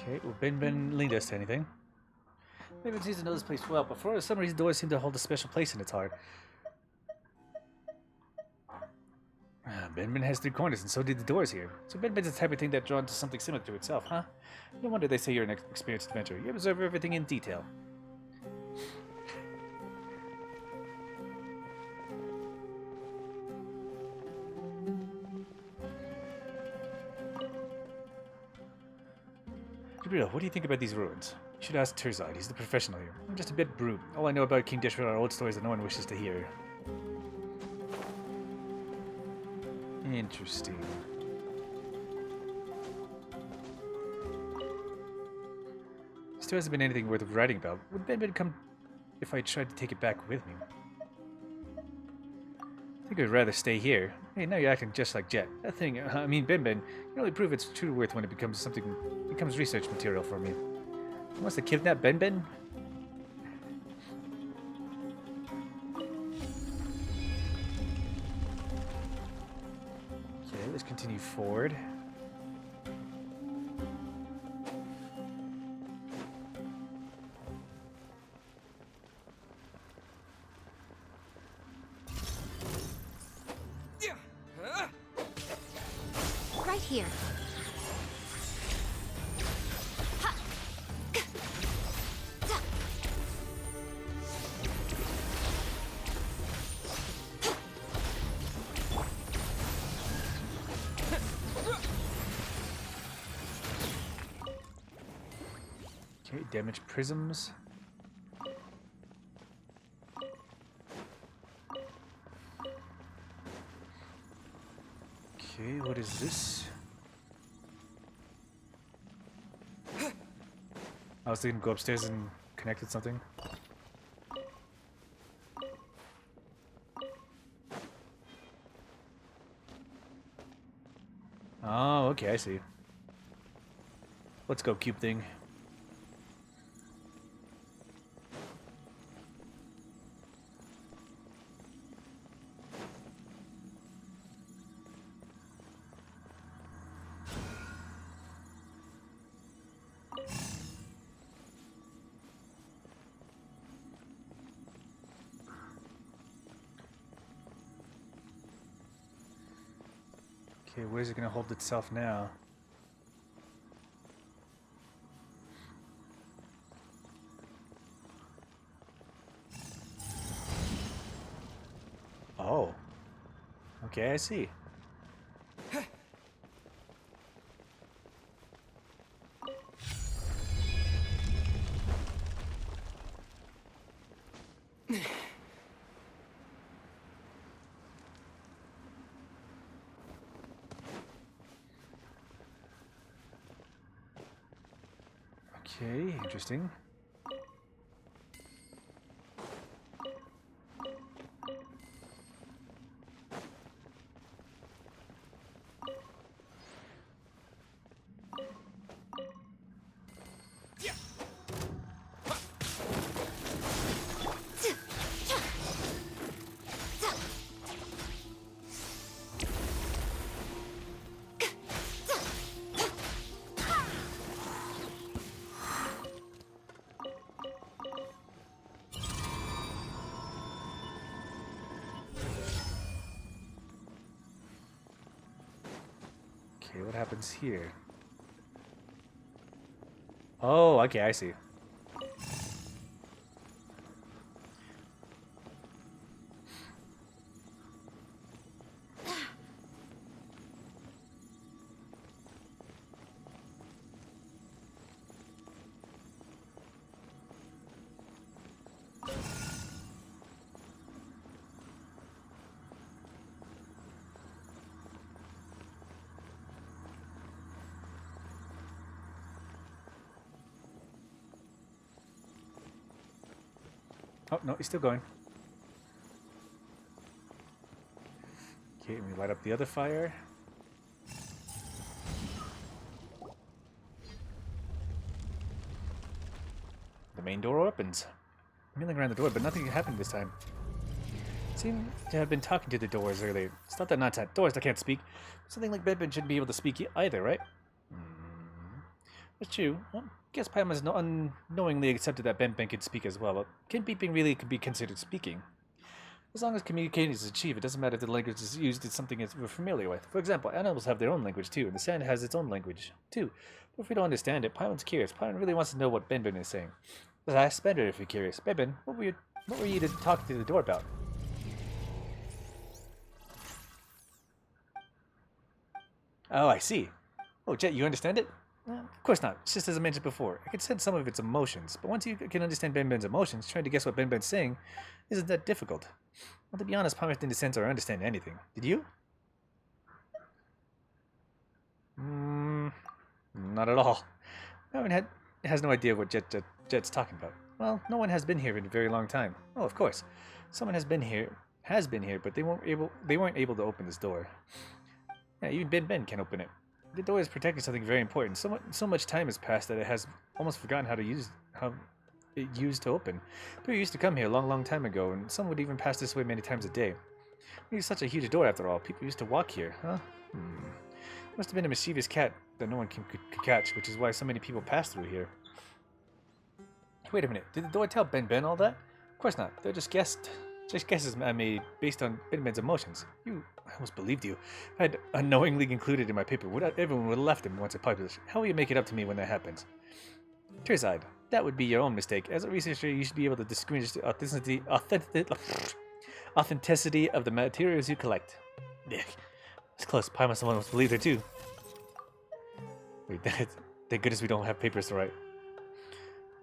Okay, well, Ben Ben lead us to anything. Ben Ben seems to know this place well, but for some reason, doors seem to hold a special place in its heart. Ben Ben has 3 corners, and so did the doors here. So Ben Ben's the type of thing that's drawn to something similar to itself, huh? No wonder they say you're an experienced adventurer. You observe everything in detail. Gabriel, what do you think about these ruins? You should ask Terzad. He's the professional here. I'm just a bit brute. All I know about King Deshret are old stories that no one wishes to hear. Interesting. Still hasn't been anything worth writing about. Would Ben Ben come if I tried to take it back with me? I think I'd rather stay here. Hey, now you're acting just like Jet. That thing, I mean Ben Ben, you only prove its true worth when it becomes research material for me. He wants to kidnap Ben Ben? Okay, let's continue forward. Right here. Okay, damage prisms. Okay, what is this? I was thinking go upstairs and connect with something. Oh, okay, I see. Let's go, cube thing. Okay, where's it gonna hold itself now? Okay, I see. Okay, interesting. Okay, what happens here? Oh, okay, I see. Oh, no, he's still going. Okay, let me light up the other fire. The main door opens. I'm milling around the door, but nothing happened this time. Seem to have been talking to the doors earlier. It's not that not doors that can't speak. Something like Bedbin shouldn't be able to speak either, right? That's true. Well, I guess Paimon unknowingly accepted that Benben could speak as well. But can beeping really could be considered speaking? As long as communicating is achieved, it doesn't matter if the language is used as something we're familiar with. For example, animals have their own language too, and the sand has its own language too. But if we don't understand it, Paimon's curious. Paimon really wants to know what Benben is saying. Let's ask Bender if you're curious. Benben, what were you talking to the door about? Oh, I see. Oh, Jet, you understand it? Of course not. It's just as I mentioned before. I can sense some of its emotions, but once you can understand Benben's emotions, trying to guess what Benben's saying isn't that difficult. Well, to be honest, Palmer didn't sense or understand anything. Did you? Not at all. No one has no idea what Jet's talking about. Well, no one has been here in a very long time. Oh, of course. Someone has been here, but they weren't able to open this door. Yeah, even Ben can't open it. The door is protecting something very important. So much time has passed that it has almost forgotten how it used to open. People used to come here a long time ago, and some would even pass this way many times a day. It's such a huge door after all. People used to walk here, huh? Must have been a mischievous cat that no one could catch, which is why so many people pass through here. Wait a minute, did the door tell Ben all that? Of course not. They're just guesses I made based on Ben's emotions. I almost believed you. I had unknowingly included in my paper. Everyone would have left him once it published. How will you make it up to me when that happens? Tearside, that would be your own mistake. As a researcher, you should be able to distinguish the authenticity of the materials you collect. It's close. Paimon someone must believe there too. Wait, thank goodness we don't have papers to write.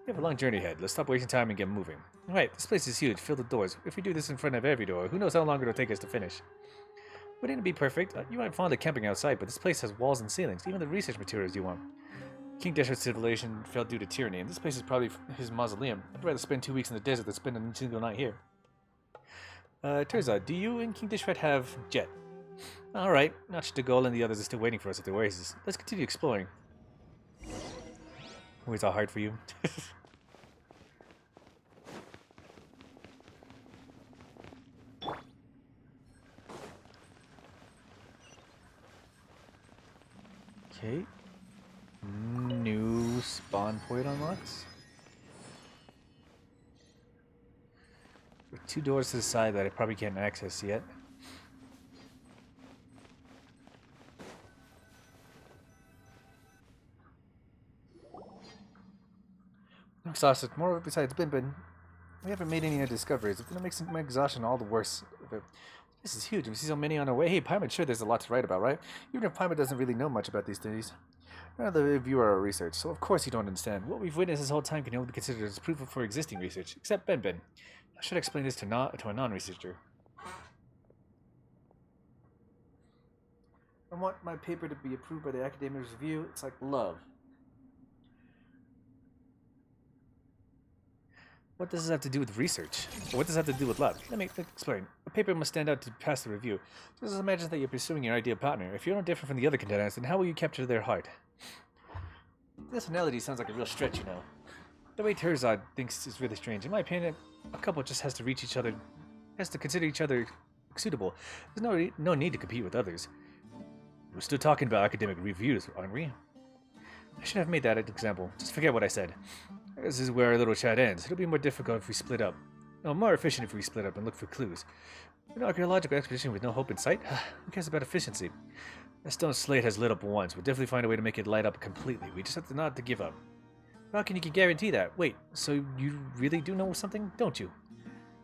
We have a long journey ahead. Let's stop wasting time and get moving. Right, this place is huge. Fill the doors. If we do this in front of every door, who knows how long it'll take us to finish. Wouldn't it be perfect? You aren't fond of camping outside, but this place has walls and ceilings, even the research materials you want. King Deshert's civilization fell due to tyranny, and this place is probably his mausoleum. I'd rather spend 2 weeks in the desert than spend a single night here. Terza, do you and King Dishret have Jet? Alright, Nachitagol and the others are still waiting for us at the oasis. Let's continue exploring. Always all hard for you. Okay. New spawn point unlocks. With 2 doors to the side that I probably can't access yet. I'm exhausted. More besides Bin. We haven't made any discoveries. It's gonna make my exhaustion all the worse. This is huge. We see so many on our way. Hey, Paimon, sure there's a lot to write about, right? Even if Paimon doesn't really know much about these things. None of the reviewer our research, so of course you don't understand. What we've witnessed this whole time can only be considered as proof for existing research, except Ben. I should explain this to a non-researcher. I want my paper to be approved by the academic review. It's like love. What does this have to do with research? Or what does it have to do with love? Let me explain. A paper must stand out to pass the review. Just imagine that you're pursuing your ideal partner. If you're no different from the other contenders, then how will you capture their heart? This analogy sounds like a real stretch, you know. The way Terzad thinks is really strange. In my opinion, a couple just has to reach each other, has to consider each other suitable. There's no need to compete with others. We're still talking about academic reviews, aren't we? I should have made that an example. Just forget what I said. This is where our little chat ends. It'll be more difficult if we split up. No, more efficient if we split up and look for clues. An archaeological expedition with no hope in sight? Who cares about efficiency? That stone slate has lit up once. We'll definitely find a way to make it light up completely. We just have to not to give up. How can you guarantee that? Wait, so you really do know something, don't you?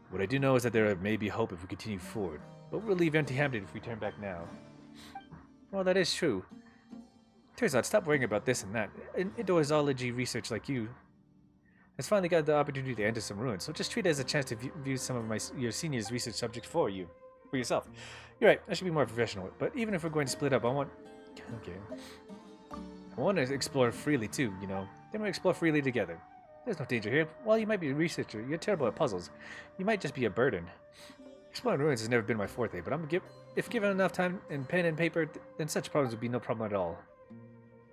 What I do know is that there may be hope if we continue forward, but we'll leave empty-handed if we turn back now. Well, that is true. Terzad, stop worrying about this and that. An Idoizology research like you has finally got the opportunity to enter some ruins, so just treat it as a chance to view some of your senior's research subject for yourself. You're right, I should be more professional, but even if we're going to split up, I want to explore freely too, you know. Then we'll explore freely together. There's no danger here. While you might be a researcher, you're terrible at puzzles. You might just be a burden. Exploring ruins has never been my forte, but if given enough time and pen and paper, then such problems would be no problem at all.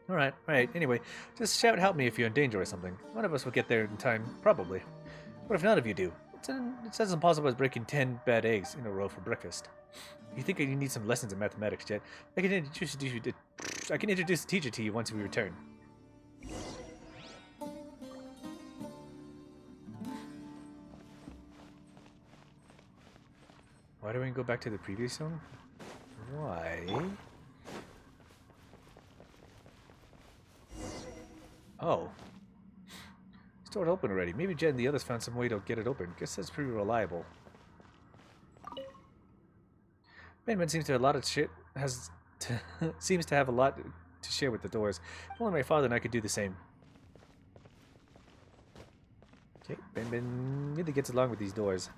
Alright. Anyway, just shout help me if you're in danger or something. One of us will get there in time, probably. What if none of you do? It's as impossible as breaking 10 bad eggs in a row for breakfast. You think you need some lessons in mathematics yet? I can introduce the teacher to you once we return. Why do we go back to the previous song? Why? Oh. This door's open already. Maybe Jen and the others found some way to get it open. Guess that's pretty reliable. Ben seems to have a lot of seems to have a lot to share with the doors. If only my father and I could do the same. Okay, Ben really gets along with these doors.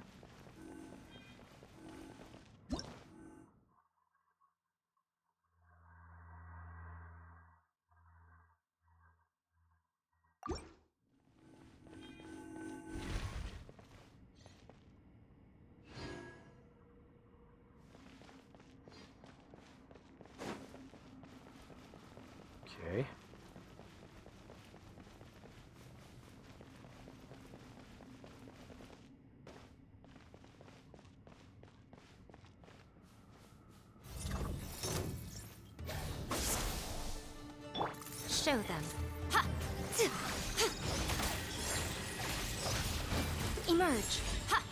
Okay. Show them. Ha! Emerge. Ha!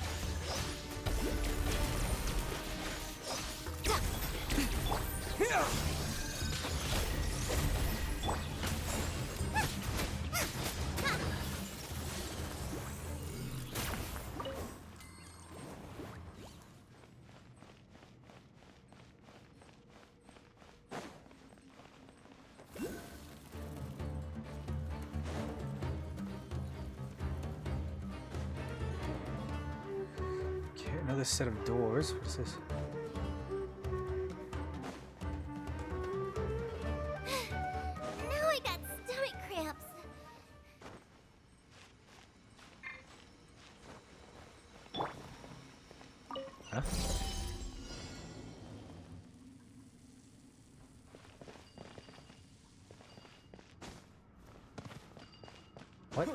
Another set of doors. What is this? Now I got stomach cramps. Huh? What?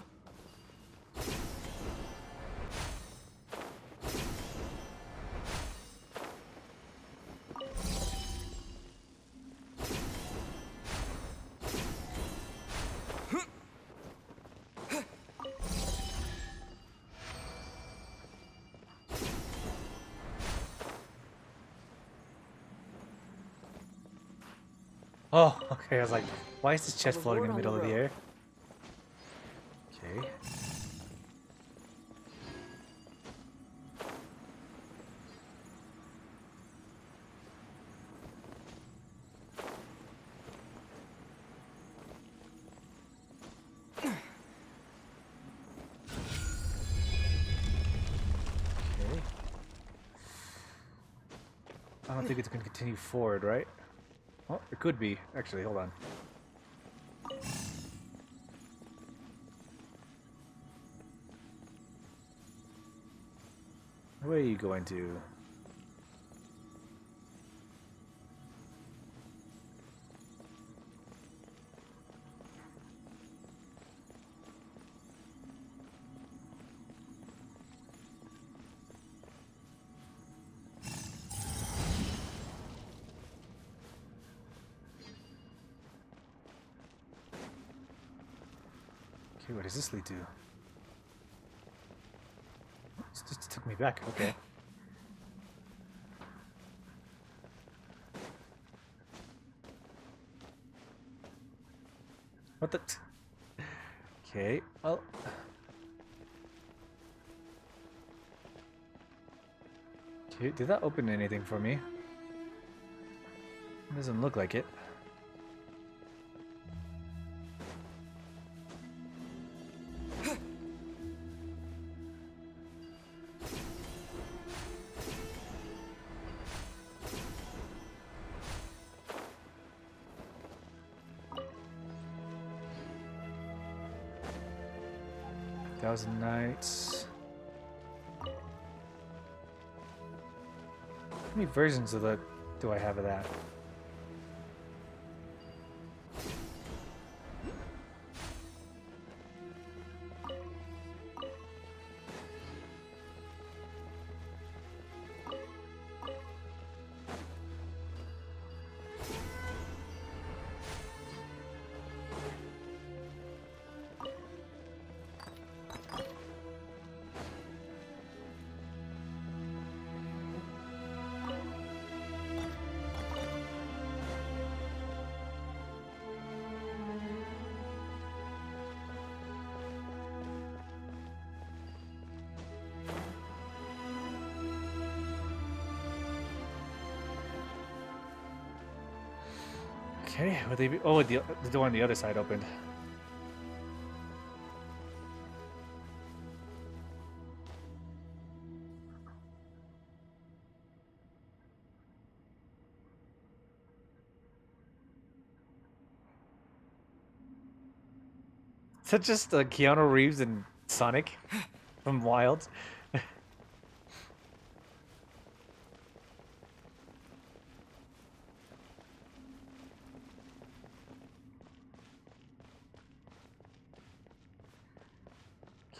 Oh, okay, I was like, why is this chest floating in the middle of the air? Okay. I don't think it's gonna continue forward, right? Oh, it could be. Actually, hold on. Where are you going to? Okay, what does this lead to? This just took me back. Okay. What the? Okay. Well. Okay, did that open anything for me? Doesn't look like it. Thousand Nights. How many versions of that do I have of that? Okay, would they be? Oh, the door on the other side opened. Is that just Keanu Reeves and Sonic from Wild?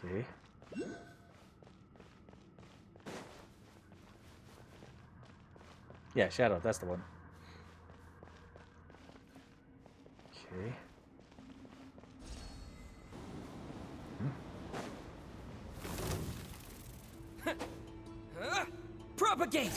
Okay. Yeah, Shadow, that's the one. Okay. Propagate!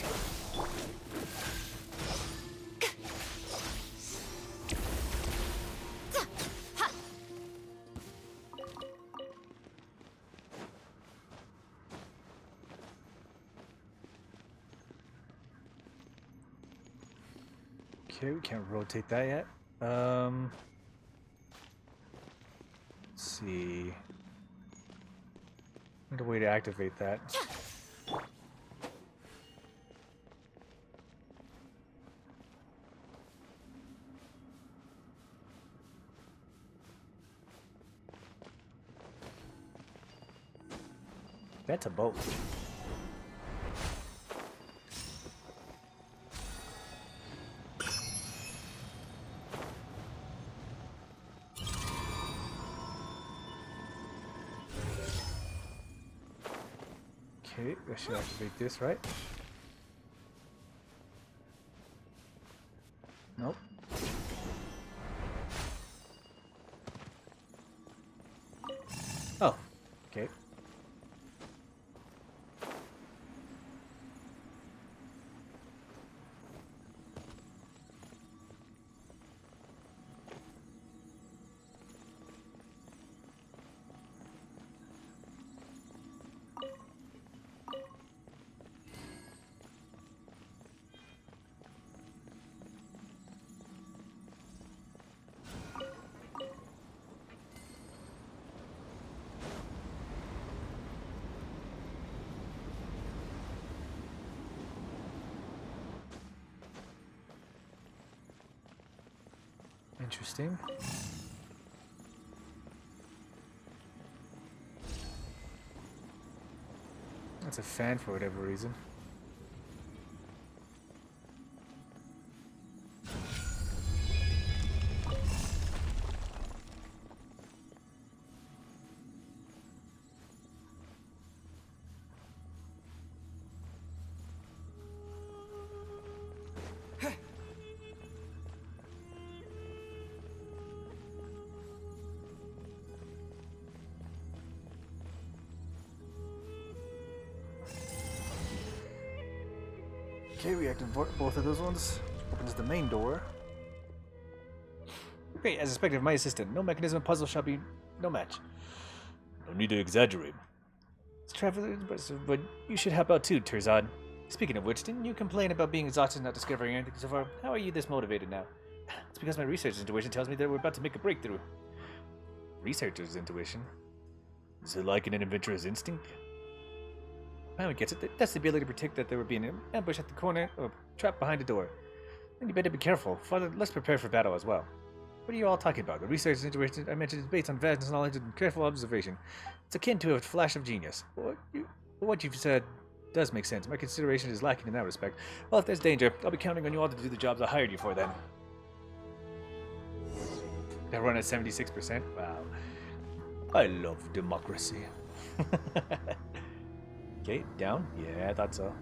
Okay, we can't rotate that yet. Let's see. Need a way to activate that. That's a boat. Okay, I should activate this, right? Nope. Oh, okay. Interesting. That's a fan for whatever reason. Okay, we activate both of those ones. Opens the main door. Great, as expected, my assistant. No mechanism, puzzle shall be no match. No need to exaggerate. It's traveling impressive, but you should help out too, Terzad. Speaking of which, didn't you complain about being exhausted and not discovering anything so far? How are you this motivated now? It's because my researcher's intuition tells me that we're about to make a breakthrough. Researcher's intuition? Is it like an adventurer's instinct? Paimon gets it. That's the ability to predict that there would be an ambush at the corner or trap behind the door. Then you better be careful. Father, let's prepare for battle as well. What are you all talking about? The researcher's intuition I mentioned is based on vast knowledge and careful observation. It's akin to a flash of genius. What you've said does make sense. My consideration is lacking in that respect. Well, if there's danger, I'll be counting on you all to do the jobs I hired you for then. They're run at 76%? Wow. I love democracy. Okay, down? Yeah, I thought so.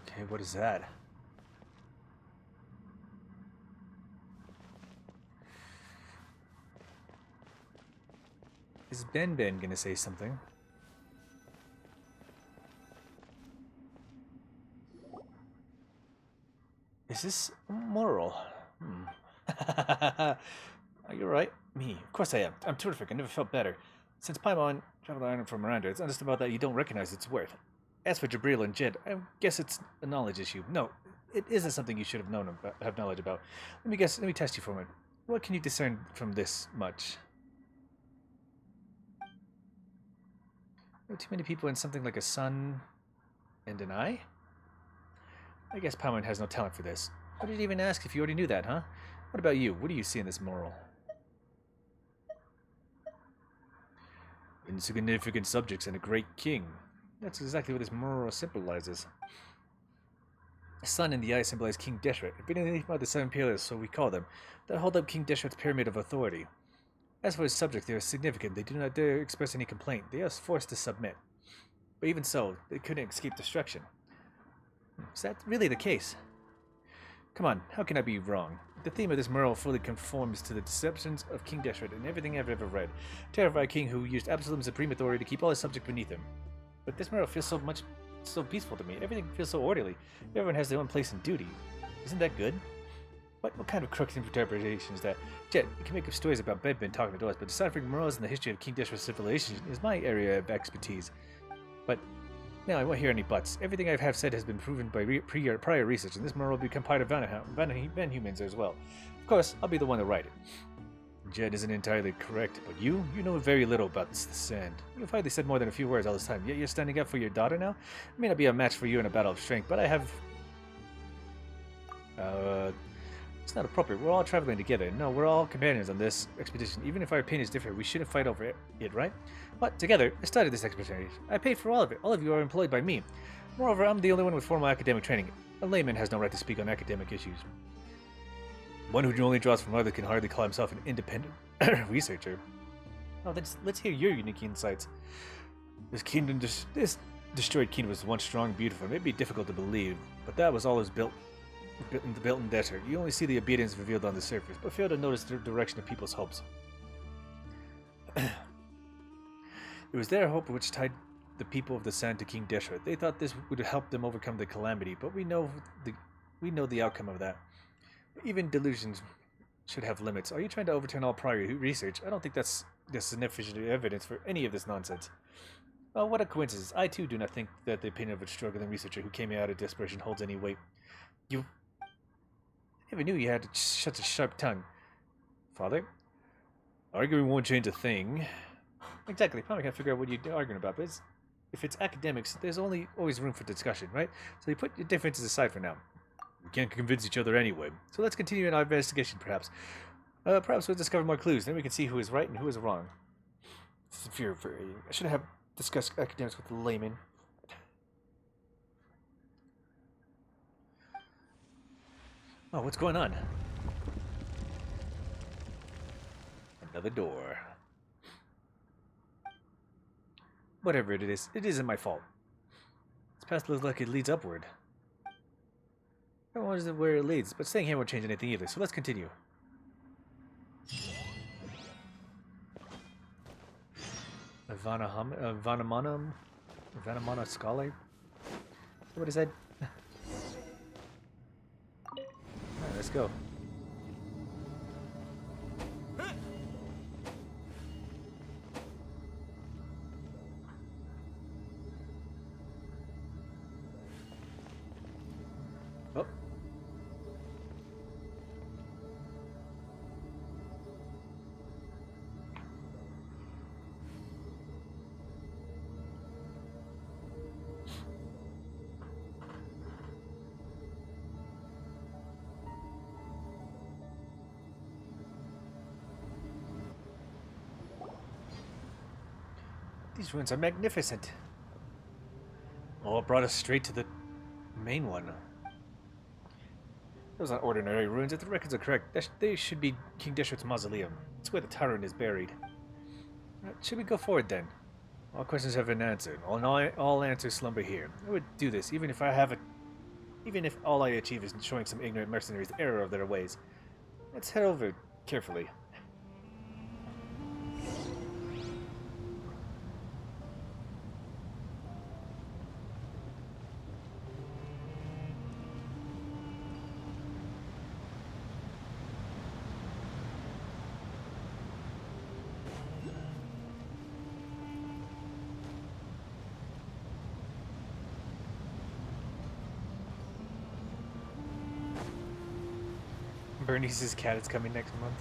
Okay, what is that? Is Ben gonna say something? Is this moral? You're right. Me. Of course I am. I'm terrific. I never felt better. Since Paimon traveled iron from Miranda, it's understood about that you don't recognize its worth. As for Jabril and Jed, I guess it's a knowledge issue. No, it isn't something you should have known about, have knowledge about. Let me test you for a moment. What can you discern from this much? Too many people in something like a sun and an eye? I guess Paimon has no talent for this. Why did you even ask if you already knew that, huh? What about you? What do you see in this moral? Insignificant subjects and a great king. That's exactly what this moral symbolizes. The sun and the eye symbolize King Deshret. Beneath by the seven pillars, so we call them, that hold up King Deshret's pyramid of authority. As for his subjects, they are significant. They do not dare express any complaint. They are forced to submit. But even so, they couldn't escape destruction. Is that really the case? Come on, how can I be wrong? The theme of this mural fully conforms to the deceptions of King Deshret and everything I've ever read. Terrified king who used absolute and supreme authority to keep all his subjects beneath him. But this mural feels so peaceful to me. Everything feels so orderly. Everyone has their own place and duty. Isn't that good? What kind of crooked interpretation is that? Jet, you can make up stories about Bedbin talking to us, but deciphering murals in the history of King Deshret's civilization is my area of expertise. But now, I won't hear any buts. Everything I have said has been proven by prior research, and this mural will become part of Van Humans as well. Of course, I'll be the one to write it. Jed isn't entirely correct, but you know very little about the sand. You've hardly said more than a few words all this time, yet you're standing up for your daughter now? It may not be a match for you in a battle of strength, but I have... It's not appropriate. We're all traveling together. No, we're all companions on this expedition. Even if our opinions differ, we shouldn't fight over it, right? But together, I started this expedition. I paid for all of it. All of you are employed by me. Moreover, I'm the only one with formal academic training. A layman has no right to speak on academic issues. One who only draws from others can hardly call himself an independent researcher. Oh, let's hear your unique insights. This destroyed kingdom was once strong and beautiful. It may be difficult to believe, but that was always built in desert. You only see the obedience revealed on the surface, but fail to notice the direction of people's hopes. It was their hope which tied the people of the sand to King Deshret. They thought this would help them overcome the calamity, but we know the outcome of that. Even delusions should have limits. Are you trying to overturn all prior research? I don't think that's sufficient evidence for any of this nonsense. Oh, what a coincidence. I too do not think that the opinion of a struggling researcher who came out of desperation holds any weight. You never knew you had such a sharp tongue. Father? Arguing won't change a thing. Exactly. Probably can't figure out what you're arguing about, but if it's academics, there's always room for discussion, right? So you put your differences aside for now. We can't convince each other anyway. So let's continue in our investigation, perhaps. Perhaps we'll discover more clues. Then we can see who is right and who is wrong. I should have discussed academics with the layman. Oh, what's going on? Another door. Whatever it isn't my fault. This path looks like it leads upward. I wonder where it leads, but staying here won't change anything either, so let's continue. Vanamanam Scholar? What is that? Alright, let's go. Oh. These ruins are magnificent. Oh, it brought us straight to the main one. Those aren't ordinary ruins. If the records are correct, they should be King Deshret's mausoleum. It's where the tyrant is buried. Should we go forward then? All questions have been answered. All answers slumber here. I would do this even if all I achieve is showing some ignorant mercenaries the error of their ways. Let's head over carefully. Bernice's cat is coming next month.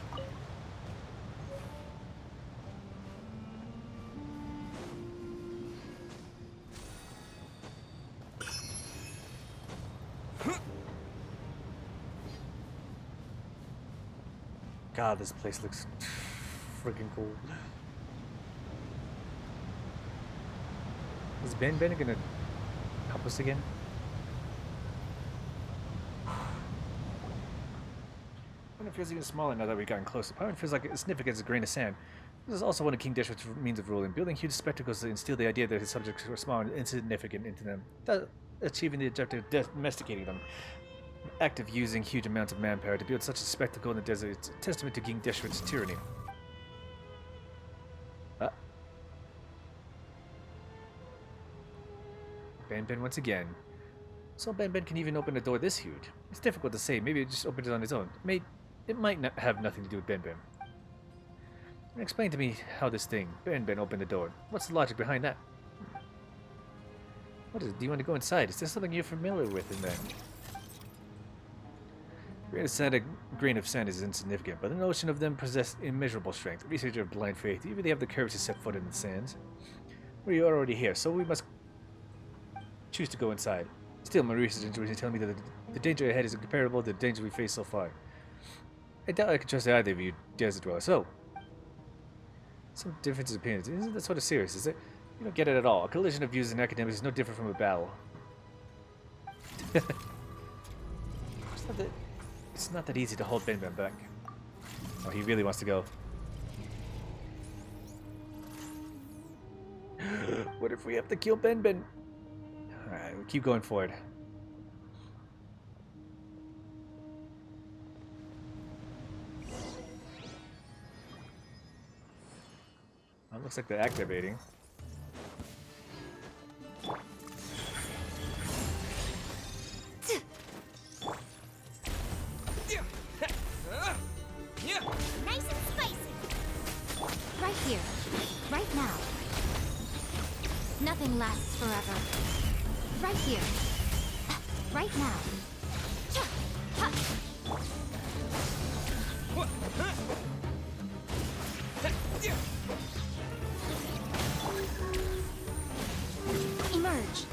God, this place looks freaking cool. Is Ben gonna help us again? It feels even smaller now that we've gotten closer. It feels like as significant as a grain of sand. This is also one of King Deshret's means of ruling, building huge spectacles to instill the idea that his subjects were small and insignificant into them, thus achieving the objective of domesticating them. The act of using huge amounts of manpower to build such a spectacle in the desert is a testament to King Deshret's tyranny. Ben once again. So Ben can even open a door this huge. It's difficult to say. Maybe it just opened it on its own. It might not have nothing to do with Ben. Explain to me how this thing, Ben opened the door. What's the logic behind that? What is it? Do you want to go inside? Is there something you're familiar with in there? A grain of sand is insignificant, but the notion of them possess immeasurable strength. Researcher of blind faith, even they have the courage to set foot in the sands. We are already here, so we must choose to go inside. Still, my research intuition telling me that the danger ahead is incomparable to the danger we faced so far. I doubt I can trust either of you, desert dweller. So, some differences of opinions. Isn't that sort of serious, is it? You don't get it at all. A collision of views in academics is no different from a battle. It's not that easy to hold Ben back. Oh, he really wants to go. What if we have to kill Ben? Alright, we'll keep going forward. Well, looks like they're activating. Nice and spicy. Right here. Right now. Nothing lasts forever. Right here. Right now. Emerge.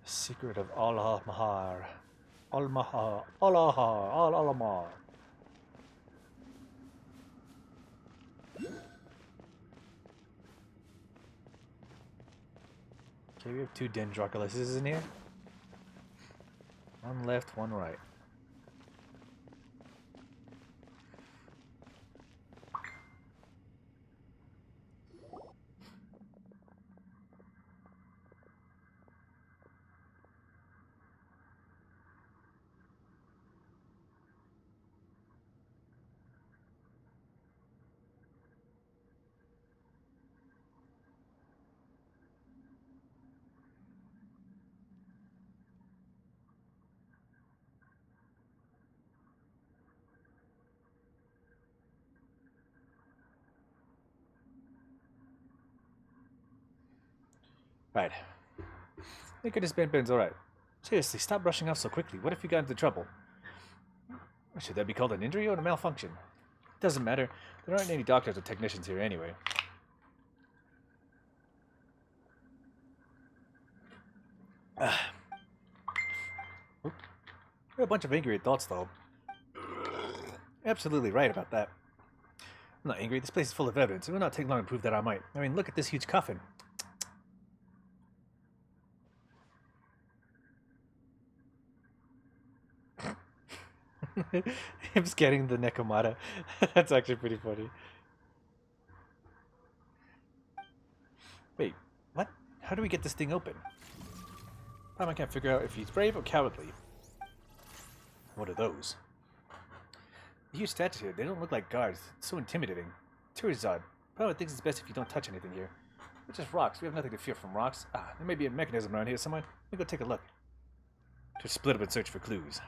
Secret of Al-Mahar. Al-Mahar. Al-Ahar. Al-Alamar. Okay, we have 2 Dendroculuses in here. One left, one right. Right. Thank goodness Ben's alright. Seriously, stop rushing off so quickly. What if you got into trouble? Should that be called an injury or a malfunction? Doesn't matter. There aren't any doctors or technicians here anyway. You're a bunch of angry adults, though. Absolutely right about that. I'm not angry. This place is full of evidence. It will not take long to prove that I might. I mean, look at this huge coffin. Him scanning the Nekomata. That's actually pretty funny. Wait, what? How do we get this thing open? I can't figure out if he's brave or cowardly. What are those? The huge statues here, they don't look like guards. It's so intimidating. Turizad, Paimon thinks it's best if you don't touch anything here. They're just rocks. We have nothing to fear from rocks. Ah, there may be a mechanism around here somewhere. Let me go take a look. To split up and search for clues.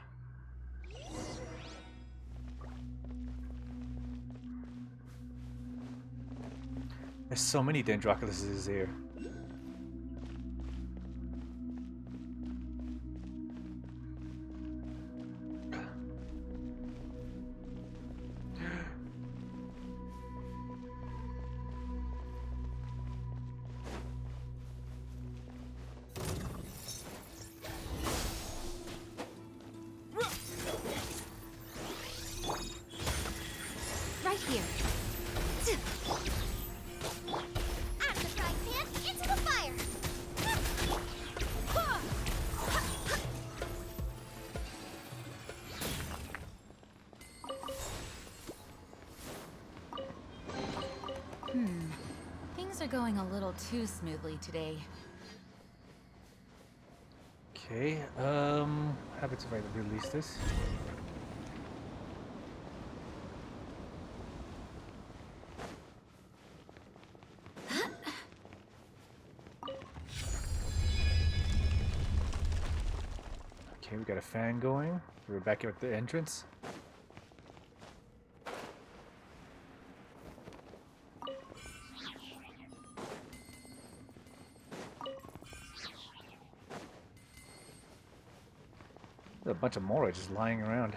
There's so many Dendroculuses here. Right here. I'm the frying pan into the fire. Things are going a little too smoothly today. Okay, happens if I release this. Okay, we got a fan going. We're back here at the entrance. There's a bunch of Moroi just lying around.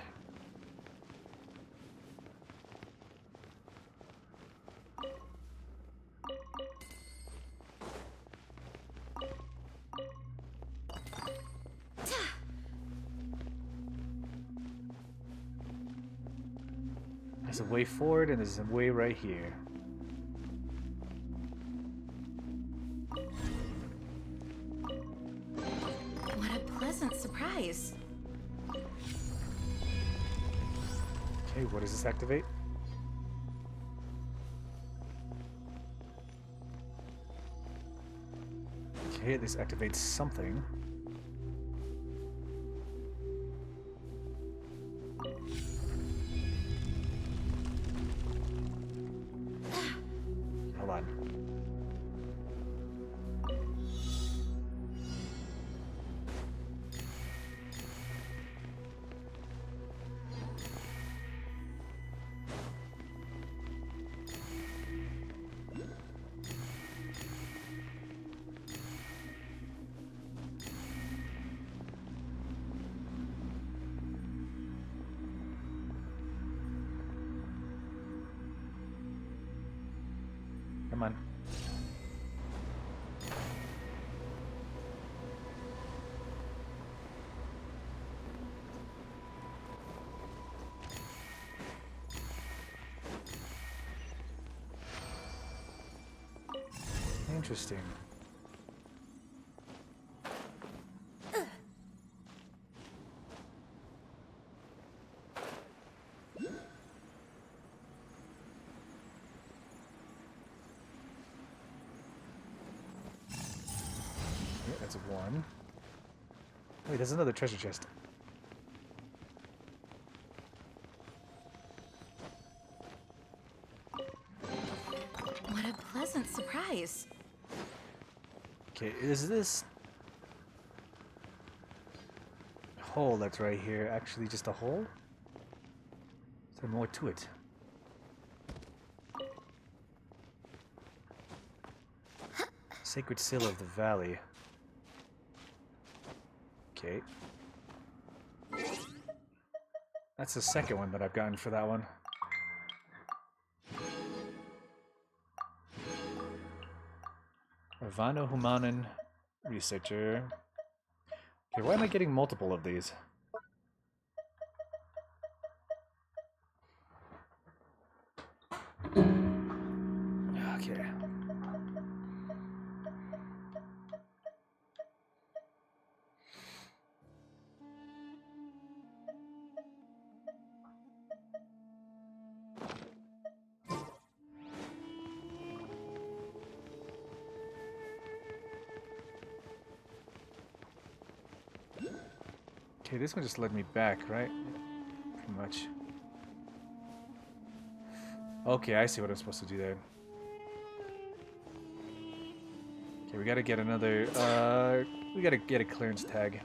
There's a way forward and there's a way right here. What a pleasant surprise. Okay, what does this activate? Okay, this activates something. Hold on. on. Interesting. Yeah, that's one. Wait, there's another treasure chest. What a pleasant surprise. Okay, is this hole that's right here actually just a hole? Is there more to it? Sacred Seal of the Valley. Okay. That's the second one that I've gotten for that one. Ravano Humanen Researcher. Okay, why am I getting multiple of these? Okay. Okay, this one just led me back, right? Pretty much. Okay, I see what I'm supposed to do there. Okay, we gotta get another, we gotta get a clearance tag.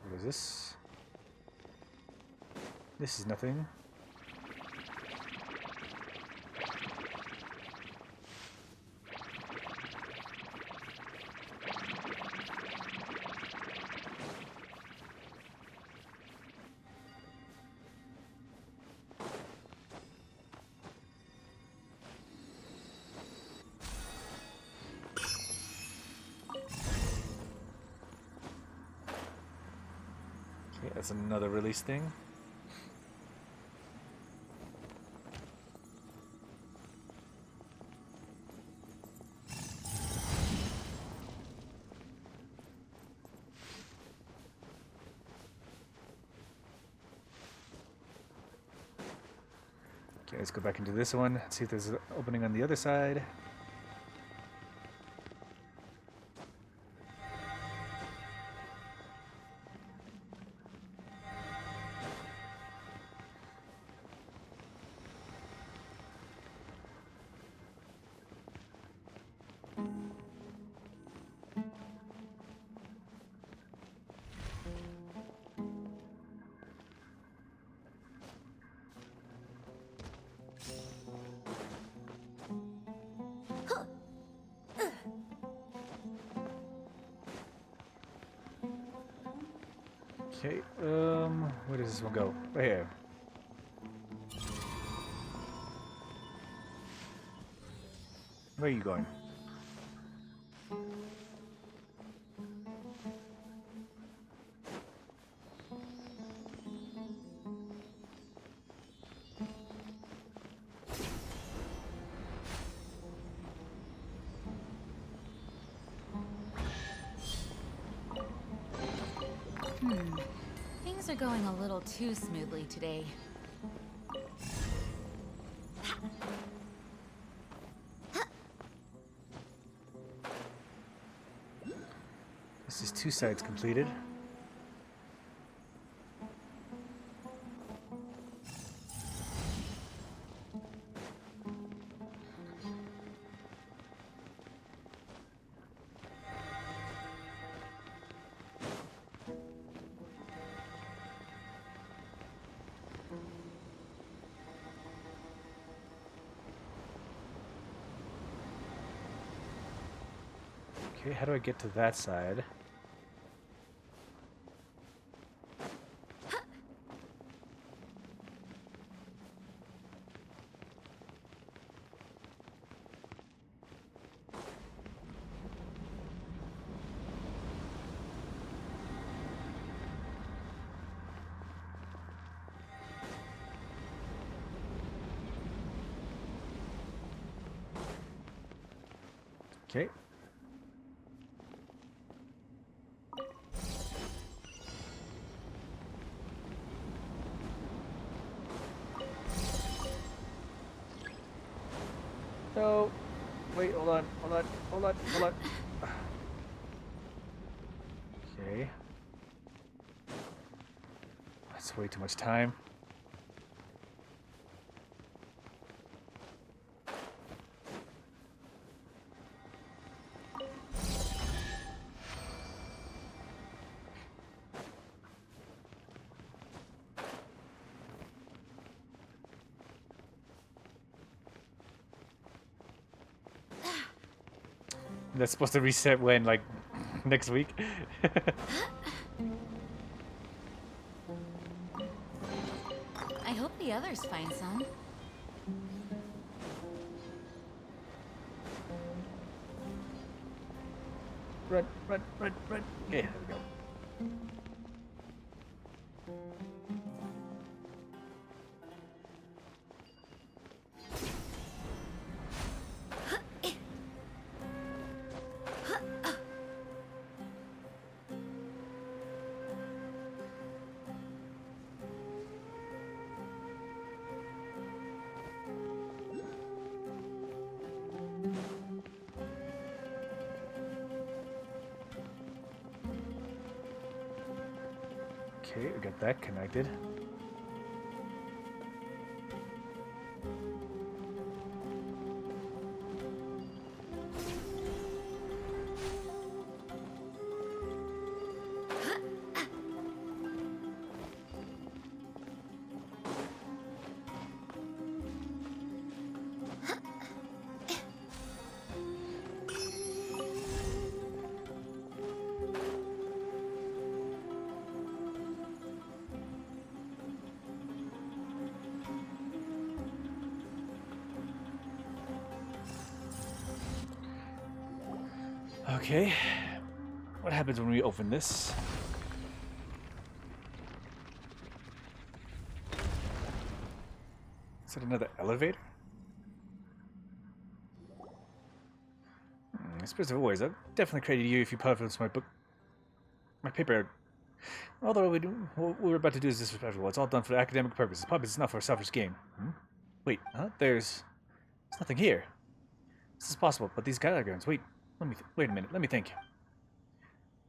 What is this? This is nothing. Okay, that's another release thing. Okay, let's go back into this one. See if there's an opening on the other side. Okay, where does this one go? Right here. Where are you going? Things are going a little too smoothly today. This is 2 sides completed. Okay, how do I get to that side? Okay. No. Wait, hold on. Okay. That's way too much time. That's supposed to reset when, like, next week? I hope the others find some. Run. Okay, there we go. Okay, we got that connected. Okay. What happens when we open this? Is it another elevator? I suppose of always. I've definitely credited you if you publish my book. My paper. Although what we're about to do is disrespectful. It's all done for academic purposes. Puppets is not for selfish gain. Wait, huh? There's nothing here. This is possible, but these diagrams. Wait a minute. Let me think.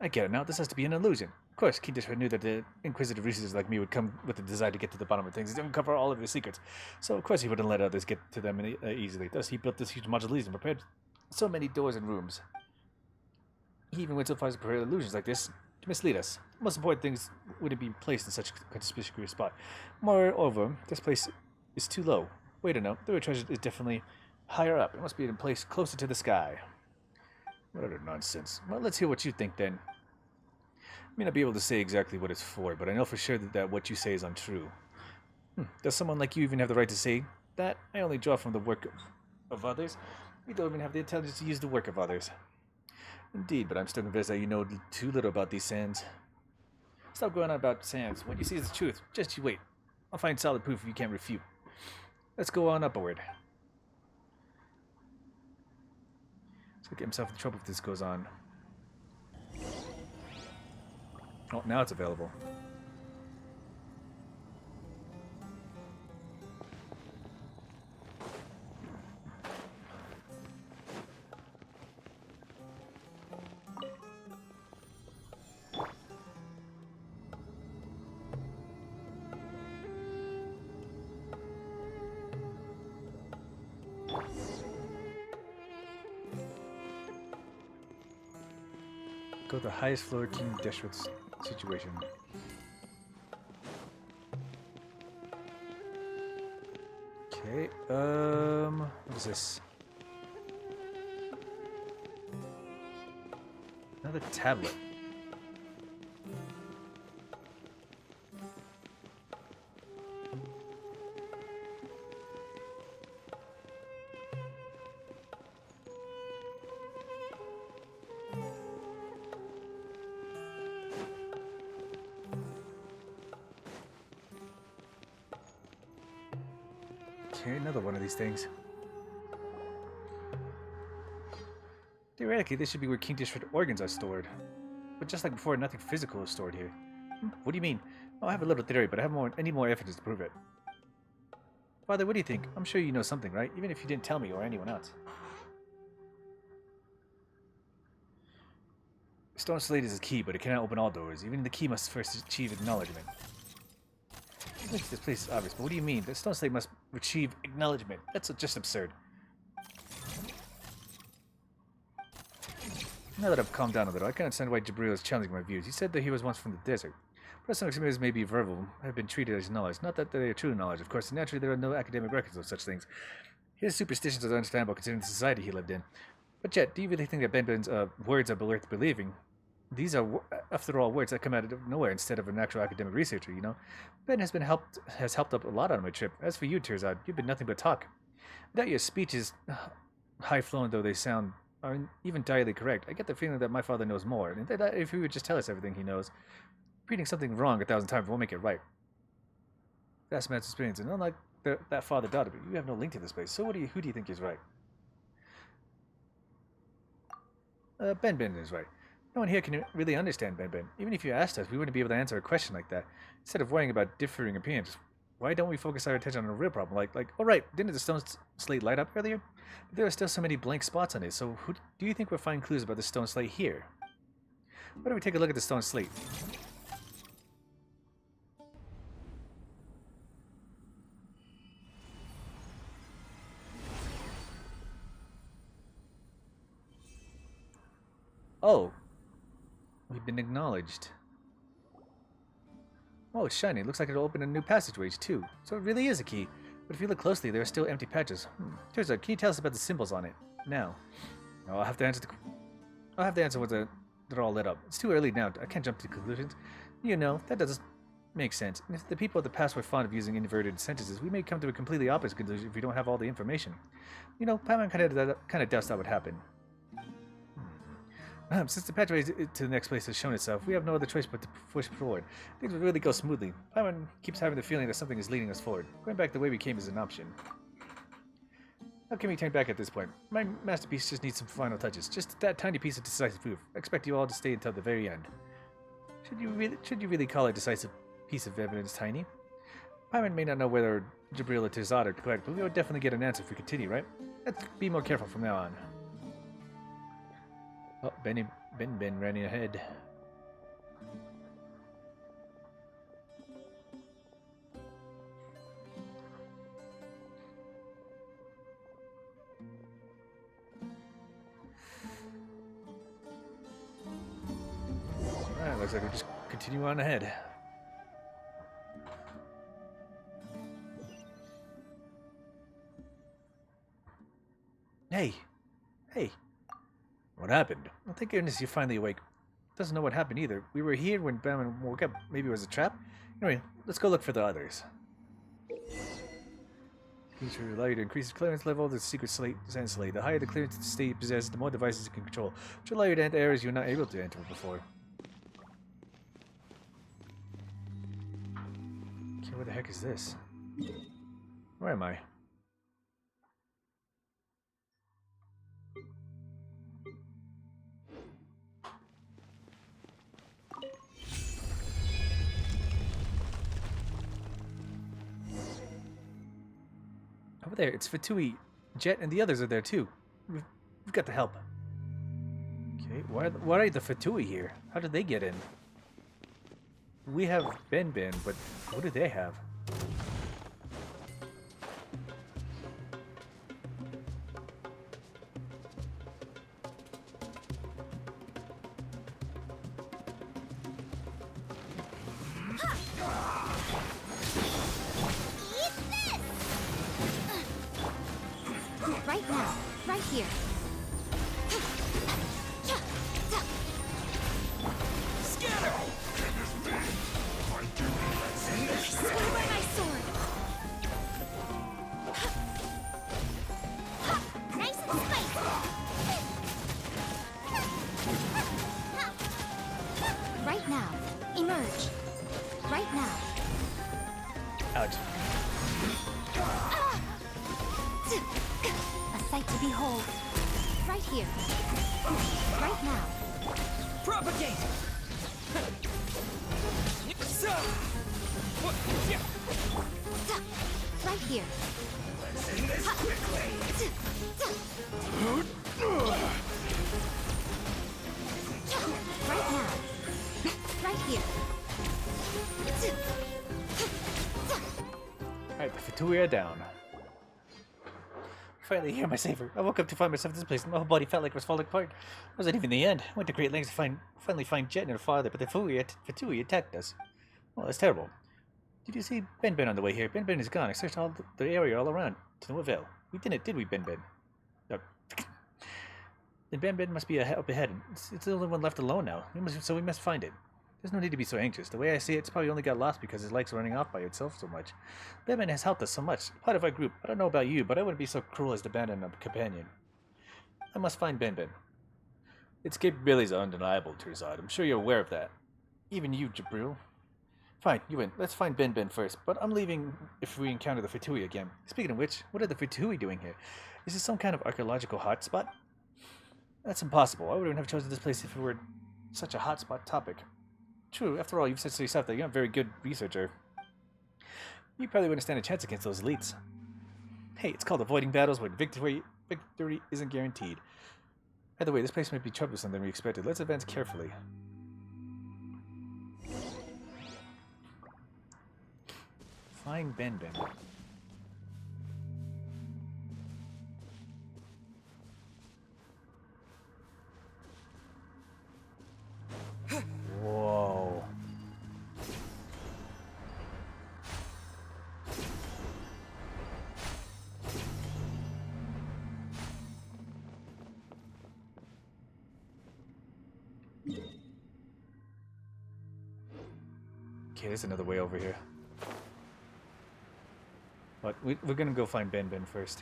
I get it now. This has to be an illusion. Of course, King Dishra knew that the inquisitive researchers like me would come with the desire to get to the bottom of things. He didn't cover all of his secrets. So, of course, he wouldn't let others get to them easily. Thus, he built this huge modular and prepared so many doors and rooms. He even went so far as to prepare illusions like this to mislead us. The most important things wouldn't be placed in such a conspicuous spot. Moreover, this place is too low. Wait a minute. The real treasure is definitely higher up. It must be in a place closer to the sky. What utter nonsense. Well, let's hear what you think then. I may not be able to say exactly what it's for, but I know for sure that what you say is untrue. Does someone like you even have the right to say that? I only draw from the work of others. We don't even have the intelligence to use the work of others. Indeed, but I'm still convinced that you know too little about these sands. Stop going on about sands. What you see is the truth. Just you wait. I'll find solid proof you can't refute. Let's go on upward. He's gonna get himself in trouble if this goes on. Oh, now it's available. Go to the highest floor, King Deshret's situation. Okay, what is this? Another tablet. Okay, another one of these things. Theoretically, this should be where King District organs are stored. But just like before, nothing physical is stored here. What do you mean? Oh, I have a little theory, but I need more evidence to prove it. Father, what do you think? I'm sure you know something, right? Even if you didn't tell me or anyone else. Stone Slate is a key, but it cannot open all doors. Even the key must first achieve acknowledgement. This place is obvious, but what do you mean? The Stone Slate must achieve acknowledgement. That's just absurd. Now that I've calmed down a little, I can understand why Jabril is challenging my views. He said that he was once from the desert. Personal experiences may be verbal, have been treated as knowledge. Not that they are true knowledge, of course. Naturally, there are no academic records of such things. His superstitions are understandable considering the society he lived in. But Jet, do you really think that Ben's words are worth believing? These are, after all, words that come out of nowhere instead of an actual academic researcher, you know? Ben has helped up a lot on my trip. As for you, Terzad, you've been nothing but talk. That your speeches, high-flown though they sound, are even entirely correct. I get the feeling that my father knows more, and that if he would just tell us everything he knows, reading something wrong 1,000 times won't make it right. Vast amounts of experience, and unlike that father-daughter, but you have no link to this place, so who do you think is right? Ben is right. No one here can really understand Ben. Even if you asked us, we wouldn't be able to answer a question like that. Instead of worrying about differing opinions, why don't we focus our attention on a real problem? Like, oh right, didn't the stone slate light up earlier? But there are still so many blank spots on it, so who do you think will find clues about the stone slate here? Why don't we take a look at the stone slate? Oh. We've been acknowledged. Oh, it's shiny. It looks like it'll open a new passageway, too. So it really is a key. But if you look closely, there are still empty patches. Terzad, can you tell us about the symbols on it? Now. I'll have to answer once they're all lit up. It's too early now. I can't jump to conclusions. You know, that doesn't make sense. And if the people of the past were fond of using inverted sentences, we may come to a completely opposite conclusion if we don't have all the information. You know, Paimon kind of doubts that would happen. Since the pathway to the next place has shown itself, we have no other choice but to push forward. Things will really go smoothly. Paimon keeps having the feeling that something is leading us forward. Going back the way we came is an option. How can we turn back at this point? My masterpiece just needs some final touches. Just that tiny piece of decisive proof. I expect you all to stay until the very end. Should you really call a decisive piece of evidence tiny? Paimon may not know whether Jabril or Terzad are correct, but we will definitely get an answer if we continue, right? Let's be more careful from now on. Oh, Ben running ahead. Alright, looks like we just continue on ahead. Hey! What happened? Well, thank goodness you're finally awake. Doesn't know what happened either. We were here when Batman woke up. Maybe it was a trap? Anyway, let's go look for the others. Feature allow you to increase the clearance level of the secret sand slate. The higher the clearance the state possesses, the more devices it can control, which allow you to enter areas you're not able to enter before. Okay, what the heck is this? Where am I? Over there, it's Fatui, Jet, and the others are there too. We've got to help. Okay, why are the Fatui here? How did they get in? We have Ben, but what do they have? Right now. Right here. Scatter! Swear by my sword. Nice and spicy. Right now. Emerge. Right now. Ouch. A sight to behold. Right here. Right now. Propagate! Right here. Let's end this quickly! Right now. Right here. Alright, the Fatui are down. Finally, here, my saver. I woke up to find myself in this place, and my whole body felt like it was falling apart. It wasn't even the end. I went to great lengths to finally find Jet and her father, but the Fatui attacked us. Well, that's terrible. Did you see Ben on the way here? Ben is gone. I searched all the area all around. To no avail. We didn't, did we, Ben? No. Then Ben must be up ahead. It's the only one left alone now. So we must find it. There's no need to be so anxious. The way I see it, it's probably only got lost because it likes running off by itself so much. Ben has helped us so much. Part of our group. I don't know about you, but I wouldn't be so cruel as to abandon a companion. I must find Ben. Its capabilities are undeniable, Terzad. I'm sure you're aware of that. Even you, Jabril. Fine, you win. Let's find Ben first, but I'm leaving if we encounter the Fatui again. Speaking of which, what are the Fatui doing here? Is this some kind of archaeological hotspot? That's impossible. I wouldn't have chosen this place if it were such a hotspot topic. True, after all, you've said so yourself that you're not a very good researcher. You probably wouldn't stand a chance against those elites. Hey, it's called avoiding battles where victory isn't guaranteed. By the way, this place might be troublesome than we expected. Let's advance carefully. Find Ben. Whoa. Okay, there's another way over here. But we're gonna go find Ben first.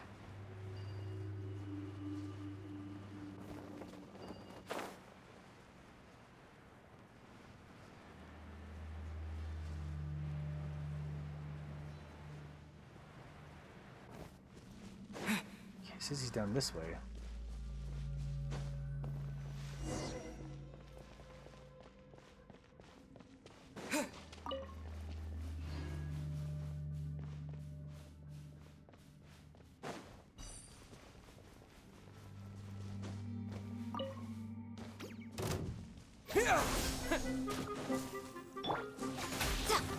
Okay, says he's down this way.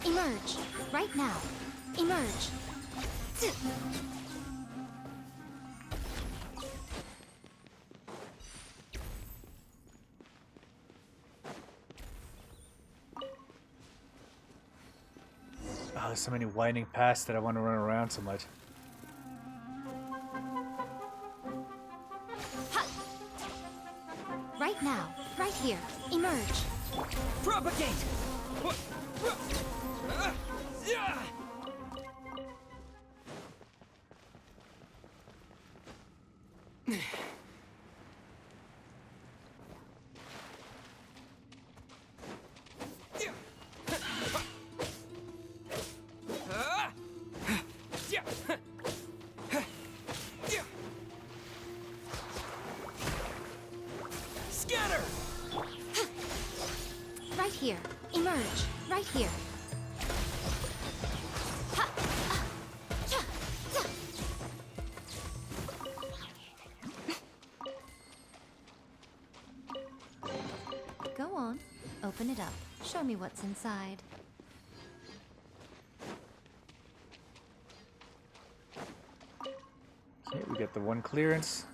Emerge. Right now. Emerge. Oh, there's so many winding paths that I want to run around so much. Right now. Right here. Emerge. Propagate! Scatter! Right here. Emerge. Right here. Go on. Open it up. Show me what's inside. Okay, we got the one clearance.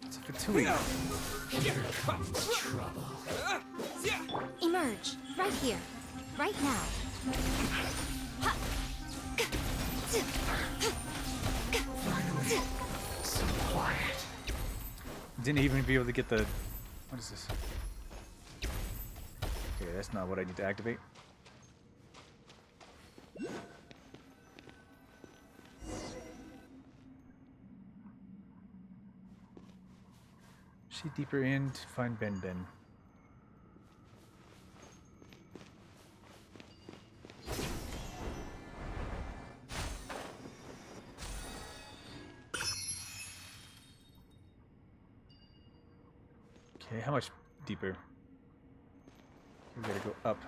It's a Fatui. Emerge. Emerge! Right here. Right now. So quiet. Didn't even be able to get the... What is this? Okay, that's not what I need to activate. See deeper in to find Ben Ben. Okay, how much deeper? We gotta go up.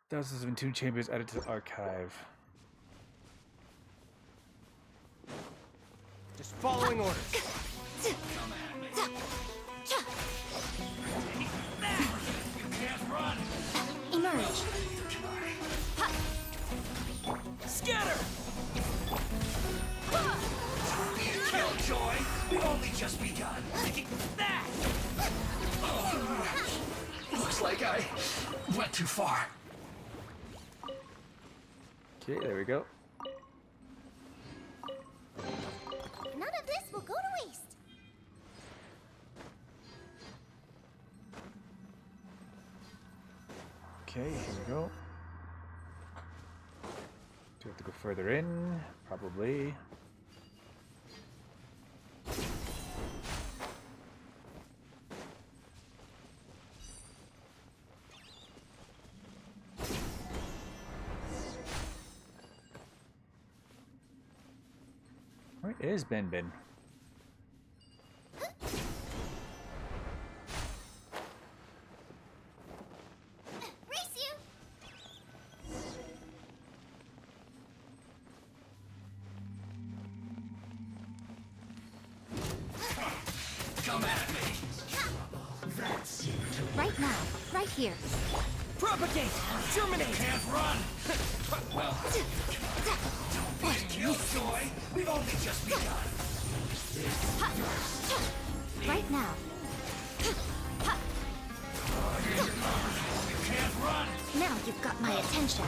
Thousands of entombed chambers added to the archive. Just following orders. Emerge. Scatter! Killjoy! We've only just begun. That! Looks like I went too far. Okay, there we go. None of this will go to waste. Okay, here we go. Do we have to go further in? Probably. Where is Ben Ben? Race you. Come at me. Right now. Right here. Propagate! Terminate! Can't run! Well, Killjoy! We've only just begun. Right now. You can't run! Now you've got my attention.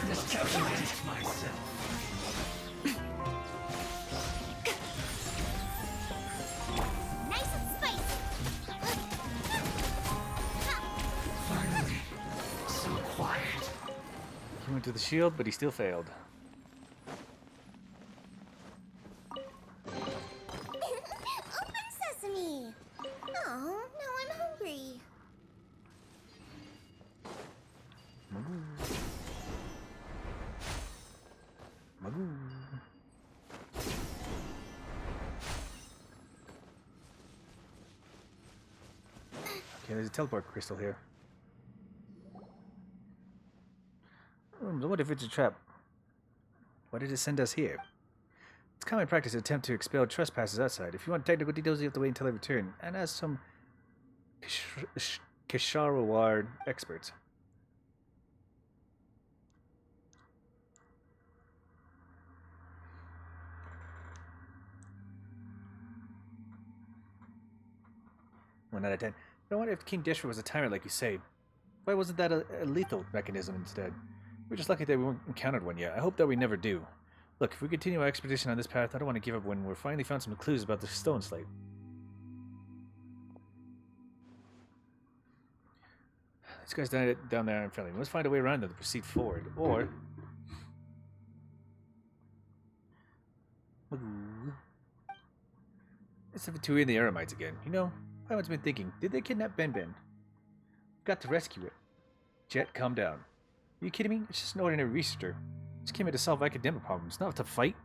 Miscalculated myself. Nice and spicy. Finally, so quiet. He went to the shield, but he still failed. Open sesame. Oh, now I'm hungry. Magoo. Okay, there's a teleport crystal here. What if it's a trap? Why did it send us here? It's common practice to attempt to expel trespassers outside. If you want technical details, you have to wait until I return. And as some Kisharawar experts. One out of 10. I wonder if King Deshra was a tyrant like you say. Why wasn't that a lethal mechanism instead? We're just lucky that we haven't encountered one yet. I hope that we never do. Look, if we continue our expedition on this path, I don't want to give up when we've finally found some clues about the stone slate. These guys down there aren't friendly. We must find a way around them to proceed forward. Or... It's the Fatui and the Eremites again. You know, I once been thinking, did they kidnap Ben Ben? We've got to rescue it. Jet, calm down. Are you kidding me? It's just an ordinary researcher. Just came here to solve academic problems, not to fight.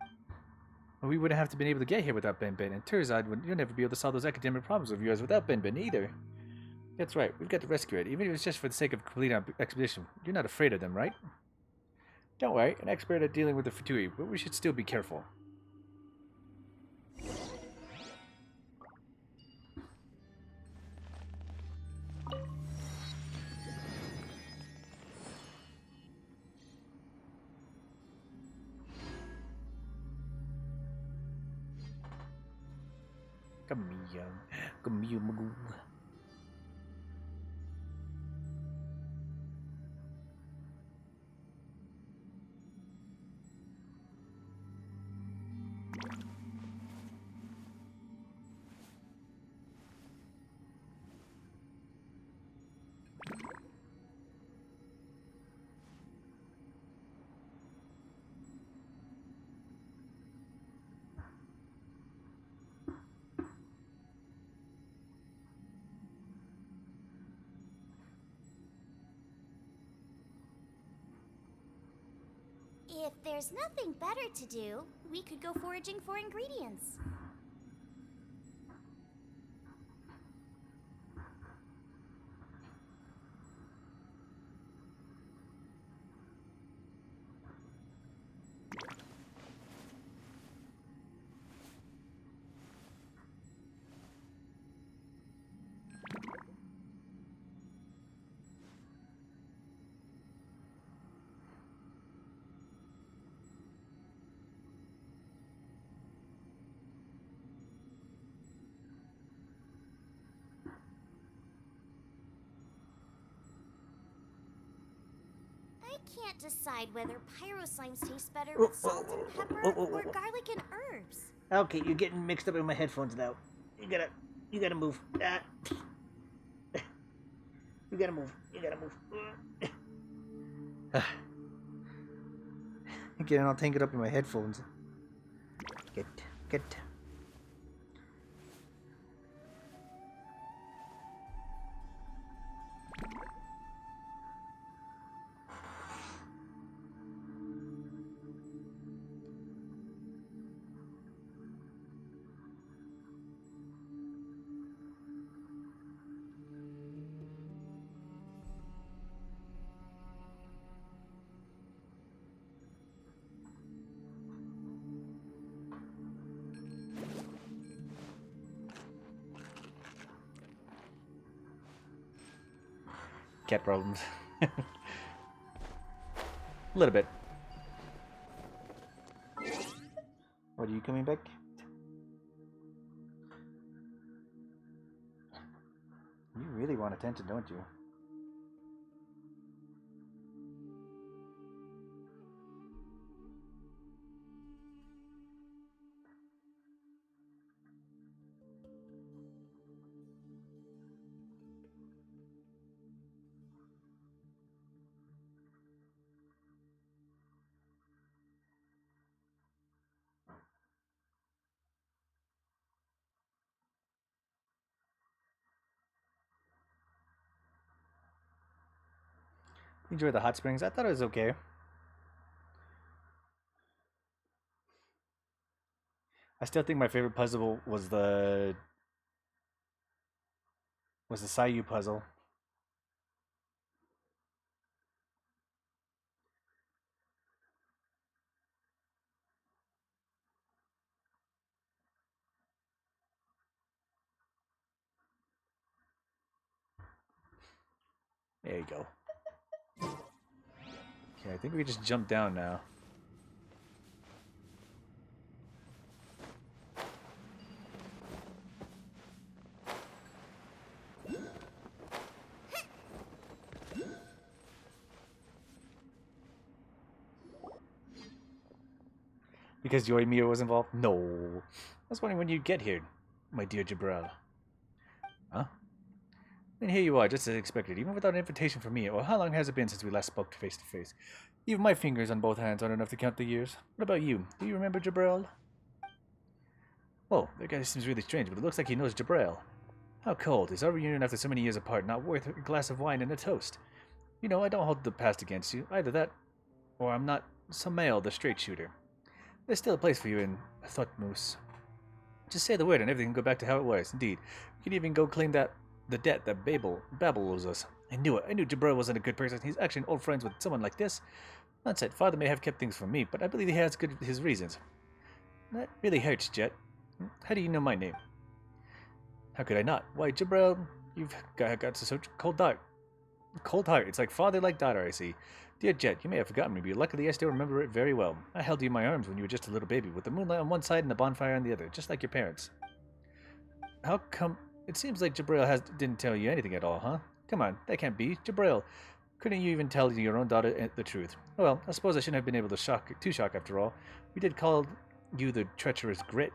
Well, we wouldn't have to been able to get here without Ben Ben, and Turzad you'll never be able to solve those academic problems of yours without Ben Ben either. That's right, we've got to rescue it, even if it's just for the sake of completing our expedition. You're not afraid of them, right? Don't worry, an expert at dealing with the Fatui, but we should still be careful. Come here. Come here, Magoo. If there's nothing better to do, we could go foraging for ingredients. I can't decide whether pyro slimes taste better with salt and pepper or garlic and herbs. Okay, you're getting mixed up in my headphones now. You gotta move. You gotta move. You gotta move. Getting all tangled up in my headphones. Get. Cat problems. A little bit. What, are you coming back? You really want attention, don't you? Enjoy the hot springs. I thought it was okay. I still think my favorite puzzle was the Sayu puzzle. There you go. Okay, I think we can just jump down now. Because Yoimiya was involved? No. I was wondering when you'd get here, my dear Jabral. Huh? And here you are, just as expected, even without an invitation from me. Well, how long has it been since we last spoke face to face? Even my fingers on both hands aren't enough to count the years. What about you? Do you remember Jabral? Whoa, that guy seems really strange, but it looks like he knows Jabral. How cold. Is our reunion after so many years apart not worth a glass of wine and a toast? You know, I don't hold the past against you. Either that, or I'm not Samael the straight shooter. There's still a place for you in Thutmose. Just say the word and everything can go back to how it was. Indeed, we can even go claim the debt that Babel owes us. I knew it. I knew Jabral wasn't a good person. He's actually old friends with someone like this. That said, Father may have kept things from me, but I believe he has his reasons. That really hurts, Jet. How do you know my name? How could I not? Why, Jabral, you've got such cold heart. Cold heart. It's like father, like daughter, I see. Dear Jet, you may have forgotten me, but luckily I still remember it very well. I held you in my arms when you were just a little baby, with the moonlight on one side and the bonfire on the other, just like your parents. how come... It seems like didn't tell you anything at all, huh? Come on, that can't be. Jabril, couldn't you even tell your own daughter the truth? Well, I suppose I shouldn't have been able to shock after all. We did call you the treacherous grit.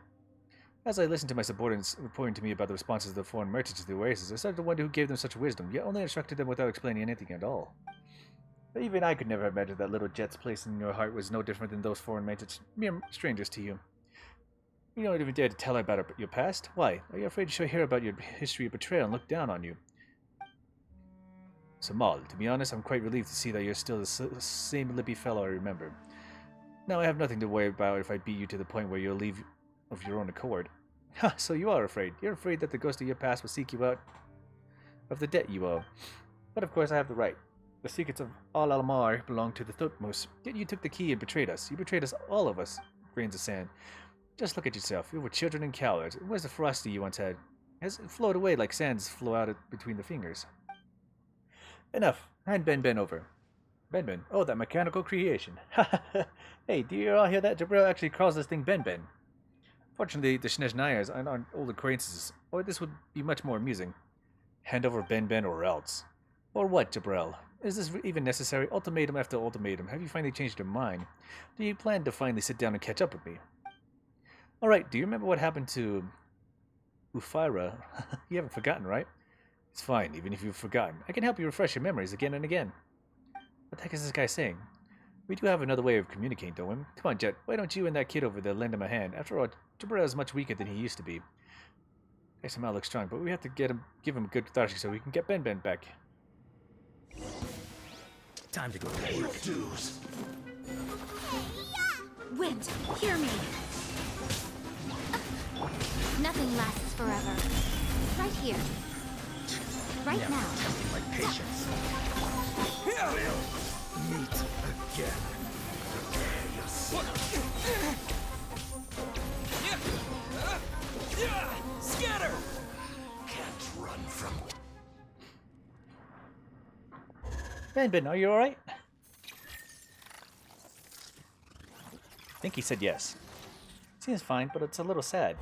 As I listened to my subordinates reporting to me about the responses of the foreign merchants to the oasis, I started to wonder who gave them such wisdom, yet only instructed them without explaining anything at all. But even I could never have imagined that little Jet's place in your heart was no different than those foreign merchants, mere strangers to you. You don't even dare to tell her about your past? Why? Are you afraid she'll hear about your history of betrayal and look down on you? Samal, to be honest, I'm quite relieved to see that you're still the same lippy fellow I remember. Now I have nothing to worry about if I beat you to the point where you'll leave of your own accord. Ha, so you are afraid. You're afraid that the ghost of your past will seek you out of the debt you owe. But of course I have the right. The secrets of Al Almar belong to the Thutmose. Yet you took the key and betrayed us. You betrayed us, all of us. Grains of sand. Just look at yourself. You were children and cowards. Where's the ferocity you once had? Has it flowed away like sands flow out between the fingers? Enough. Hand Ben over. Ben. Oh, that mechanical creation. Hey, do you all hear that? Jabril actually calls this thing Ben. Fortunately, the Shnezhnayas aren't old acquaintances, or this would be much more amusing. Hand over Ben or else. Or what, Jabril? Is this even necessary? Ultimatum after ultimatum. Have you finally changed your mind? Do you plan to finally sit down and catch up with me? Alright, do you remember what happened to Ufira? You haven't forgotten, right? It's fine, even if you've forgotten. I can help you refresh your memories again and again. What the heck is this guy saying? We do have another way of communicating, don't we? Come on, Jet. Why don't you and that kid over there lend him a hand? After all, Jabril is much weaker than he used to be. XML looks strong, but we have to give him a good catharsis so we can get Ben back. Time to go pay your dues. Wind, hear me. Nothing lasts forever. Right here. Right Never now. testing my patience. We'll meet again. Prepare yourself. Scatter! Can't run from... Ben, are you alright? I think he said yes. Seems fine, but it's a little sad.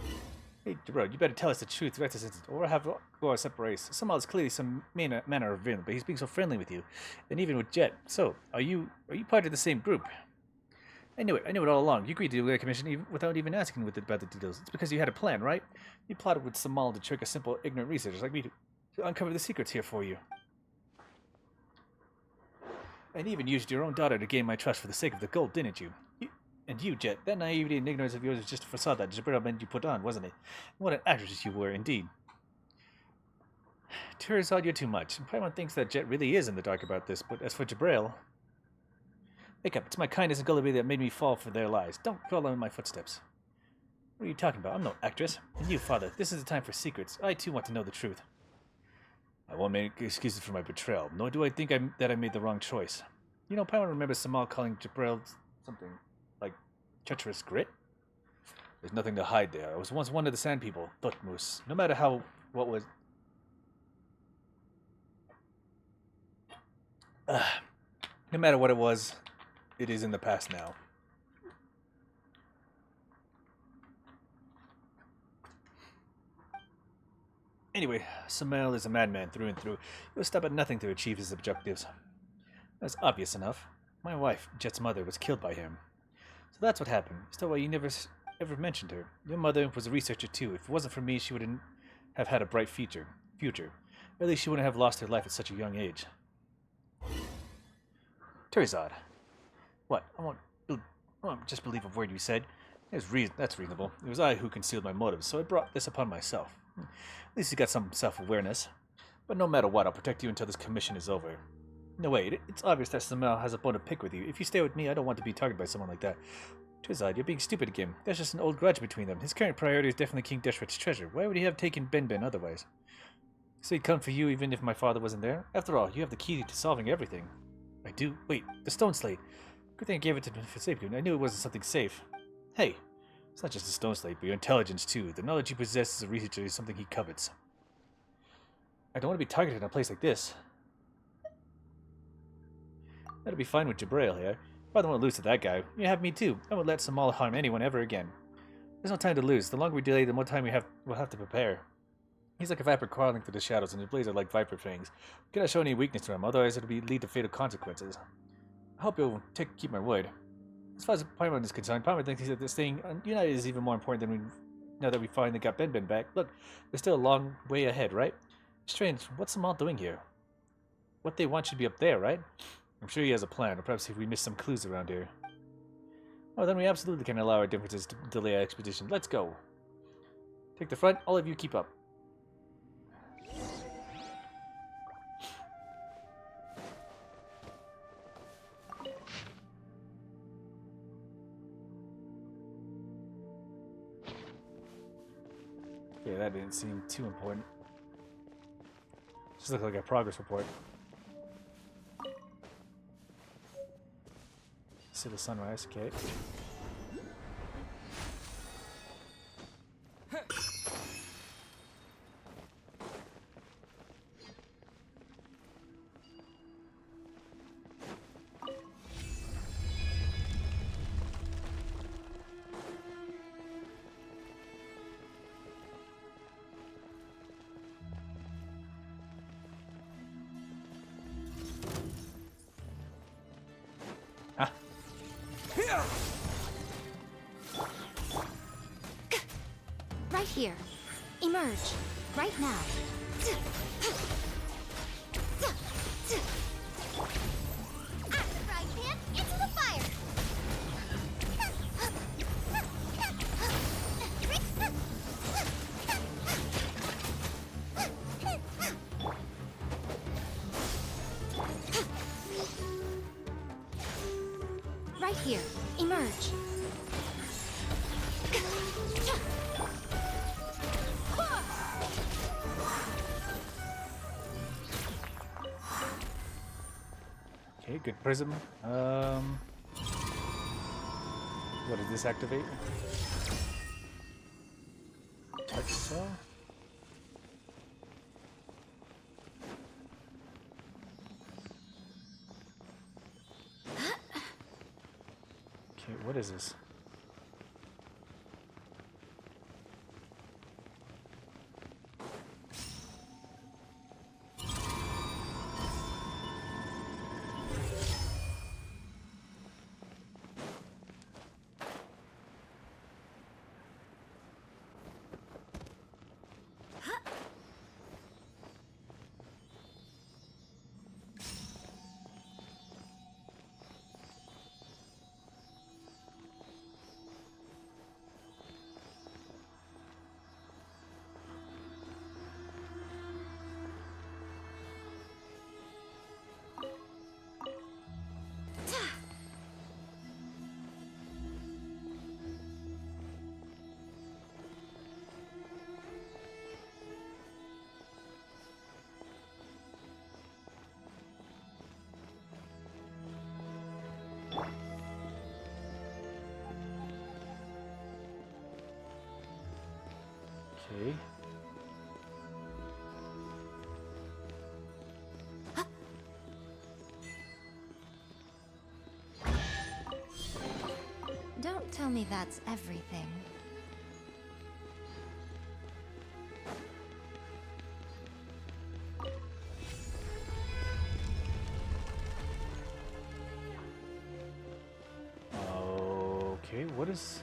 Hey, Jabril, you better tell us the truth right this instant, or we'll have to go our separate ways. Somehow it's clearly some manner of villain, but he's being so friendly with you, and even with Jet. So, are you part of the same group? I knew it all along. You agreed to do a commission without even asking about the details. It's because you had a plan, right? You plotted with Samal to trick a simple, ignorant researcher like me to uncover the secrets here for you. And even used your own daughter to gain my trust for the sake of the gold, didn't you? And you, Jet, that naivety and ignorance of yours was just a facade that Jabril meant you put on, wasn't it? What an actress you were, indeed. Tirzad, you're too much. Paimon thinks that Jet really is in the dark about this, but as for Jabril... Wake up, it's my kindness and gullibility that made me fall for their lies. Don't follow in my footsteps. What are you talking about? I'm no actress. And you, Father, this is the time for secrets. I, too, want to know the truth. I won't make excuses for my betrayal, nor do I think that I made the wrong choice. You know, Paimon remembers Samal calling Jabril something like treacherous grit? There's nothing to hide there. I was once one of the Sand People, Thutmose. No matter what was... no matter what it was, it is in the past now. Anyway, Samal is a madman through and through. He will stop at nothing to achieve his objectives. That's obvious enough. My wife, Jet's mother, was killed by him. So that's what happened. Still, why you never ever mentioned her. Your mother was a researcher too. If it wasn't for me, she wouldn't have had a bright future. Or at least she wouldn't have lost her life at such a young age. Tirzad. What? I won't just believe a word you said. That's reasonable. It was I who concealed my motives, so I brought this upon myself. At least you got some self-awareness. But no matter what, I'll protect you until this commission is over. No, wait, it's obvious that Samal has a bone to pick with you. If you stay with me, I don't want to be targeted by someone like that. Tirzad, you're being stupid again. There's just an old grudge between them. His current priority is definitely King Deshret's treasure. Why would he have taken Ben otherwise? So he'd come for you even if my father wasn't there? After all, you have the key to solving everything. I do? Wait, the stone slate. Good thing I gave it to Fisapun. I knew it wasn't something safe. Hey, it's not just a stone slate, but your intelligence too. The knowledge you possess as a researcher is something he covets. I don't want to be targeted in a place like this. That'll be fine with Jabril here. If I don't want to lose to that guy, you have me too. I won't let Samal harm anyone ever again. There's no time to lose. The longer we delay, the more time we'll have to prepare. He's like a viper crawling through the shadows, and his blades are like viper fangs. We cannot show any weakness to him, otherwise it'll lead to fatal consequences. I hope you'll keep my word. As far as Paimon is concerned, Paimon thinks that this thing united is even more important than now that we finally got Ben back. Look, there's still a long way ahead, right? Strange, what's the Maul doing here? What they want should be up there, right? I'm sure he has a plan, or perhaps if we missed some clues around here. Well, then we absolutely can allow our differences to delay our expedition. Let's go. Take the front, all of you keep up. Yeah, that didn't seem too important. Just looked like a progress report. See the sunrise, okay. Right here. Emerge. Right now. At the frying pan, into the fire! Right here. Emerge. Okay, good prism. What did this activate? Touch cell? Okay, what is this? Okay. Don't tell me that's everything. Okay, what is...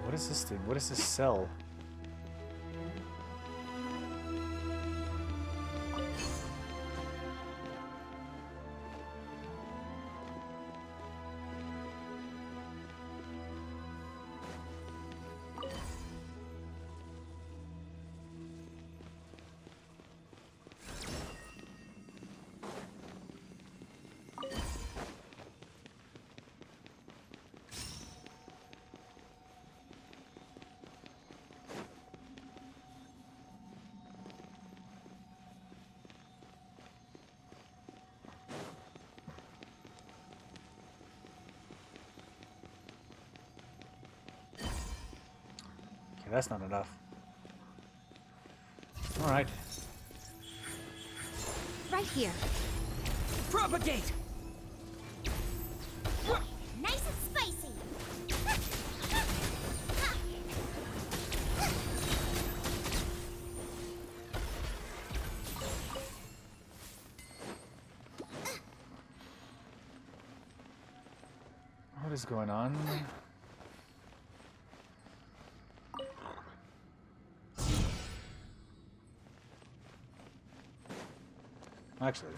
What is this thing? What is this cell? Okay, that's not enough. Alright. right here. Propagate! Nice and spicy. What is going on? Actually.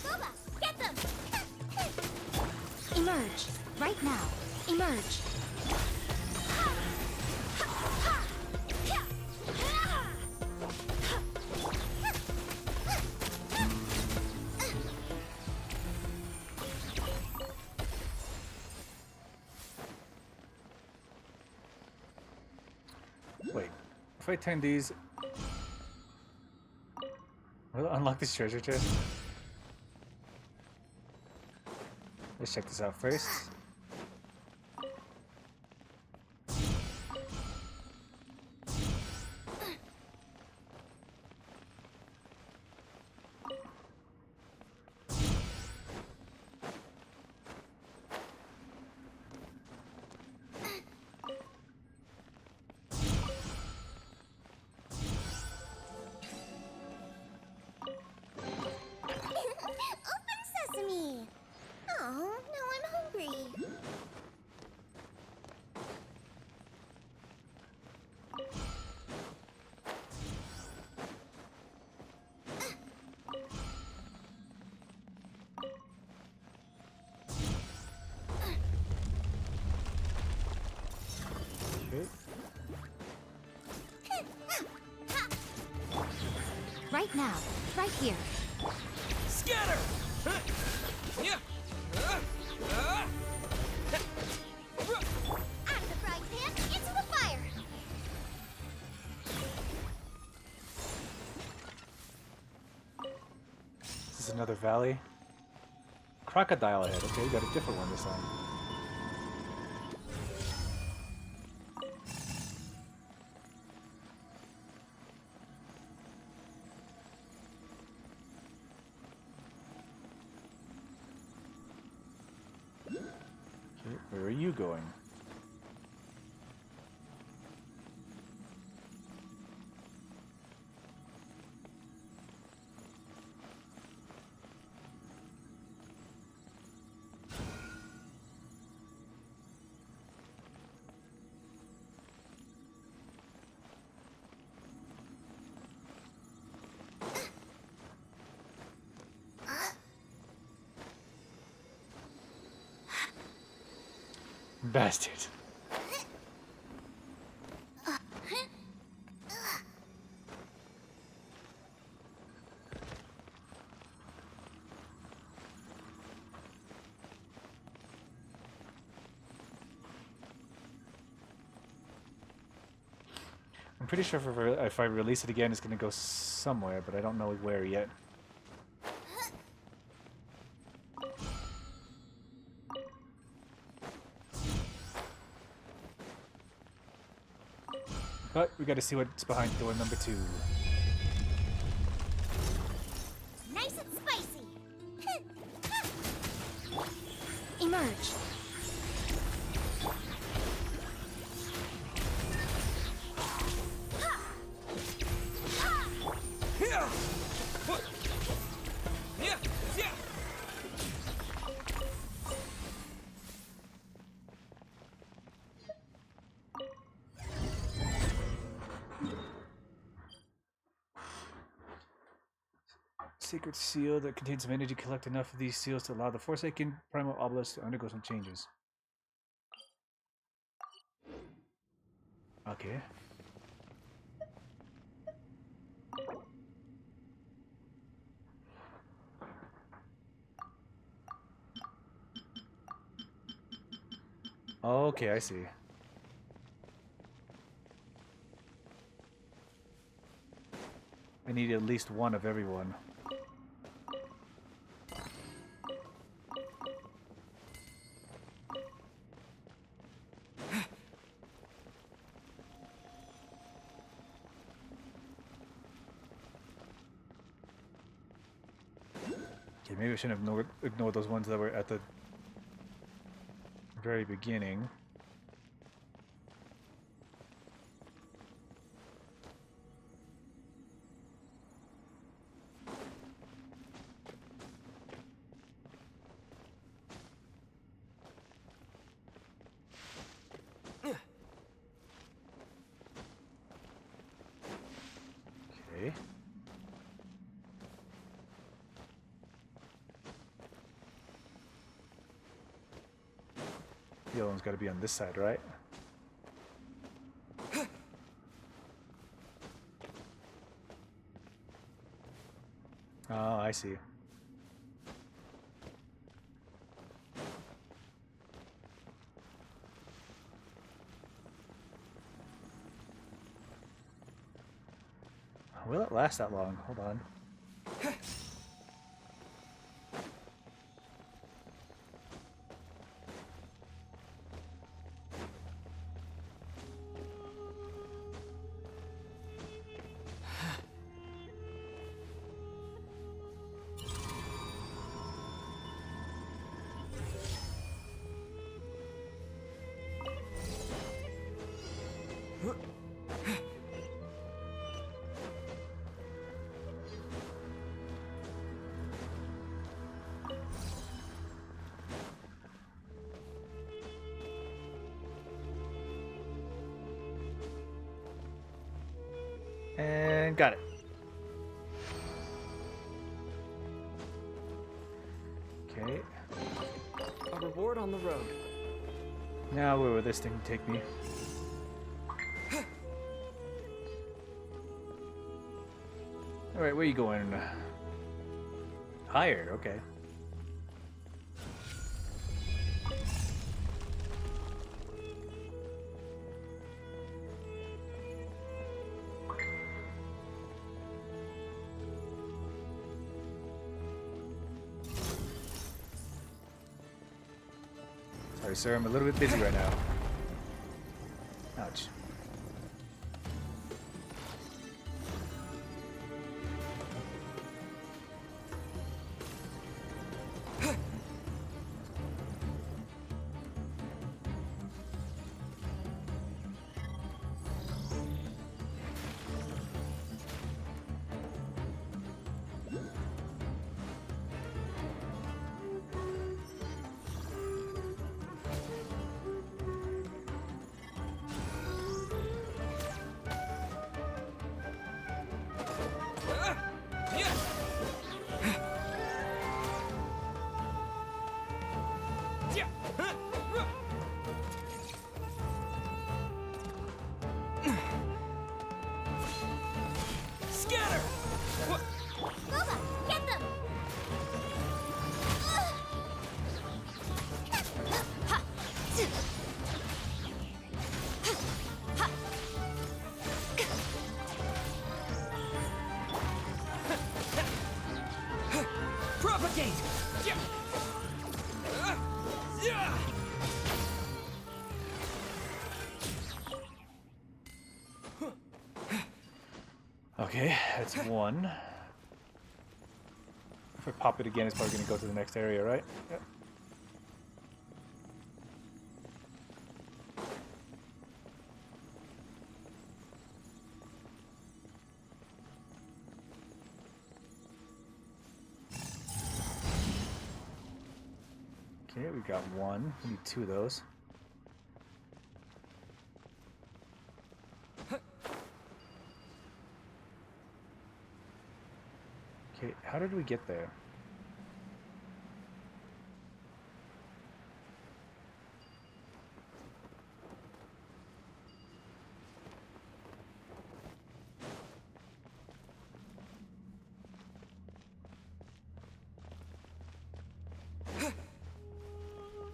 Boba, get them! Emerge, right now. Emerge. Wait, if I turn these, will it unlock this treasure chest? Let's check this out first. Open sesame! Oh, now I'm hungry. Okay. Right now, right here. Scatter! Yeah. Out of the frying pan, into the fire! This is another valley. Crocodile head. Okay, we got a different one this time. Okay, where are you going? Bastard. I'm pretty sure if I release it again, it's going to go somewhere, but I don't know where yet. But we got to see what's behind door number 2. Nice and spicy! Emerge. Yeah. Yeah. Yeah. Secret seal that contains some energy. Collect enough of these seals to allow the Forsaken Primal Obelisk to undergo some changes. Okay. Okay, I see. I need at least one of everyone. Okay, maybe I shouldn't have ignored those ones that were at the very beginning. Okay. The other one's got to be on this side, right? Oh, I see. Will it last that long? Hold on. And got it. Okay. A reward on the road. Now where will this thing take me? Alright, where are you going? Higher, okay. Sorry, sir, I'm a little bit busy right now. Ouch. Okay, that's one. If I pop it again, it's probably going to go to the next area, right? Yep. Okay, we got one. We need two of those. Okay, how did we get there?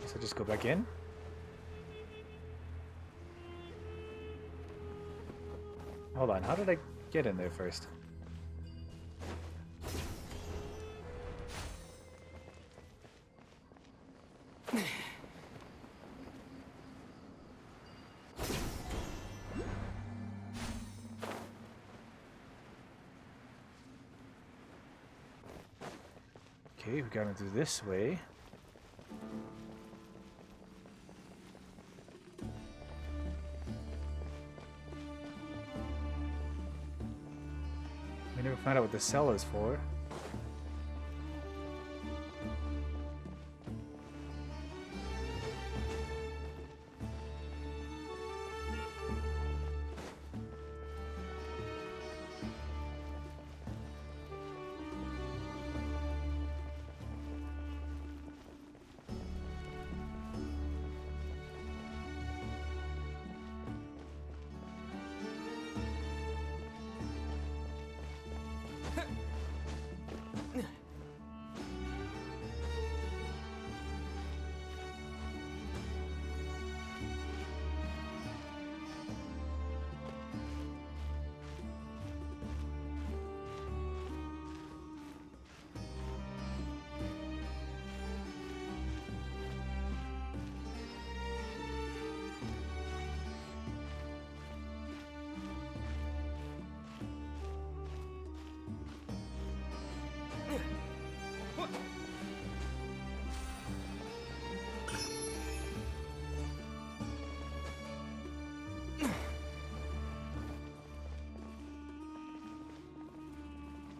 So just go back in? Hold on, how did I get in there first? Okay, we gotta do this way. We never found out what the cell is for.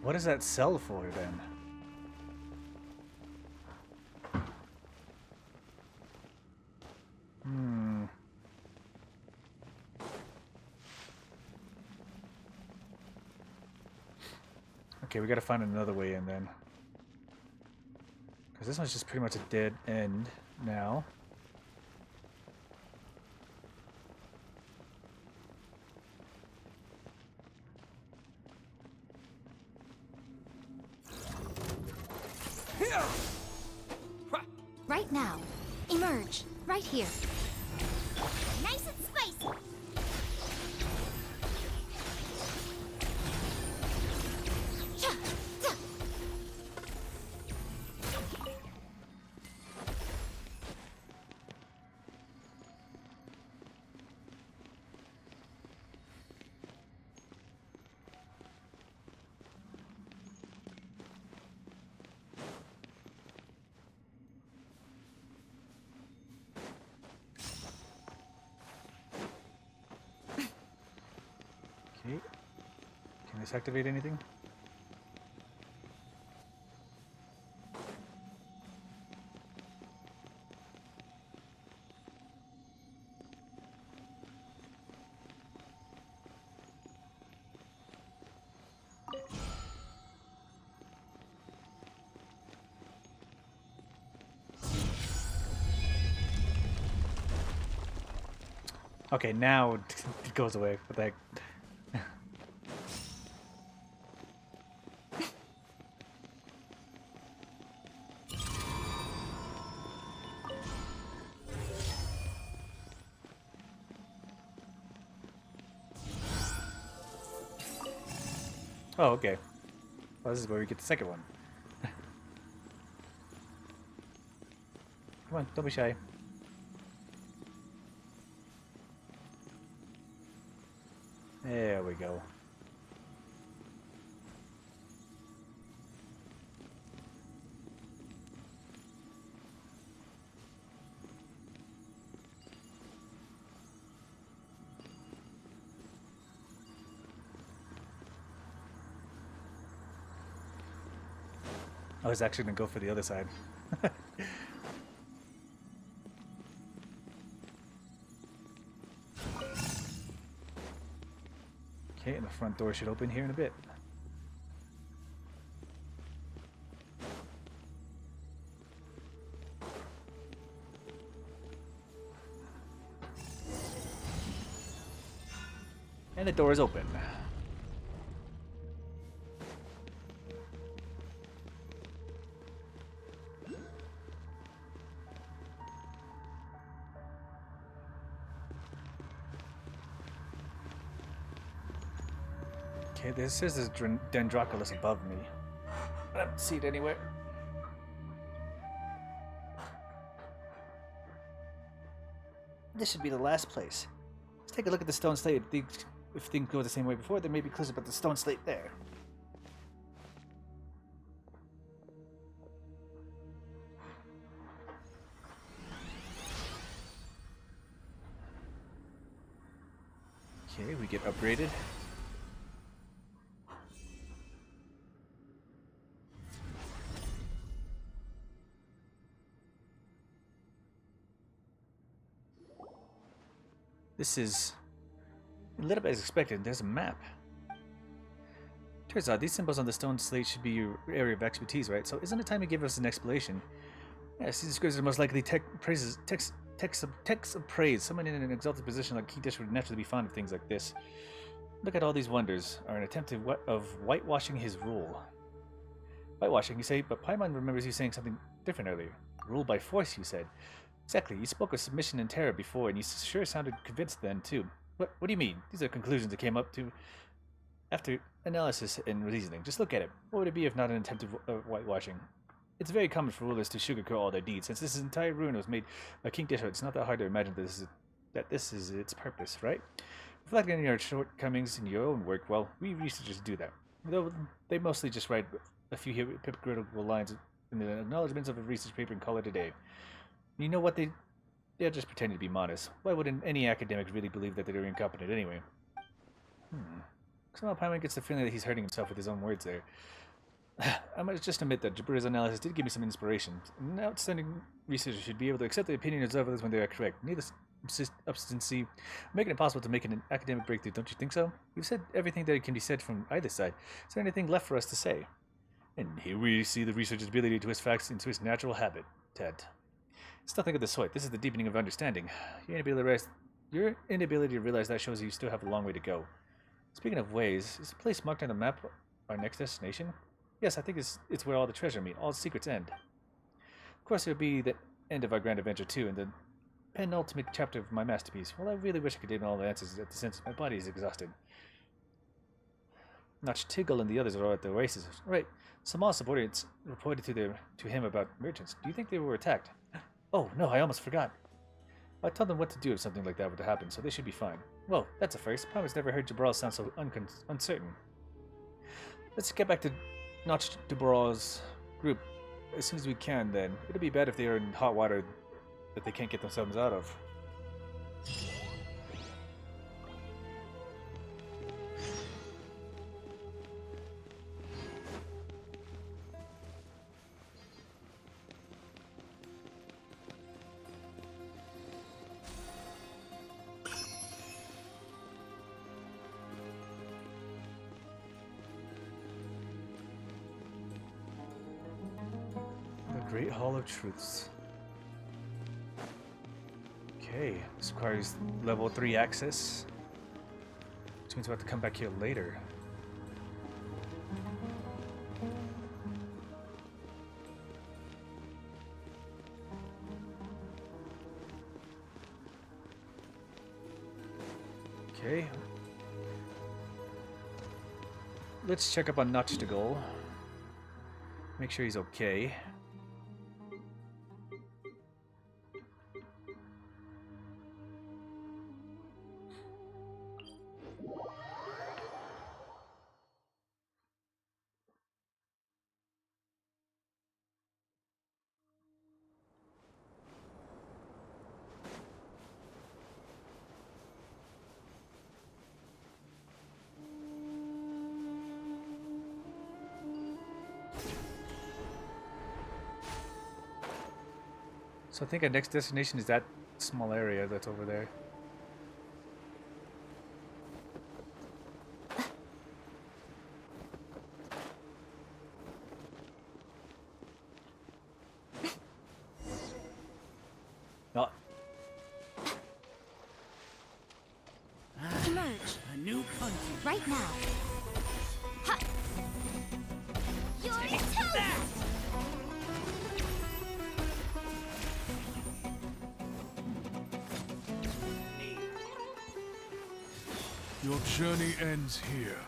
What does that cell for then? Okay, we gotta find another way in then. Because this one's just pretty much a dead end now. Right now. Emerge. Right here. Nice and spicy. Okay. Can this activate anything? Okay, now it goes away. What the heck? Oh, okay. Well, this is where we get the second one. Come on, don't be shy. There we go. I was actually gonna go for the other side. Okay, and the front door should open here in a bit. And the door is open. Okay, this says there's Dendroculus above me. I don't see it anywhere. This should be the last place. Let's take a look at the stone slate. If things go the same way before, there may be clues about the stone slate there. Okay, we get upgraded. This is a little bit as expected. There's a map. Turns out these symbols on the stone slate should be your area of expertise, right? So isn't it time to give us an explanation? Yes, these squares are most likely texts of praise. Someone in an exalted position like Key Dish would naturally be fond of things like this. Look at all these wonders, are an attempt of whitewashing his rule. Whitewashing, you say, but Paimon remembers you saying something different earlier. Rule by force, you said. Exactly, you spoke of submission and terror before, and you sure sounded convinced then, too. What do you mean? These are conclusions that came up to after analysis and reasoning. Just look at it. What would it be if not an attempt of whitewashing? It's very common for rulers to sugarcoat all their deeds. Since this entire ruin was made by King Disho, it's not that hard to imagine that this is its purpose, right? Reflecting on your shortcomings in your own work, well, we researchers do that. Though they mostly just write a few hypocritical lines in the acknowledgments of a research paper and call it a day. You know what? They're just pretending to be modest. Why wouldn't any academic really believe that they're incompetent anyway? Somehow Paimon gets the feeling that he's hurting himself with his own words there. I must just admit that Jabura's analysis did give me some inspiration. An outstanding researcher should be able to accept the opinions of others when they are correct. Needless obstinacy, making it possible to make an academic breakthrough, don't you think so? We've said everything that can be said from either side. Is there anything left for us to say? And here we see the researcher's ability to twist facts into its natural habitat. It's nothing of the sort. This is the deepening of understanding. Your inability to realize that shows you still have a long way to go. Speaking of ways, is the place marked on the map our next destination? Yes, I think it's where all the treasure meet. All the secrets end. Of course, it would be the end of our grand adventure too, and the penultimate chapter of my masterpiece. Well, I really wish I could name all the answers at the sense my body is exhausted. Notch Tiggle and the others are all at the races. Right. Small subordinates reported to him about merchants. Do you think they were attacked? Oh, no, I almost forgot. I told them what to do if something like that were to happen, so they should be fine. Well, that's a first. Paimon's never heard Jabral sound so uncertain. Let's get back to Notch Dubral's group as soon as we can, then. It'll be bad if they are in hot water that they can't get themselves out of. Great Hall of Truths. Okay, this requires level 3 access, which means we'll have to come back here later. Okay. Let's check up on Notch to Goal. Make sure he's okay. So I think our next destination is that small area that's over there. Not. Emerge. A new country. Right now. Ha! You're toast! Your journey ends here.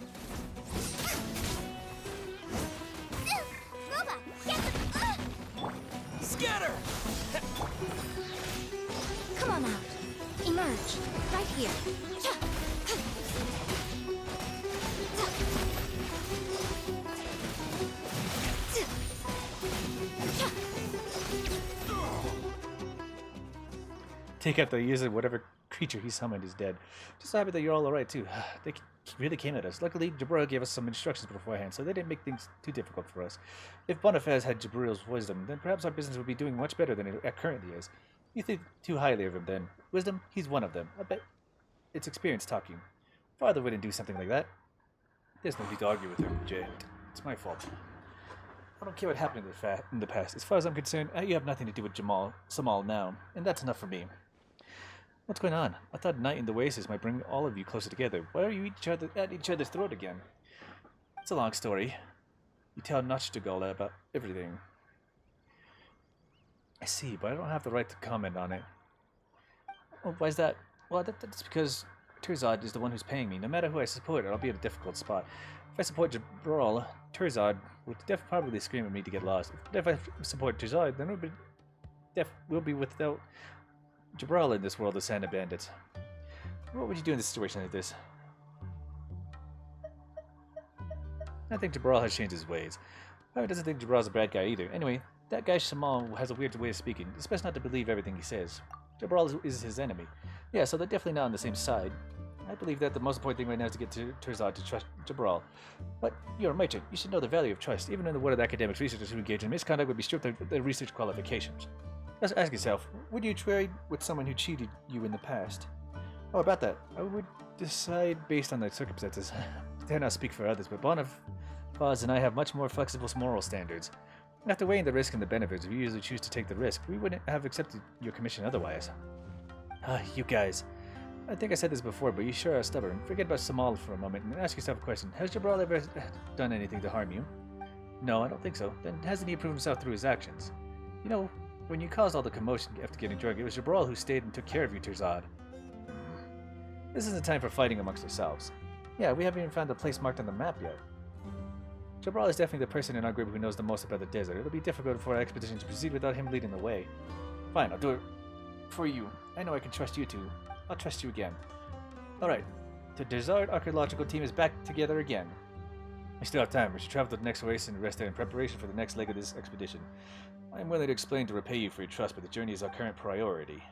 Roba, get them! Scatter! Come on out. Emerge. Right here. Take out the ears of whatever creature he summoned is dead. Just so happy that you're all alright, too. They really came at us. Luckily, Jabril gave us some instructions beforehand, so they didn't make things too difficult for us. If Bonifaz had Jabril's wisdom, then perhaps our business would be doing much better than it currently is. You think too highly of him, then. Wisdom? He's one of them. I bet it's experience talking. Father wouldn't do something like that. There's no need to argue with her, Jay. It's my fault. I don't care what happened in the past. As far as I'm concerned, you have nothing to do with Samal now, and that's enough for me. What's going on? I thought Night in the Oasis might bring all of you closer together. Why are you at each other's throat again? It's a long story. You tell Nachtigall about everything. I see, but I don't have the right to comment on it. Oh, why is that? Well, that's because Terzad is the one who's paying me. No matter who I support, I'll be in a difficult spot. If I support Jabral, Terzad would probably scream at me to get lost. If I support Terzad, then we'll be without Jabral in this world of Santa Bandits. What would you do in a situation like this? I think Jabral has changed his ways. However, doesn't think Jabral's a bad guy either. Anyway, that guy Shamal has a weird way of speaking. It's best not to believe everything he says. Jabral is his enemy. Yeah, so they're definitely not on the same side. I believe that the most important thing right now is to get Terzad to trust Jabral. But you're a merchant. You should know the value of trust. Even in the world of academics, researchers who engage in misconduct would be stripped of their research qualifications. Just ask yourself, would you trade with someone who cheated you in the past? Oh, about that, I would decide based on the circumstances. I dare not speak for others, but Bonifaz and I have much more flexible moral standards. After weighing the risk and the benefits, if you usually choose to take the risk, we wouldn't have accepted your commission otherwise. You guys. I think I said this before, but you sure are stubborn. Forget about Samal for a moment and ask yourself a question. Has Jabral ever done anything to harm you? No, I don't think so. Then hasn't he proved himself through his actions? You know, when you caused all the commotion after getting drunk, it was Jabral who stayed and took care of you, Terzad. This isn't time for fighting amongst ourselves. Yeah, we haven't even found a place marked on the map yet. Jabral is definitely the person in our group who knows the most about the desert. It'll be difficult for our expedition to proceed without him leading the way. Fine, I'll do it for you. I know I can trust you too. I'll trust you again. Alright, the Desert Archaeological team is back together again. We still have time. We should travel to the next oasis and rest there in preparation for the next leg of this expedition. I am willing to explain to repay you for your trust, but the journey is our current priority.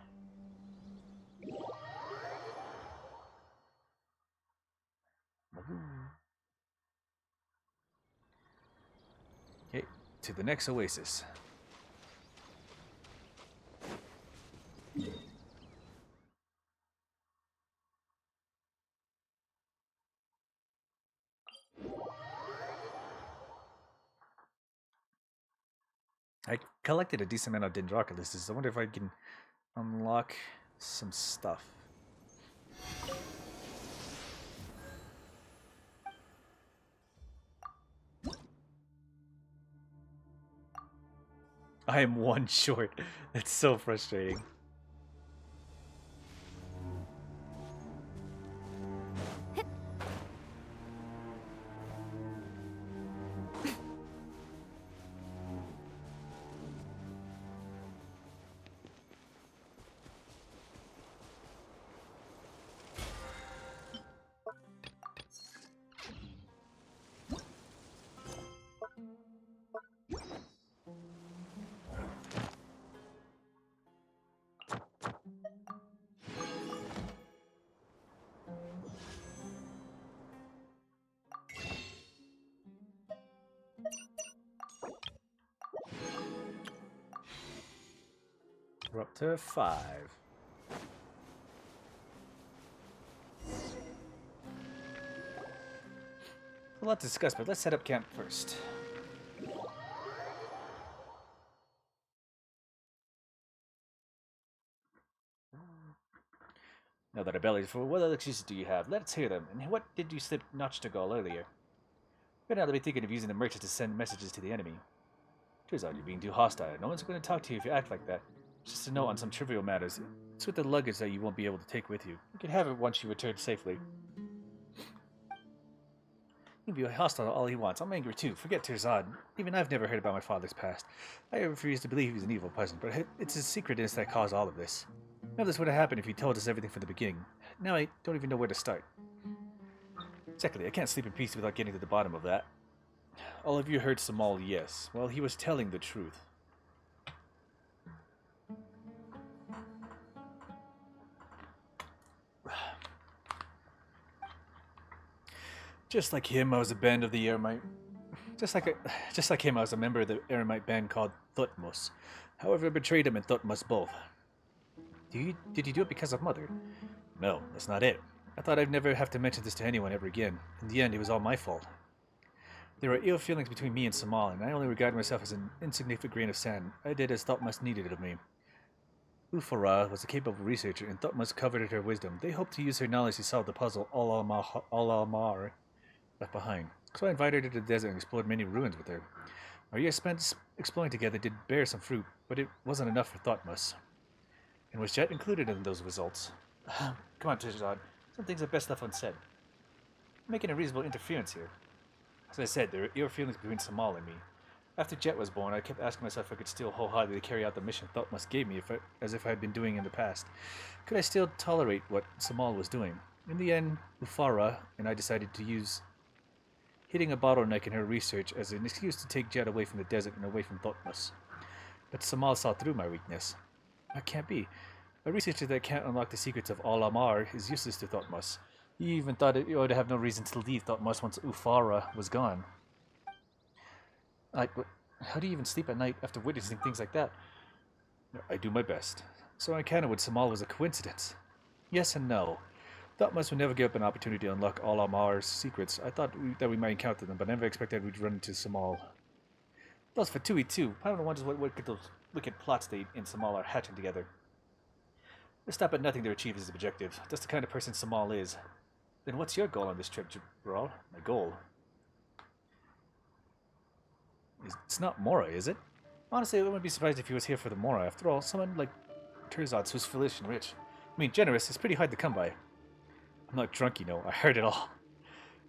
Okay, to the next oasis. I collected a decent amount of Dendroculus. I wonder if I can unlock some stuff. I am one short. It's so frustrating. We're up to 5. A lot to discuss, but let's set up camp first. Now that our bellies are full, what other excuses do you have? Let's hear them. And what did you slip Nachtigall earlier? Right now, they'll be thinking of using the merchant to send messages to the enemy. Turns out you're being too hostile. No one's going to talk to you if you act like that. Just a note on some trivial matters. It's with the luggage that you won't be able to take with you. You can have it once you return safely. He can be hostile all he wants. I'm angry too. Forget Terzad. Even I've never heard about my father's past. I refuse to believe he's an evil person, but it's his secretness that caused all of this. None of this would have happened if he told us everything from the beginning. Now I don't even know where to start. Secondly, I can't sleep in peace without getting to the bottom of that. All of you heard Samal, yes. Well, he was telling the truth. Just like him, I was a band of the Eremite. Just like him, I was a member of the Eremite band called Thutmose. However, I betrayed him and Thutmose both. Did you do it because of Mother? No, that's not it. I thought I'd never have to mention this to anyone ever again. In the end, it was all my fault. There were ill feelings between me and Samal, and I only regarded myself as an insignificant grain of sand. I did as Thutmose needed of me. Ufara was a capable researcher, and Thutmose coveted her wisdom. They hoped to use her knowledge to solve the puzzle Al-Almar left behind. So I invited her to the desert and explored many ruins with her. Our years spent exploring together did bear some fruit, but it wasn't enough for Thutmose. And was Jet included in those results? Come on, Tishad. Some things are best left unsaid. I'm making a reasonable interference here. As I said, there were ill feelings between Samal and me. After Jet was born, I kept asking myself if I could still wholeheartedly carry out the mission Thutmose gave me as if I had been doing in the past. Could I still tolerate what Samal was doing? In the end, Ufara and I decided to use hitting a bottleneck in her research as an excuse to take Jet away from the desert and away from Thutmose. But Samal saw through my weakness. That can't be. A researcher that can't unlock the secrets of Al-Amar is useless to Thutmose. He even thought it would have no reason to leave Thutmose once Ufara was gone. How do you even sleep at night after witnessing things like that? I do my best. So I encounter with Samal was a coincidence. Yes and no. Thutmose would never give up an opportunity to unlock Al-Amar's secrets. I thought that we might encounter them, but never expected we'd run into Samal. Those for 2v2. I don't know what those wicked plots they and Samal are hatching together. They stop at nothing to achieve his objective. That's the kind of person Samal is. Then what's your goal on this trip, Jabral? My goal? It's not Mora, is it? Honestly, I wouldn't be surprised if he was here for the Mora. After all, someone like Terzad who's foolish and rich. I mean, generous is pretty hard to come by. I'm not drunk, you know. I heard it all.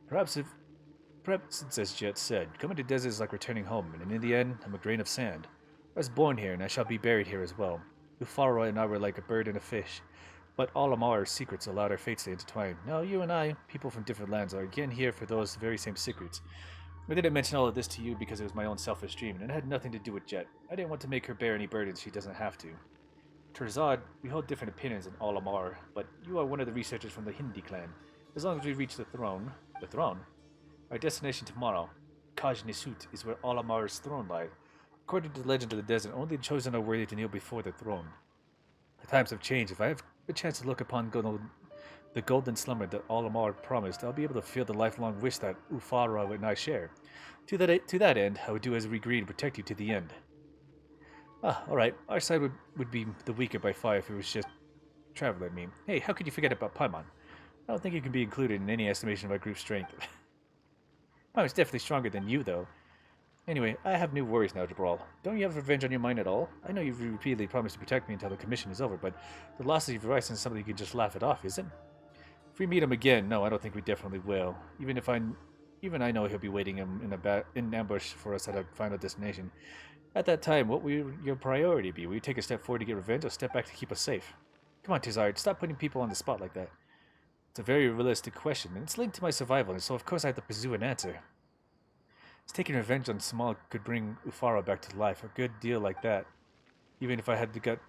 Perhaps it's as Jet said, coming to desert is like returning home, and in the end, I'm a grain of sand. I was born here, and I shall be buried here as well. Ufara and I were like a bird and a fish, but all Amar's secrets allowed our fates to intertwine. Now you and I, people from different lands, are again here for those very same secrets. I didn't mention all of this to you because it was my own selfish dream, and it had nothing to do with Jet. I didn't want to make her bear any burdens she doesn't have to. Terzad, we hold different opinions in Al Amar, but you are one of the researchers from the Hindi clan. As long as we reach the throne, our destination tomorrow, Kaj Nisut, is where Al Amar's throne lies. According to the legend of the desert, only the chosen are worthy to kneel before the throne. The times have changed. If I have a chance to look upon the golden slumber that Al Amar promised, I'll be able to feel the lifelong wish that Ufara and I share. To that end, I would do as we agreed to protect you to the end. Alright. Our side would be the weaker by far if it was just travel, I mean. Hey, how could you forget about Paimon? I don't think you can be included in any estimation of our group's strength. Paimon's definitely stronger than you, though. Anyway, I have new worries now, Jabral. Don't you have revenge on your mind at all? I know you've repeatedly promised to protect me until the commission is over, but the loss of your rights isn't something you can just laugh it off, is it? If we meet him again, no, I don't think we definitely will. Even I know he'll be waiting in ambush for us at our final destination. At that time, what will your priority be? Will you take a step forward to get revenge or step back to keep us safe? Come on, Tizard, stop putting people on the spot like that. It's a very realistic question, and it's linked to my survival, and so of course I have to pursue an answer. It's taking revenge on Samal could bring Ufara back to life. A good deal like that. Even if I had to get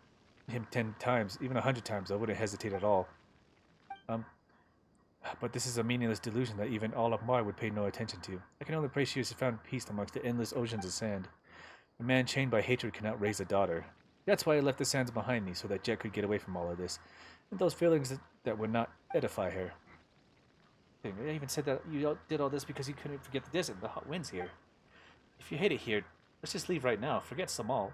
him 10 times, even 100 times, I wouldn't hesitate at all. But this is a meaningless delusion that even all of Mar would pay no attention to. I can only pray she has found peace amongst the endless oceans of sand. A man chained by hatred cannot raise a daughter. That's why I left the sands behind me, so that Jet could get away from all of this. And those feelings that would not edify her. I even said that you did all this because you couldn't forget the desert and the hot winds here. If you hate it here, let's just leave right now. Forget Samal.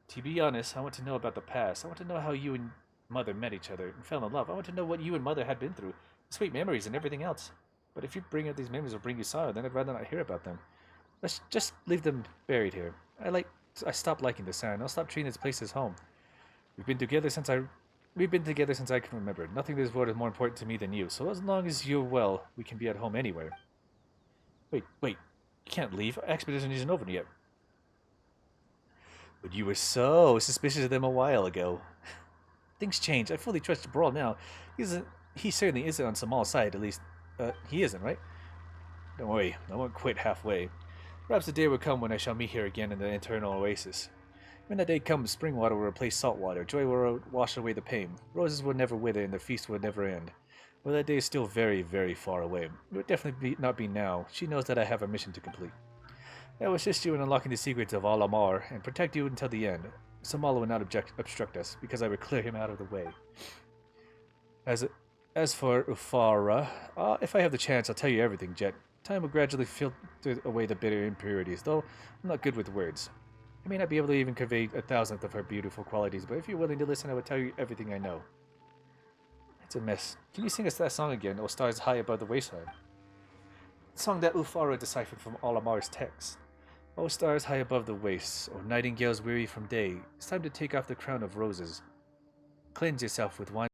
To be honest, I want to know about the past. I want to know how you and Mother met each other and fell in love. I want to know what you and Mother had been through. Sweet memories and everything else. But if you bring up these memories will bring you sorrow, then I'd rather not hear about them. Let's just leave them buried here. I stopped liking the sand. I'll stop treating this place as home. We've been together since I can remember. Nothing in this world is more important to me than you. So as long as you're well, we can be at home anywhere. Wait. You can't leave. Our expedition isn't over yet. But you were so suspicious of them a while ago. Things change. I fully trust Brawl now. He certainly isn't on Samal's side, at least. He isn't, right? Don't worry. I won't quit halfway. Perhaps the day will come when I shall meet here again in the eternal oasis. When that day comes, spring water will replace salt water. Joy will wash away the pain. Roses will never wither and the feast will never end. Well, that day is still very, very far away. It would definitely not be now. She knows that I have a mission to complete. I will assist you in unlocking the secrets of Alamar and protect you until the end. Samala will not obstruct us, because I will clear him out of the way. As for Ufara, if I have the chance, I'll tell you everything, Jet. Time will gradually filter away the bitter impurities, though I'm not good with words. I may not be able to even convey 1,000th of her beautiful qualities, but if you're willing to listen, I will tell you everything I know. It's a mess. Can you sing us that song again, O Stars High Above the Wasteland? The song that Ufara deciphered from Alamar's text. O stars high above the wastes, O nightingales weary from day, it's time to take off the crown of roses. Cleanse yourself with wine.